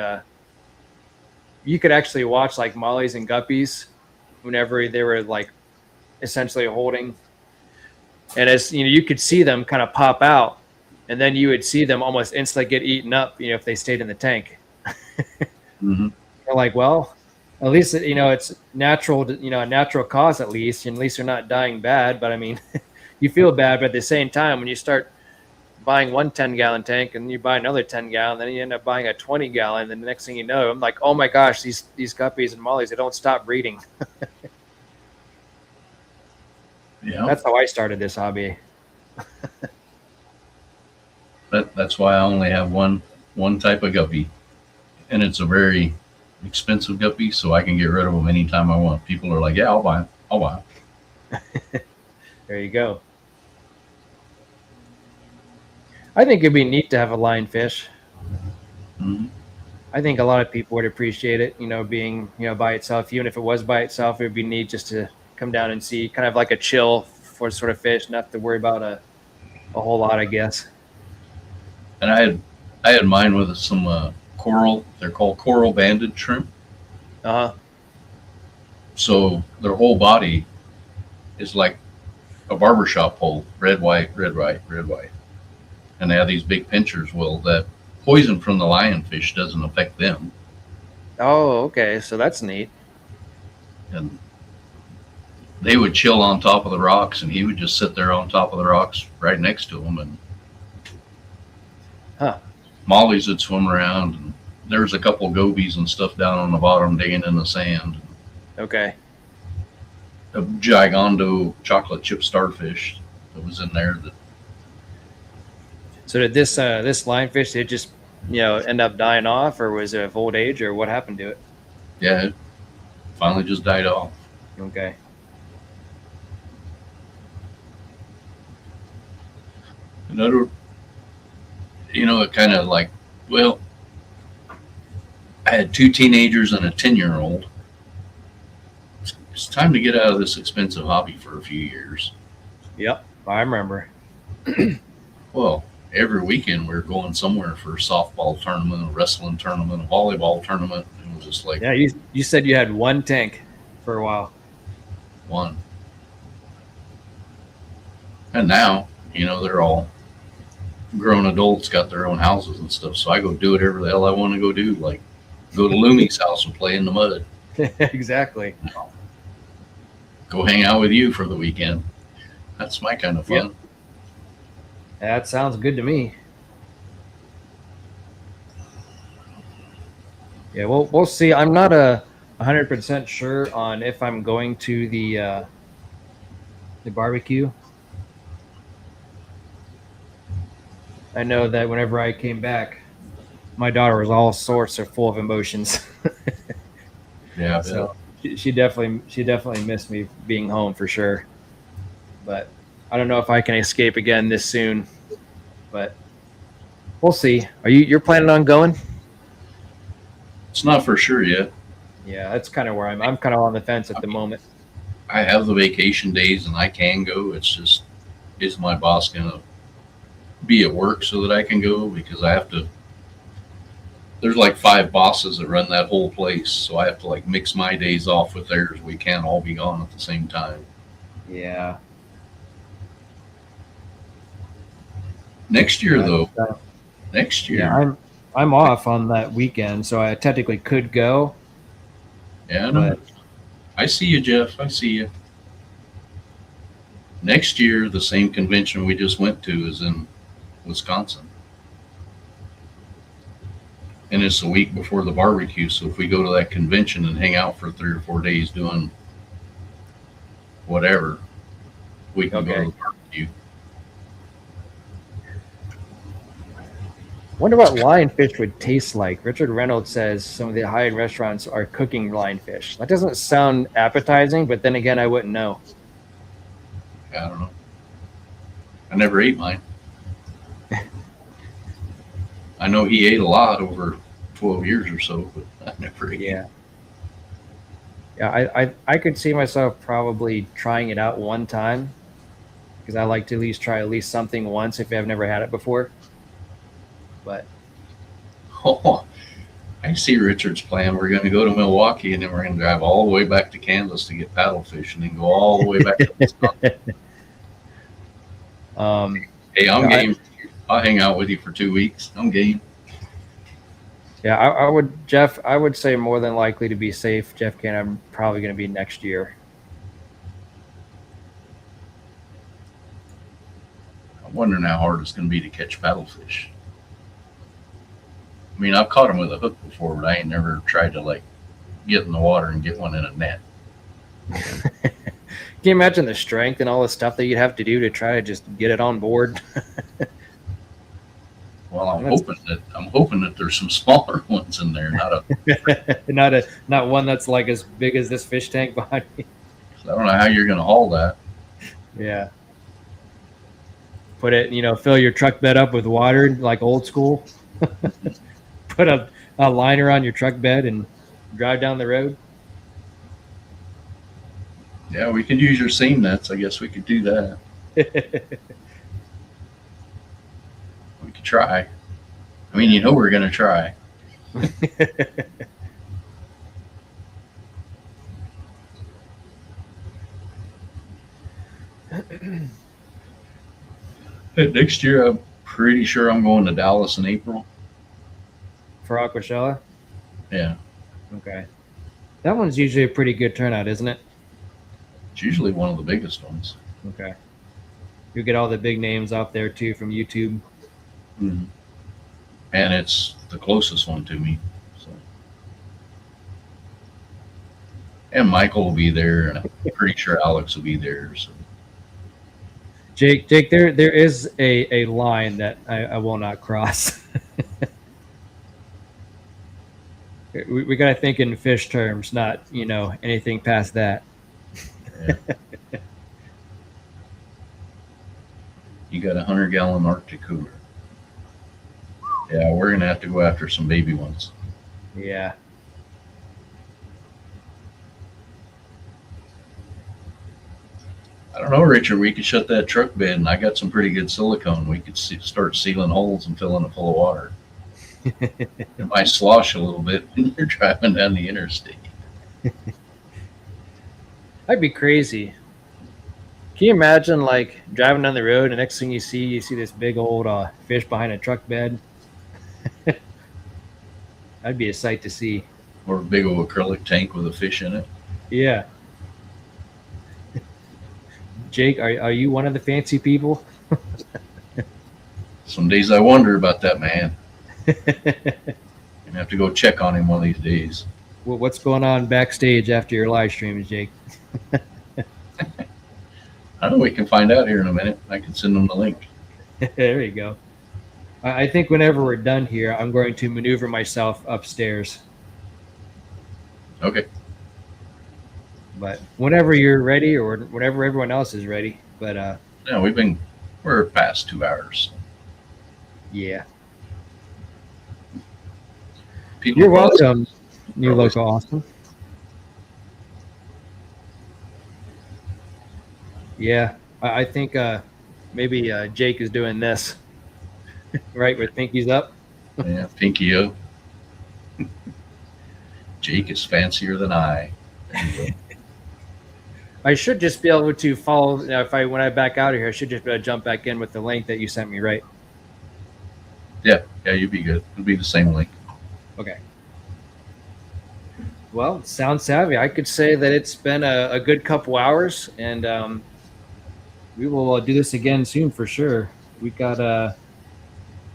Speaker 1: you could actually watch like mollies and guppies whenever they were like essentially holding, and as you could see them kind of pop out, and then you would see them almost instantly get eaten up, if they stayed in the tank.
Speaker 2: Mm-hmm.
Speaker 1: You're like, well, at least it's natural, a natural cause at least, and at least they're not dying bad. But I mean, you feel bad, but at the same time, when you start buying one 10-gallon tank, and you buy another 10-gallon, then you end up buying a 20-gallon. And the next thing you know, I'm like, oh my gosh, these guppies and mollies, they don't stop breeding.
Speaker 2: Yeah,
Speaker 1: That's how I started this hobby.
Speaker 2: that's why I only have one type of guppy, and it's a very expensive guppy, so I can get rid of them anytime I want. People are like, "Yeah, I'll buy them. I'll buy them."
Speaker 1: There you go. I think it'd be neat to have a lionfish.
Speaker 2: Mhm.
Speaker 1: I think a lot of people would appreciate it, being, by itself. Even if it was by itself, it would be neat just to come down and see, kind of like a chill for sort of fish, not to worry about a whole lot, I guess.
Speaker 2: And I had mine with some coral. They're called coral banded shrimp.
Speaker 1: Uh-huh.
Speaker 2: So their whole body is like a barbershop pole, red, white, red, white, red, white. And they have these big pinchers. Well, that poison from the lionfish doesn't affect them.
Speaker 1: Oh, okay. So that's neat.
Speaker 2: And they would chill on top of the rocks, and he would just sit there on top of the rocks right next to them. And
Speaker 1: Huh.
Speaker 2: mollies would swim around, and there was a couple gobies and stuff down on the bottom digging in the sand.
Speaker 1: Okay.
Speaker 2: A giganto chocolate chip starfish that was in there. That
Speaker 1: So did this lionfish, did it just, end up dying off, or was it of old age, or what happened to it?
Speaker 2: yeah, it finally just died off.
Speaker 1: Okay.
Speaker 2: Another, it kind of like, well, I had two teenagers and a 10-year-old. It's time to get out of this expensive hobby for a few years.
Speaker 1: Yep. I remember.
Speaker 2: Well, every weekend we are going somewhere for a softball tournament, a wrestling tournament, a volleyball tournament. It was just like
Speaker 1: Yeah, you said you had one tank for a while.
Speaker 2: one. And now, they're all grown adults, got their own houses and stuff. So I go do whatever the hell I want to go do, like go to Lumi's house and play in the mud.
Speaker 1: Exactly.
Speaker 2: Go hang out with you for the weekend. That's my kind of fun.
Speaker 1: Yep. That sounds good to me. Yeah, we'll see. I'm not 100% sure on if I'm going to the barbecue. I know that whenever I came back, my daughter was all sorts of full of emotions.
Speaker 2: Yeah,
Speaker 1: So she definitely missed me being home for sure. But I don't know if I can escape again this soon. But we'll see. You're planning on going?
Speaker 2: it's not for sure yet.
Speaker 1: Yeah, that's kind of where I'm kind of on the fence at the moment.
Speaker 2: I have the vacation days and I can go. It's just, is my boss going to be at work so that I can go? Because I have to, there's like 5 bosses that run that whole place. So I have to like mix my days off with theirs. We can't all be gone at the same time.
Speaker 1: Yeah.
Speaker 2: Next year, though, next year.
Speaker 1: Yeah, I'm off on that weekend, so I technically could go.
Speaker 2: Yeah, I know.
Speaker 1: But
Speaker 2: I see you, Jeff. I see you. Next year, the same convention we just went to is in Wisconsin. And it's a week before the barbecue. So if we go to that convention and hang out for 3 or 4 days doing whatever, we can go
Speaker 1: Okay.
Speaker 2: to the barbecue.
Speaker 1: wonder what lionfish would taste like. Richard Reynolds says some of the high-end restaurants are cooking lionfish. That doesn't sound appetizing, but then again, I wouldn't know.
Speaker 2: I don't know. I never ate mine. I know he ate a lot over 12 years or so, but I never ate.
Speaker 1: Yeah. Yeah, I could see myself probably trying it out one time because I like to at least try at least something once if I've never had it before. But
Speaker 2: Oh, I see Richard's plan. We're going to go to Milwaukee and then we're going to drive all the way back to Kansas to get paddlefish and then go all the way back to Wisconsin. Hey, I'm game. I'll hang out with you for 2 weeks. I'm game.
Speaker 1: Yeah, I would, Jeff. I would say more than likely to be safe, Jeff Can. I'm probably going to be next year.
Speaker 2: I'm wondering how hard it's going to be to catch paddlefish. I mean, I've caught them with a hook before, but I ain't never tried to like get in the water and get one in a net.
Speaker 1: Can you imagine the strength and all the stuff that you'd have to do to try to just get it on board?
Speaker 2: Well, I'm hoping that there's some smaller ones in there,
Speaker 1: not one that's like as big as this fish tank behind me.
Speaker 2: I don't know how you're going to haul that.
Speaker 1: Yeah. Put it, fill your truck bed up with water like old school. Put a liner on your truck bed and drive down the road.
Speaker 2: Yeah, we could use your seam nets. I guess we could do that. We could try. I mean, we're going to try. Next year, I'm pretty sure I'm going to Dallas in April.
Speaker 1: For Aquashella?
Speaker 2: Yeah.
Speaker 1: Okay. That one's usually a pretty good turnout, isn't it?
Speaker 2: It's usually one of the biggest ones.
Speaker 1: Okay. You get all the big names out there, too, from YouTube.
Speaker 2: Mm-hmm. And it's the closest one to me. So. And Michael will be there, and I'm pretty sure Alex will be there. So.
Speaker 1: Jake, there is a line that I will not cross. we got to think in fish terms, not, anything past that.
Speaker 2: Yeah. You got a 100-gallon Arctic cooler. Yeah, we're going to have to go after some baby ones.
Speaker 1: Yeah.
Speaker 2: I don't know, Richard. We could shut that truck bed, and I got some pretty good silicone. We could start sealing holes and filling it full of water. It might slosh a little bit when you're driving down the interstate.
Speaker 1: That'd be crazy. Can you imagine, like, driving down the road, and next thing you see this big old fish behind a truck bed? That'd be a sight to see.
Speaker 2: Or a big old acrylic tank with a fish in it.
Speaker 1: Yeah. Jake, are you one of the fancy people?
Speaker 2: Some days I wonder about that man. Gonna have to go check on him one of these days.
Speaker 1: Well, what's going on backstage after your live streams, Jake?
Speaker 2: I know we can find out here in a minute. I can send them the link.
Speaker 1: There you go. I think whenever we're done here, I'm going to maneuver myself upstairs.
Speaker 2: Okay.
Speaker 1: But whenever you're ready, or whenever everyone else is ready. But
Speaker 2: yeah, we're past 2 hours.
Speaker 1: Yeah.
Speaker 2: You're
Speaker 1: welcome, New Local Austin. Yeah, I think maybe Jake is doing this, right, with pinkies up.
Speaker 2: Yeah, pinky up. Jake is fancier than I.
Speaker 1: I should just be able to follow. When I back out of here, I should just jump back in with the link that you sent me, right?
Speaker 2: Yeah, you'd be good. It'll be the same link.
Speaker 1: Okay. Well, sound savvy. I could say that it's been a good couple hours, and we will do this again soon for sure. We got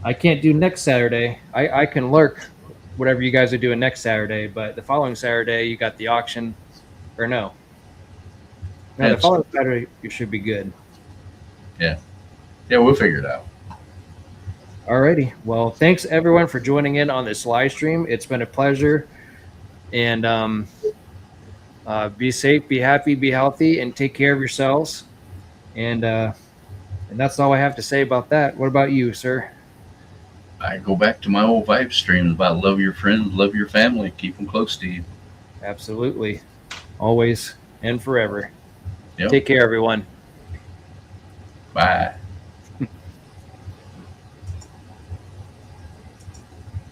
Speaker 1: I can't do next Saturday. I can lurk whatever you guys are doing next Saturday, but the following Saturday you got the auction, or no? No, the following Saturday you should be good.
Speaker 2: Yeah, we'll figure it out.
Speaker 1: Alrighty. Well, thanks everyone for joining in on this live stream. It's been a pleasure. And be safe, be happy, be healthy, and take care of yourselves. And that's all I have to say about that. What about you, sir?
Speaker 2: I go back to my old vibe streams about love your friends, love your family, keep them close to you.
Speaker 1: Absolutely. Always and forever.
Speaker 2: Yep.
Speaker 1: Take care, everyone.
Speaker 2: Bye.